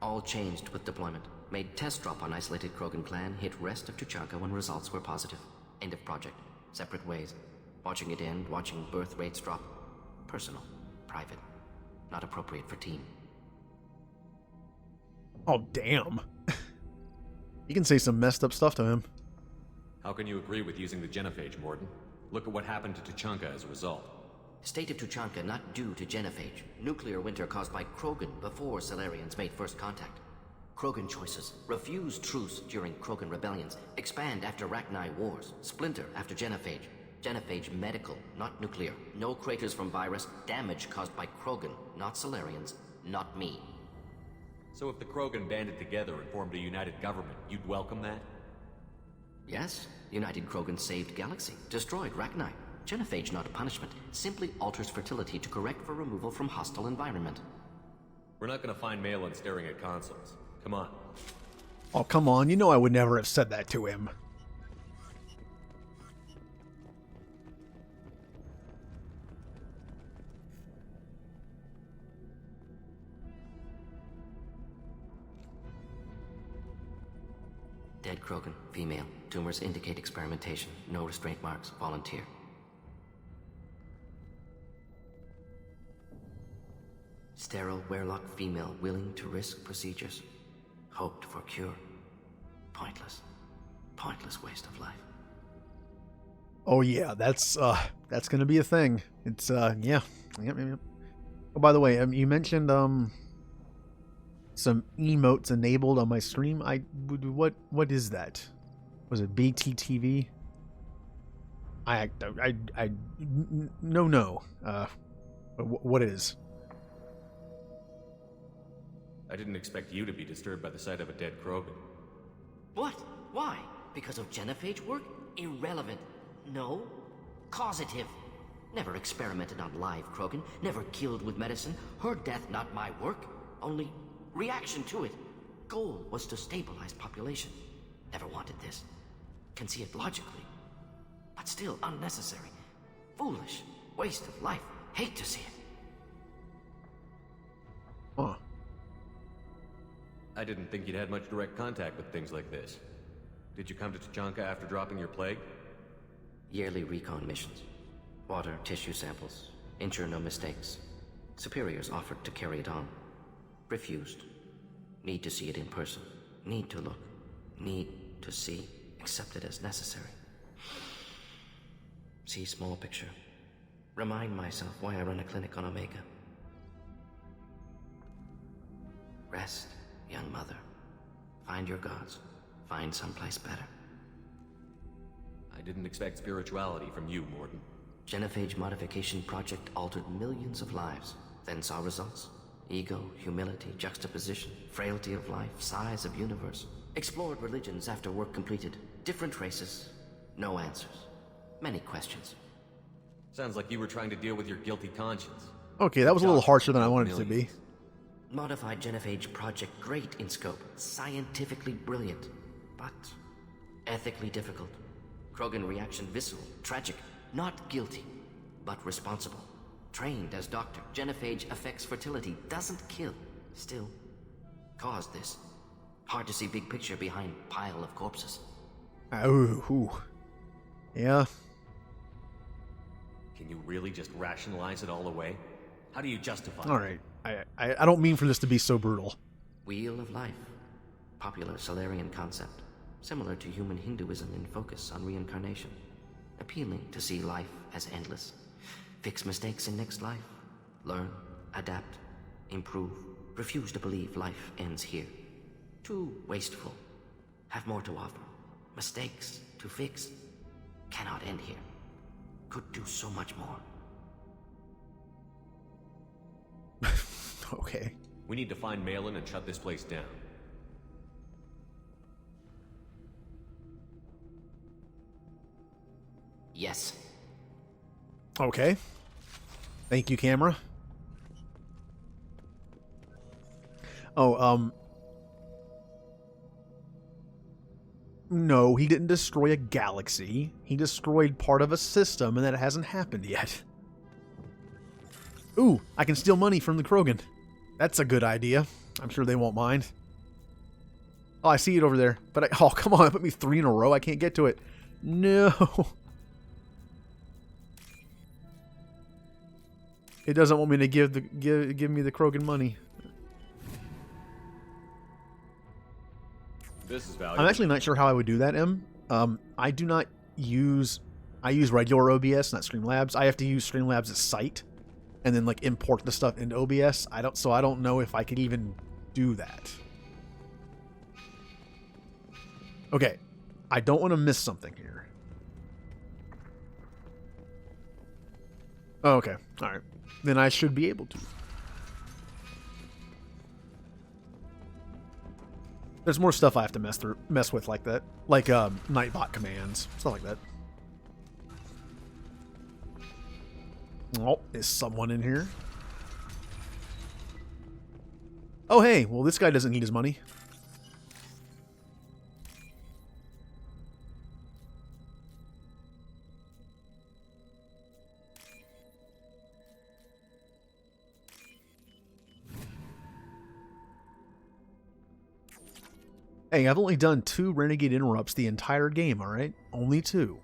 All changed with deployment. Made test drop on isolated Krogan clan, hit rest of Tuchanka when results were positive. End of project. Separate ways. Watching it end, watching birth rates drop. Personal. Private. Not appropriate for team. Oh, damn. You can say some messed up stuff to him. How can you agree with using the genophage, Morden? Look at what happened to Tuchanka as a result. State of Tuchanka not due to genophage. Nuclear winter caused by Krogan before Solarians made first contact. Krogan choices. Refuse truce during Krogan rebellions. Expand after Rachni wars. Splinter after genophage. Genophage medical, not nuclear. No craters from virus. Damage caused by Krogan, not Solarians, not me. So if the Krogan banded together and formed a united government, you'd welcome that? Yes. United Krogan saved Galaxy. Destroyed Rachni. Genophage not a punishment. Simply alters fertility to correct for removal from hostile environment. We're not gonna find Malin staring at consoles. Come on. Oh, come on. You know I would never have said that to him. Dead Krogan, female. Tumors indicate experimentation. No restraint marks. Volunteer. Sterile, werelock female, willing to risk procedures. Hoped for cure. Pointless. Pointless waste of life. Oh yeah, that's gonna be a thing. It's yeah. Yep. Oh, by the way, you mentioned some emotes enabled on my stream. What is that? Was it BTTV? No. What is? I didn't expect you to be disturbed by the sight of a dead Krogan. What? Why? Because of genophage work? Irrelevant. No. Causative. Never experimented on live Krogan. Never killed with medicine. Her death not my work. Only reaction to it. Goal was to stabilize population. Never wanted this. Can see it logically. But still unnecessary. Foolish. Waste of life. Hate to see it. Huh. I didn't think you'd had much direct contact with things like this. Did you come to Tuchanka after dropping your plague? Yearly recon missions. Water, tissue samples. Ensure no mistakes. Superiors offered to carry it on. Refused. Need to see it in person. Need to look. Need to see. Accept it as necessary. See small picture. Remind myself why I run a clinic on Omega. Rest, young mother. Find your gods. Find someplace better. I didn't expect spirituality from you, Morden. Genophage modification project altered millions of lives. Then saw results. Ego, humility, juxtaposition, frailty of life, size of universe. Explored religions after work completed. Different races. No answers. Many questions. Sounds like you were trying to deal with your guilty conscience. Okay, that was a little harsher than I wanted it to be. Modified genophage project great in scope. Scientifically brilliant. But ethically difficult. Krogan reaction visceral, tragic. Not guilty, but responsible. Trained as doctor. Genophage affects fertility. Doesn't kill. Still. Caused this. Hard to see big picture behind pile of corpses. Ooh. Yeah. Can you really just rationalize it all away? How do you justify it? Alright. I don't mean for this to be so brutal. Wheel of life. Popular Solarian concept. Similar to human Hinduism in focus on reincarnation. Appealing to see life as endless. Fix mistakes in next life. Learn, adapt, improve. Refuse to believe life ends here. Too wasteful. Have more to offer. Mistakes to fix. Cannot end here. Could do so much more. Okay. We need to find Malin and shut this place down. Yes. Okay. Thank you, camera. Oh, no, he didn't destroy a galaxy. He destroyed part of a system, and that hasn't happened yet. Ooh, I can steal money from the Krogan. That's a good idea. I'm sure they won't mind. Oh, I see it over there. But oh, come on, put me 3 in a row. I can't get to it. No. It doesn't want me to give me the Krogan money. This is valuable. I'm actually not sure how I would do that, M. I do not use... I use regular OBS, not Streamlabs. I have to use Streamlabs as site, and then like import the stuff into OBS. I don't know if I could even do that. Okay, I don't want to miss something here. Oh, okay, all right. Then I should be able to. There's more stuff I have to mess with like that, like Nightbot commands, stuff like that. Oh, is someone in here? Oh, hey, well, this guy doesn't need his money. Hey, I've only done 2 Renegade interrupts the entire game, alright? Only 2.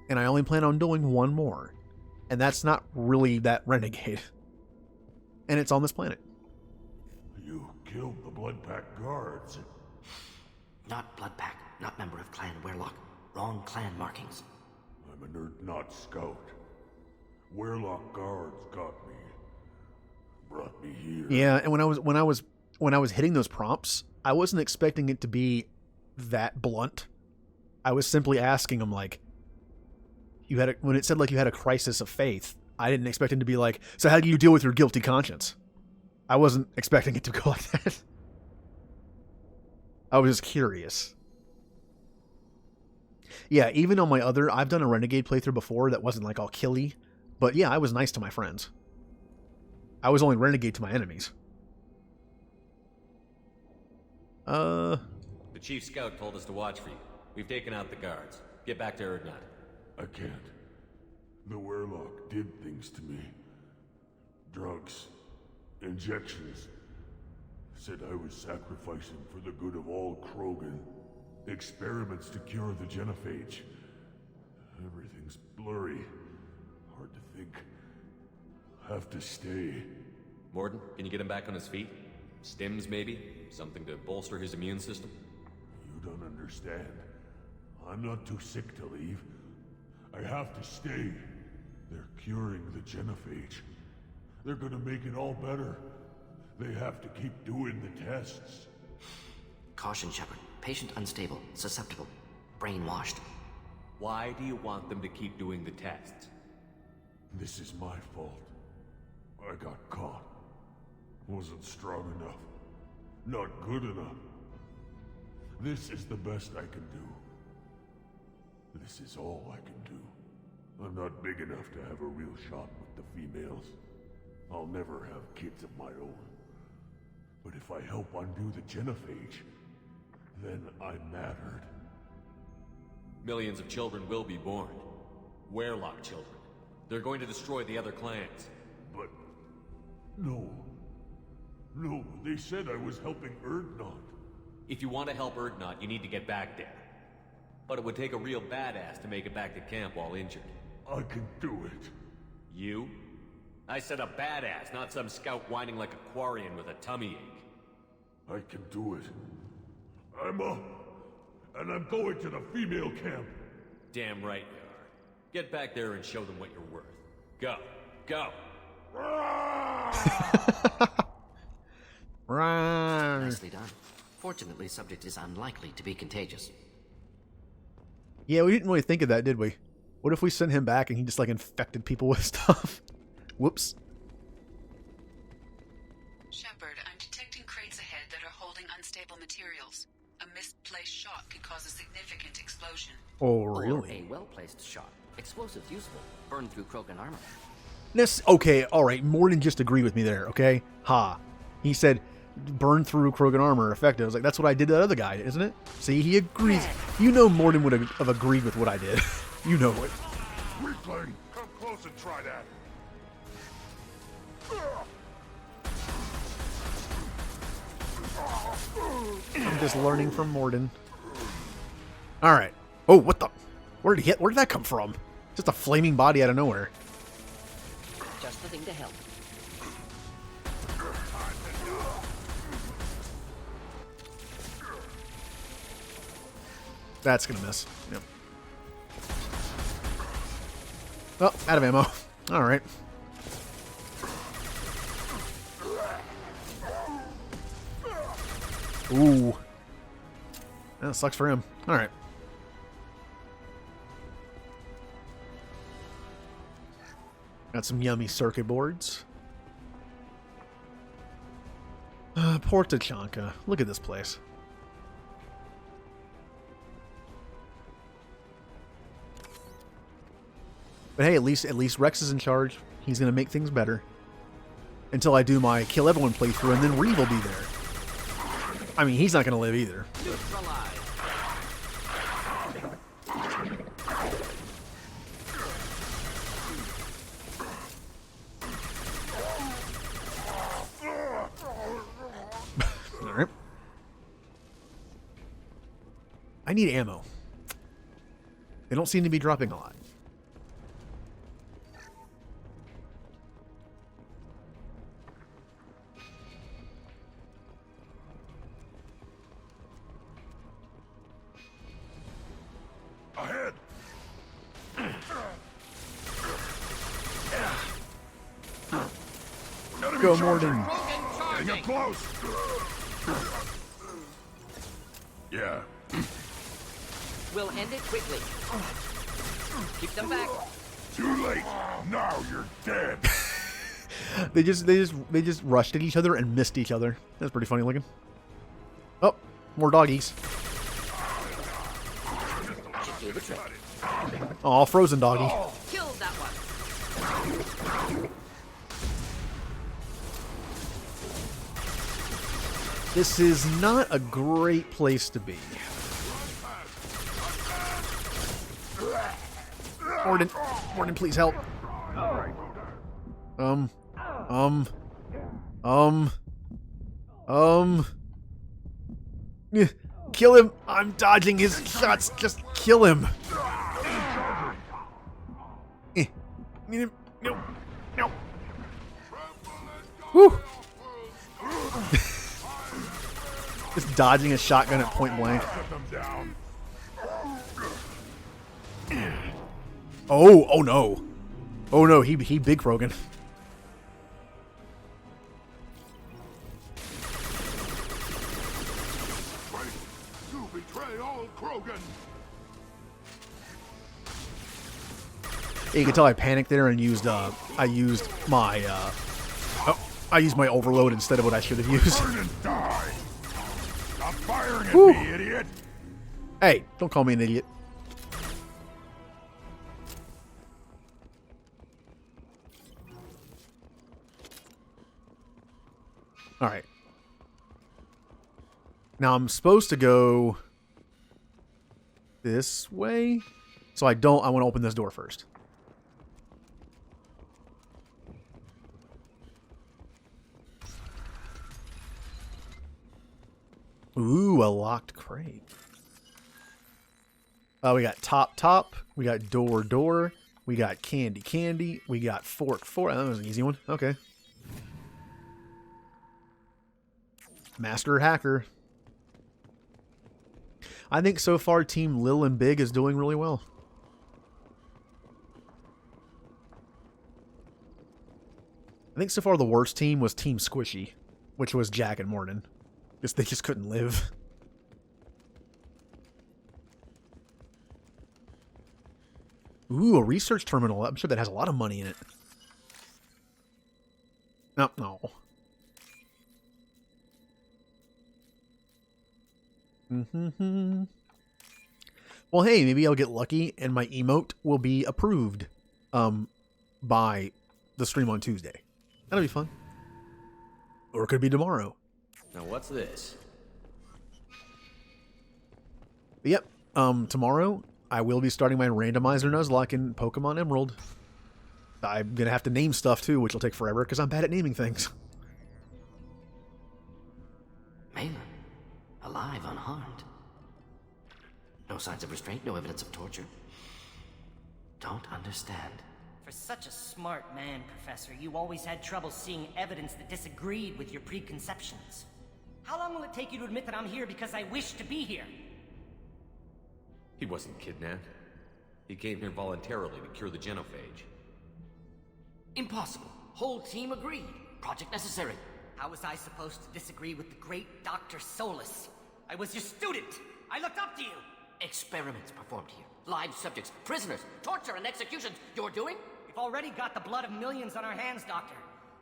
And I only plan on doing 1 more. And that's not really that Renegade. And it's on this planet. You killed the Bloodpack guards. Not Bloodpack, not member of Clan Werlock. Wrong clan markings. I'm a nerd, not scout. Werlock guards got me. Brought me here. Yeah, and when I was hitting those prompts, I wasn't expecting it to be that blunt. I was simply asking him, like, when it said, like, you had a crisis of faith, I didn't expect him to be like, so how do you deal with your guilty conscience? I wasn't expecting it to go like that. I was just curious. Yeah, even on my other, I've done a Renegade playthrough before that wasn't, like, all killy, but yeah, I was nice to my friends. I was only Renegade to my enemies. The Chief Scout told us to watch for you. We've taken out the guards. Get back to Erdnot. I can't. The Werlock did things to me. Drugs. Injections. Said I was sacrificing for the good of all Krogan. Experiments to cure the genophage. Everything's blurry. Hard to think. Have to stay. Morden, can you get him back on his feet? Stims, maybe? Something to bolster his immune system? You don't understand. I'm not too sick to leave. I have to stay. They're curing the genophage. They're gonna make it all better. They have to keep doing the tests. Caution, Shepard. Patient unstable, susceptible, brainwashed. Why do you want them to keep doing the tests? This is my fault. I got caught. Wasn't strong enough. Not good enough. This is the best I can do. This is all I can do. I'm not big enough to have a real shot with the females. I'll never have kids of my own. But if I help undo the genophage, then I'm mattered. Millions of children will be born. Werlock children. They're going to destroy the other clans. But... no. No, they said I was helping Erdnot. If you want to help Erdnot, you need to get back there. But it would take a real badass to make it back to camp while injured. I can do it. You? I said a badass, not some scout whining like a Quarian with a tummy ache. I can do it. I'm up. And I'm going to the female camp. Damn right you are. Get back there and show them what you're worth. Go. Go. Nicely done. Fortunately, subject is unlikely to be contagious. Yeah, we didn't really think of that, did we? What if we sent him back and he just, like, infected people with stuff? Whoops. Shepard, I'm detecting crates ahead that are holding unstable materials. A misplaced shot could cause a significant explosion. Oh, really? Or a well-placed shot Explosives useful. Burn through Krogan armor. Okay, alright, Morden just agreed with me there, okay? Ha. He said, burn through Krogan armor effective. I was like, that's what I did to that other guy, isn't it? See, he agrees. You know Morden would have agreed with what I did. You know it. Weakling, come close and try that. I'm just learning from Morden. Alright. Oh, what the? Where did that come from? Just a flaming body out of nowhere. Just the thing to help. That's gonna miss. Yep. Oh, out of ammo. Alright. Ooh. That sucks for him. Alright. Got some yummy circuit boards. Port Tachanka. Look at this place. But hey, at least Rex is in charge. He's gonna make things better. Until I do my kill everyone playthrough, and then Reeve will be there. I mean, he's not gonna live either. Alright. I need ammo. They don't seem to be dropping a lot. Ahead. Go, Morden. Getting up close. Yeah. We'll end it quickly. Keep them back. Too late. Now you're dead. They just rushed at each other and missed each other. That's pretty funny looking. Oh, more doggies. Oh, frozen doggy. Killed that one. This is not a great place to be. Morden, please help. Kill him. I'm dodging his shots. Just kill him. No. Whew. Just dodging a shotgun at point blank. Oh no. Oh no, he big Krogan. You betray all Krogan. You can tell I panicked there and used I used my overload instead of what I should have used. Burn and die. Stop firing at me, idiot. Hey, don't call me an idiot. All right. Now I'm supposed to go this way. So I want to open this door first. Ooh, a locked crate. We got top. We got door. We got candy. We got fork. That was an easy one. Okay. Master hacker. I think so far Team Lil and Big is doing really well. I think so far the worst team was Team Squishy, which was Jack and Morden. They just couldn't live. Ooh, a research terminal. I'm sure that has a lot of money in it. No. Well, hey, maybe I'll get lucky and my emote will be approved by the stream on Tuesday. That'll be fun. Or it could be tomorrow. Now what's this? But yep, tomorrow I will be starting my randomizer Nuzlocke in Pokemon Emerald. I'm going to have to name stuff too, which will take forever because I'm bad at naming things. Malin, alive, unharmed. No signs of restraint, no evidence of torture. Don't understand. For such a smart man, Professor, you always had trouble seeing evidence that disagreed with your preconceptions. How long will it take you to admit that I'm here because I wish to be here? He wasn't kidnapped. He came here voluntarily to cure the genophage. Impossible. Whole team agreed. Project necessary. How was I supposed to disagree with the great Dr. Solus? I was your student! I looked up to you! Experiments performed here. Live subjects, prisoners, torture and executions. You're doing? We've already got the blood of millions on our hands, Doctor.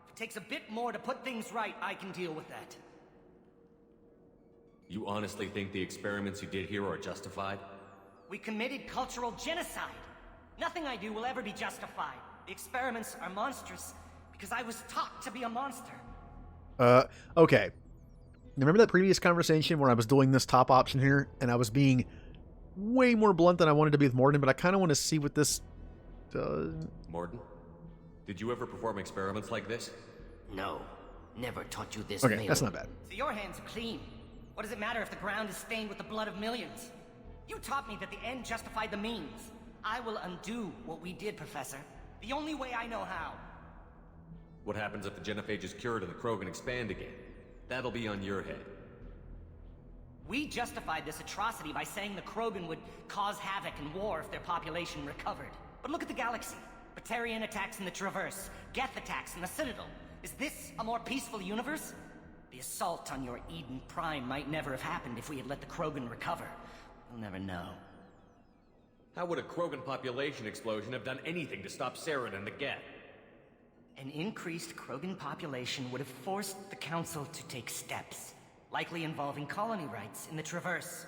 If it takes a bit more to put things right, I can deal with that. You honestly think the experiments you did here are justified? We committed cultural genocide. Nothing I do will ever be justified. The experiments are monstrous because I was taught to be a monster. Okay. Remember that previous conversation where I was doing this top option here and I was being way more blunt than I wanted to be with Morden, but I kind of want to see what this does. Morden, did you ever perform experiments like this? No. Never taught you this. Okay, that's not bad. So your hands are clean. What does it matter if the ground is stained with the blood of millions? You taught me that the end justified the means. I will undo what we did, Professor. The only way I know how. What happens if the genophage is cured and the Krogan expand again? That'll be on your head. We justified this atrocity by saying the Krogan would cause havoc and war if their population recovered. But look at the galaxy. Batarian attacks in the Traverse, Geth attacks in the Citadel. Is this a more peaceful universe? The assault on your Eden Prime might never have happened if we had let the Krogan recover. We'll never know. How would a Krogan population explosion have done anything to stop Saren and the Geth? An increased Krogan population would have forced the Council to take steps, likely involving colony rights in the Traverse.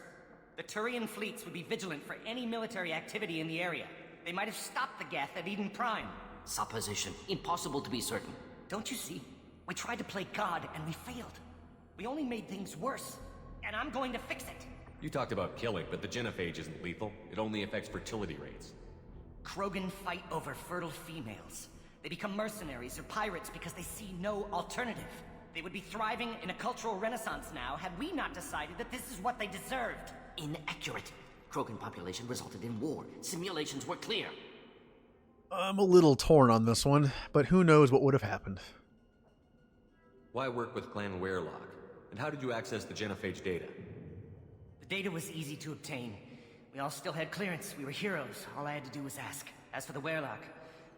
The Turian fleets would be vigilant for any military activity in the area. They might have stopped the Geth at Eden Prime. Supposition. Impossible to be certain. Don't you see? We tried to play God and we failed. We only made things worse, and I'm going to fix it. You talked about killing, but the genophage isn't lethal. It only affects fertility rates. Krogan fight over fertile females. They become mercenaries or pirates because they see no alternative. They would be thriving in a cultural renaissance now had we not decided that this is what they deserved. Inaccurate. Krogan population resulted in war. Simulations were clear. I'm a little torn on this one, but who knows what would have happened. Why work with Clan Werelock? And how did you access the genophage data? The data was easy to obtain. We all still had clearance. We were heroes. All I had to do was ask. As for the Werelock,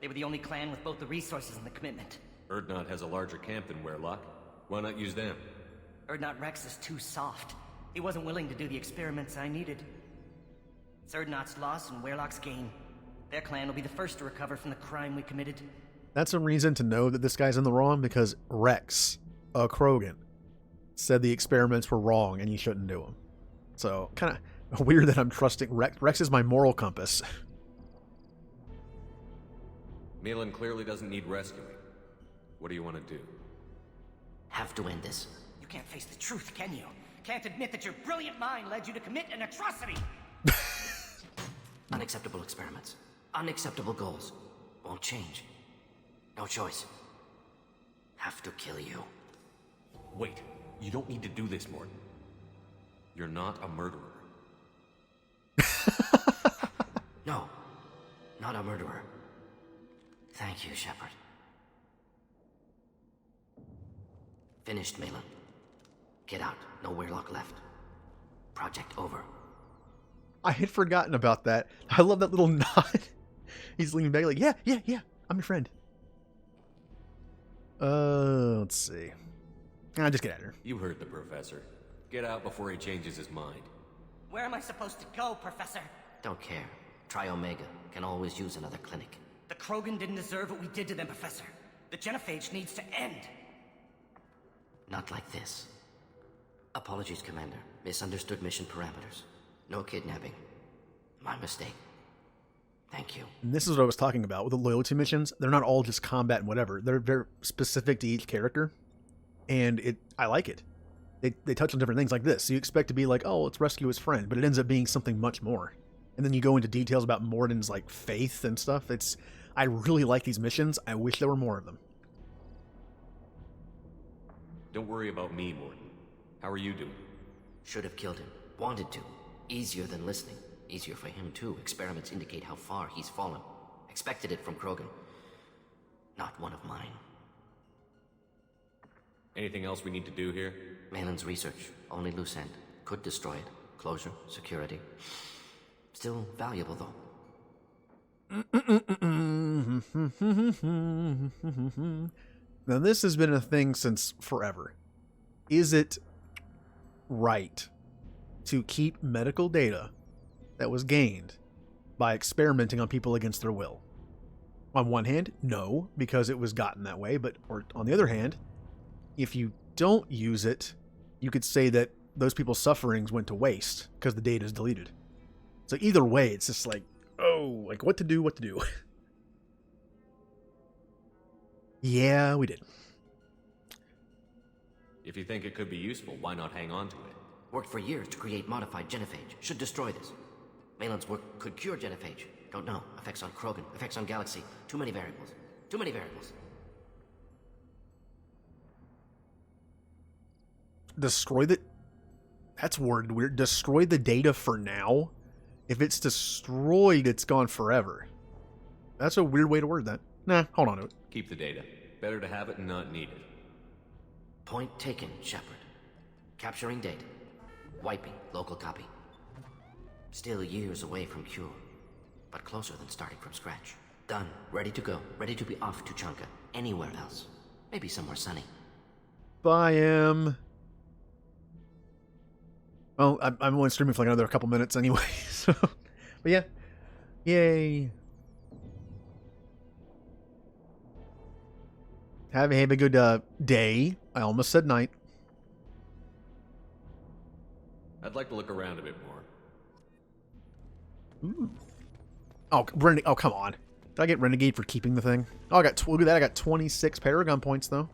they were the only clan with both the resources and the commitment. Erdnot has a larger camp than Werelock. Why not use them? Erdnot Rex is too soft. He wasn't willing to do the experiments I needed. It's Erdnot's loss and Werelock's gain. Their clan will be the first to recover from the crime we committed. That's a reason to know that this guy's in the wrong, because Rex, a Krogan, said the experiments were wrong and you shouldn't do them. So, kind of weird that I'm trusting Rex. Rex is my moral compass. Malin clearly doesn't need rescuing. What do you want to do? Have to end this. You can't face the truth, can you? Can't admit that your brilliant mind led you to commit an atrocity! Unacceptable experiments. Unacceptable goals. Won't change. No choice. Have to kill you. Wait, you don't need to do this, Morden. You're not a murderer. No, not a murderer. Thank you, Shepard. Finished, Malin. Get out. No Werelock left. Project over. I had forgotten about that. I love that little nod. He's leaning back like, yeah, I'm your friend. Let's see. Just get out of here. You heard the professor. Get out before he changes his mind. Where am I supposed to go, Professor? Don't care. Try Omega. Can always use another clinic. The Krogan didn't deserve what we did to them, Professor. The genophage needs to end. Not like this. Apologies, Commander. Misunderstood mission parameters. No kidnapping. My mistake. Thank you. And this is what I was talking about with the loyalty missions. They're not all just combat and whatever. They're very specific to each character. And I like it. They touch on different things like this. So you expect to be like, oh, let's rescue his friend. But it ends up being something much more. And then you go into details about Morden's like faith and stuff. I really like these missions. I wish there were more of them. Don't worry about me, Morden. How are you doing? Should have killed him. Wanted to. Easier than listening. Easier for him, too. Experiments indicate how far he's fallen. Expected it from Krogan. Not one of mine. Anything else we need to do here? Malin's research. Only loose end. Could destroy it. Closure. Security. Still valuable, though. Now, this has been a thing since forever. Is it right to keep medical data that was gained by experimenting on people against their will? On one hand, no, because it was gotten that way. Or on the other hand, if you don't use it, you could say that those people's sufferings went to waste because the data is deleted. So either way, it's just like, oh, like what to do. Yeah, we did. If you think it could be useful, why not hang on to it? Worked for years to create modified genophage. Should destroy this. Malin's work could cure genophage. Don't know. Effects on Krogan. Effects on Galaxy. Too many variables. Too many variables. Destroy the... That's worded weird. Destroy the data for now? If it's destroyed, it's gone forever. That's a weird way to word that. Nah, hold on to it. Keep the data. Better to have it and not need it. Point taken, Shepard. Capturing data. Wiping local copy. Still years away from cure, but closer than starting from scratch. Done. Ready to go. Ready to be off to Chanka. Anywhere else. Maybe somewhere sunny. Bye, Em. Well, I'm only streaming for like another couple minutes anyway, so... But yeah. Yay. Have a good day. I almost said night. I'd like to look around a bit more. Ooh. Oh, oh, come on. Did I get Renegade for keeping the thing? Oh, look at that. I got 26 Paragon points, though.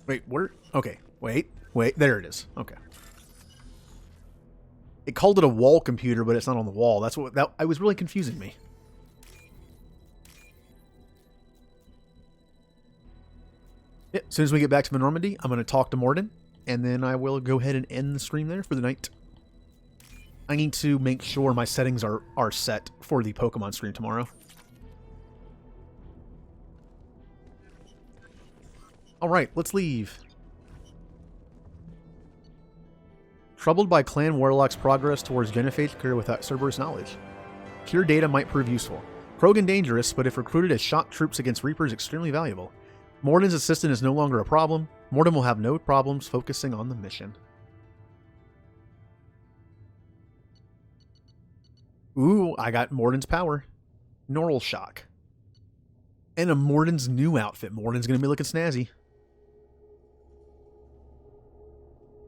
Wait, where? Okay, wait. There it is. Okay. It called it a wall computer, but it's not on the wall. That's what it was really confusing me. Yeah, as soon as we get back to Normandy, I'm going to talk to Morden, and then I will go ahead and end the stream there for the night. I need to make sure my settings are set for the Pokemon stream tomorrow. Alright, let's leave. Troubled by Clan Warlock's progress towards genophage cure without Cerberus knowledge. Cure data might prove useful. Krogan dangerous, but if recruited as shock troops against Reapers, extremely valuable. Morden's assistant is no longer a problem. Morden will have no problems focusing on the mission. Ooh, I got Morden's power. Neural shock. And a Morden's new outfit. Morden's going to be looking snazzy.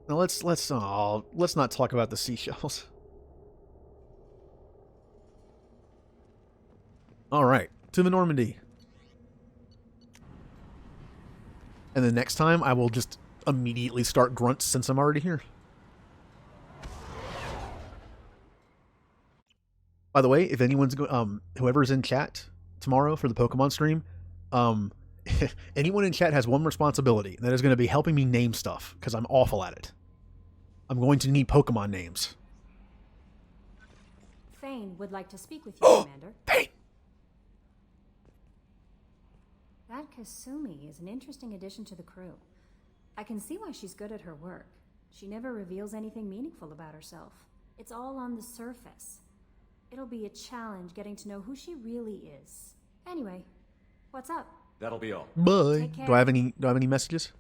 Now let's not talk about the seashells. All right, to the Normandy. And then next time I will just immediately start grunts since I'm already here. By the way, if anyone's whoever's in chat tomorrow for the Pokemon stream, anyone in chat has one responsibility, and that is going to be helping me name stuff, because I'm awful at it. I'm going to need Pokemon names. Thane would like to speak with you, Commander. Thane! That Kasumi is an interesting addition to the crew. I can see why she's good at her work. She never reveals anything meaningful about herself. It's all on the surface. It'll be a challenge getting to know who she really is. Anyway, what's up? That'll be all. Bye. Do I have any messages?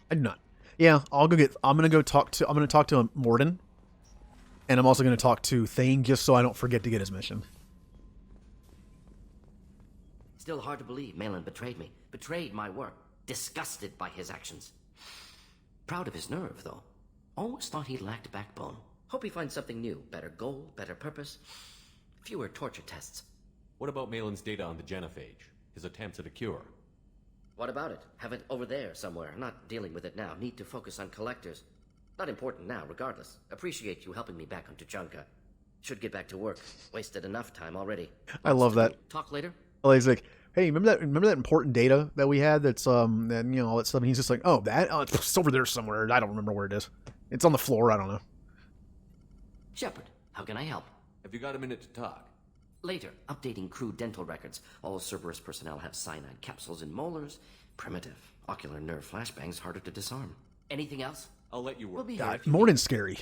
I do not. Yeah, I'm gonna talk to Morden. And I'm also gonna talk to Thane just so I don't forget to get his mission. Still hard to believe Malin betrayed me. Betrayed my work. Disgusted by his actions. Proud of his nerve, though. Always thought he lacked backbone. Hope he finds something new. Better goal, better purpose. Fewer torture tests. What about Malin's data on the genophage? His attempts at a cure? What about it? Have it over there somewhere. Not dealing with it now. Need to focus on collectors. Not important now, regardless. Appreciate you helping me back on Tuchanka. Should get back to work. Wasted enough time already. I love that. Talk later. Well, he's like, hey, remember that important data that we had that's and you know all that stuff, and he's just like, oh, it's over there somewhere. I don't remember where it is. It's on the floor, I don't know. Shepard, how can I help? Have you got a minute to talk? Later, updating crew dental records. All Cerberus personnel have cyanide capsules in molars. Primitive. Ocular nerve flashbangs harder to disarm. Anything else? I'll let you work. We'll be here. More than scary.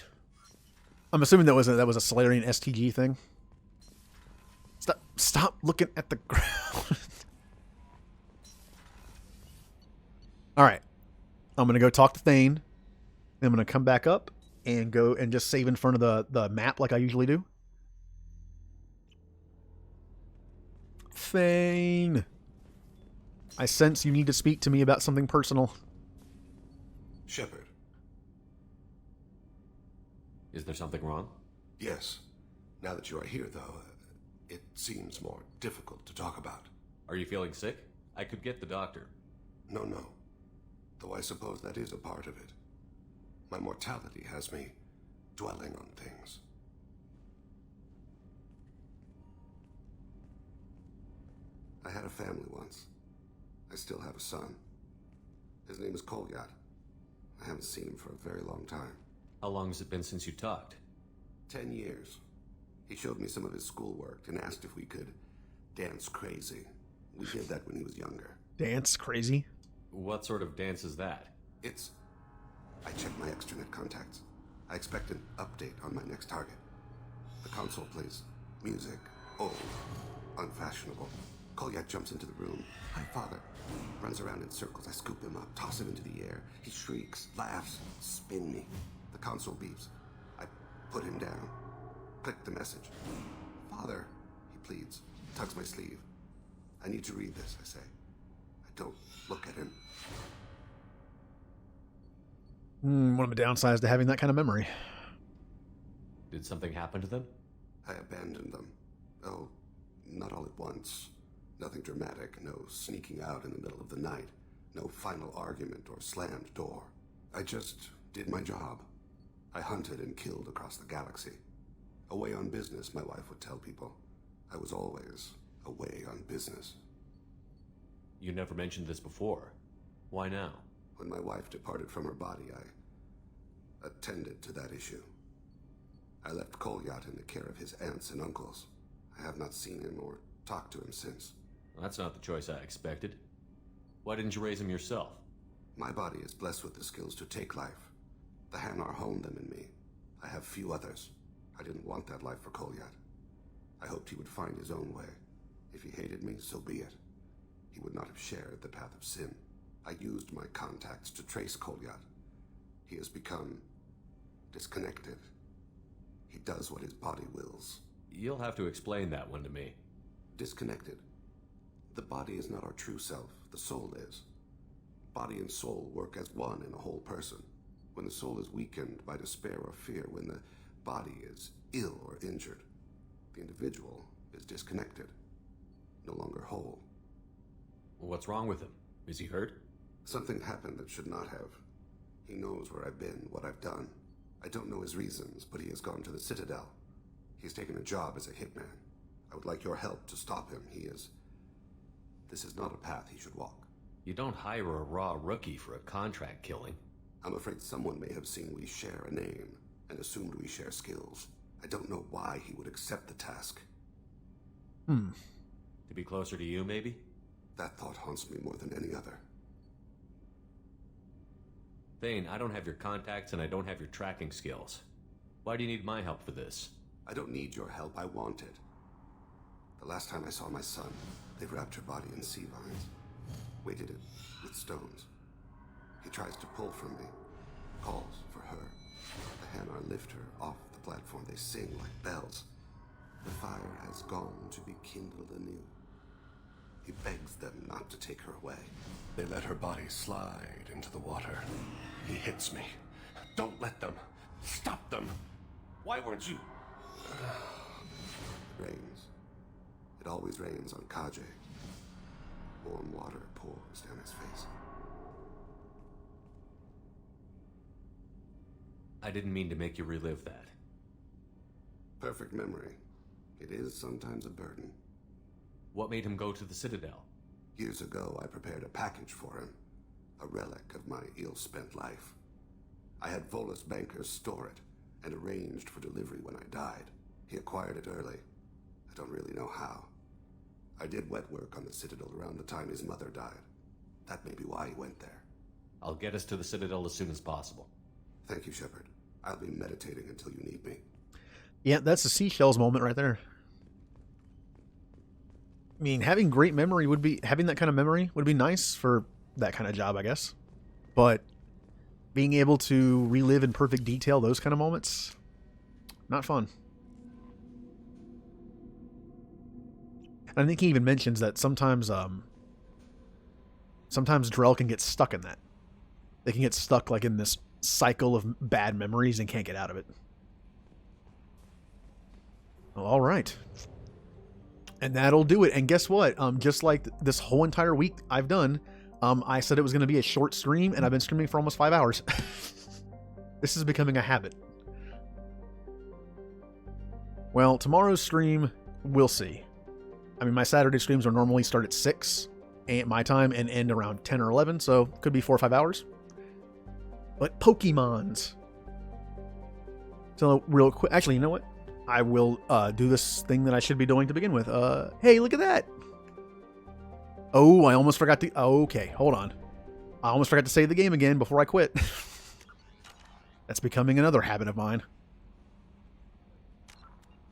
I'm assuming that was a Solarian STG thing. Stop looking at the ground. All right, I'm gonna go talk to Thane. I'm gonna come back up and go and just save in front of the map like I usually do. Thane, I sense you need to speak to me about something personal. Shepard. Is there something wrong? Yes. Now that you are here, though, it seems more difficult to talk about. Are you feeling sick? I could get the doctor. No. Though I suppose that is a part of it. My mortality has me dwelling on things. I had a family once. I still have a son. His name is Kolyat. I haven't seen him for a very long time. How long has it been since you talked? 10 years. He showed me some of his schoolwork and asked if we could dance crazy. We did that when he was younger. Dance crazy? What sort of dance is that? I checked my extranet contacts. I expect an update on my next target. The console plays music, old, unfashionable. Kolyat jumps into the room. Hi, father. Runs around in circles. I scoop him up, toss him into the air. He shrieks, laughs, spin me. The console beeps. I put him down. Click the message. Father, he pleads. Tugs my sleeve. I need to read this, I say. I don't look at him. One of the downsides to having that kind of memory. Did something happen to them? I abandoned them. Oh, not all at once. Nothing dramatic, no sneaking out in the middle of the night, no final argument or slammed door. I just did my job. I hunted and killed across the galaxy. Away on business, my wife would tell people. I was always away on business. You never mentioned this before. Why now? When my wife departed from her body, I attended to that issue. I left Kolyat in the care of his aunts and uncles. I have not seen him or talked to him since. Well, that's not the choice I expected. Why didn't you raise him yourself? My body is blessed with the skills to take life. The Hanar honed them in me. I have few others. I didn't want that life for Kolyat. I hoped he would find his own way. If he hated me, so be it. He would not have shared the path of sin. I used my contacts to trace Kolyat. He has become disconnected. He does what his body wills. You'll have to explain that one to me. Disconnected. The body is not our true self. The soul is. Body and soul work as one in a whole person. When the soul is weakened by despair or fear, when the body is ill or injured, the individual is disconnected, no longer whole. What's wrong with him? Is he hurt? Something happened that should not have. He knows where I've been, what I've done. I don't know his reasons, but he has gone to the Citadel. He's taken a job as a hitman. I would like your help to stop him. This is not a path he should walk. You don't hire a raw rookie for a contract killing. I'm afraid someone may have seen we share a name and assumed we share skills. I don't know why he would accept the task. To be closer to you, maybe? That thought haunts me more than any other. Thane, I don't have your contacts and I don't have your tracking skills. Why do you need my help for this? I don't need your help. I want it. The last time I saw my son, they wrapped her body in sea vines, weighted it with stones. He tries to pull from me, calls for her. The Hanar lift her off the platform. They sing like bells. The fire has gone to be kindled anew. He begs them not to take her away. They let her body slide into the water. He hits me, Don't let them. Stop them. Why weren't you? It rains. It always rains on Kaje. Warm water pours down his face. I didn't mean to make you relive that. Perfect memory. It is sometimes a burden. What made him go to the Citadel? Years ago, I prepared a package for him. A relic of my ill-spent life. I had Volus bankers store it, and arranged for delivery when I died. He acquired it early. I don't really know how. I did wet work on the Citadel around the time his mother died. That may be why he went there. I'll get us to the Citadel as soon as possible. Thank you, Shepard. I'll be meditating until you need me. Yeah, that's the seashells moment right there. I mean, having great memory would be... Having that kind of memory would be nice for that kind of job, I guess. But being able to relive in perfect detail those kind of moments, not fun. And I think he even mentions that sometimes Drell can get stuck in that. They can get stuck like in this cycle of bad memories and can't get out of it. Well, all right. And that'll do it. And guess what? Just like this whole entire week I've done, I said it was going to be a short stream, and I've been streaming for almost 5 hours. This is becoming a habit. Well, tomorrow's stream, we'll see. I mean, my Saturday streams will normally start at 6 my time and end around 10 or 11, so could be 4 or 5 hours. But Pokemons. So real quick, actually, you know what? I will do this thing that I should be doing to begin with. Hey, look at that. Oh, I almost forgot to... Okay, hold on. I almost forgot to save the game again before I quit. That's becoming another habit of mine.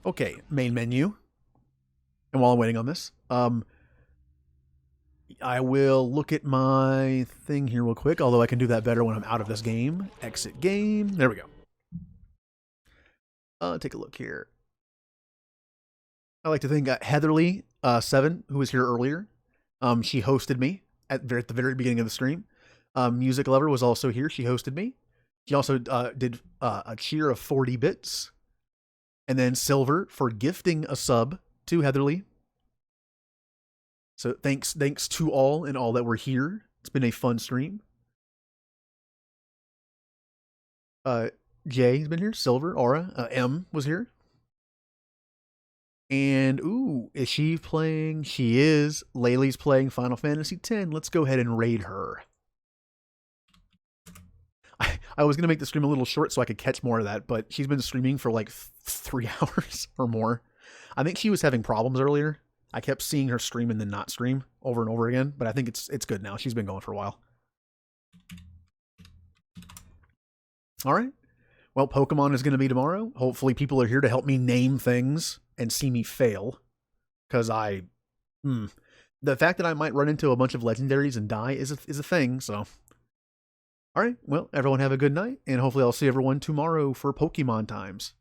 Okay, main menu. And while I'm waiting on this, I will look at my thing here real quick, although I can do that better when I'm out of this game. Exit game. There we go. Take a look here. I like to thank Heatherly 7, who was here earlier. She hosted me at the very beginning of the stream. Music Lover was also here. She hosted me. She also did a cheer of 40 bits. And then Silver for gifting a sub to Heatherly. So thanks to all and all that were here. It's been a fun stream. Jay's been here. Silver, Aura, M was here. And, ooh, is she playing? She is. Laylee's playing Final Fantasy X. Let's go ahead and raid her. I was going to make the stream a little short so I could catch more of that, but she's been streaming for like 3 hours or more. I think she was having problems earlier. I kept seeing her stream and then not stream over and over again, but I think it's good now. She's been going for a while. All right. Well, Pokemon is going to be tomorrow. Hopefully people are here to help me name things and see me fail. Because the fact that I might run into a bunch of legendaries and die is a thing, so. All right. Well, everyone have a good night, and hopefully I'll see everyone tomorrow for Pokemon times.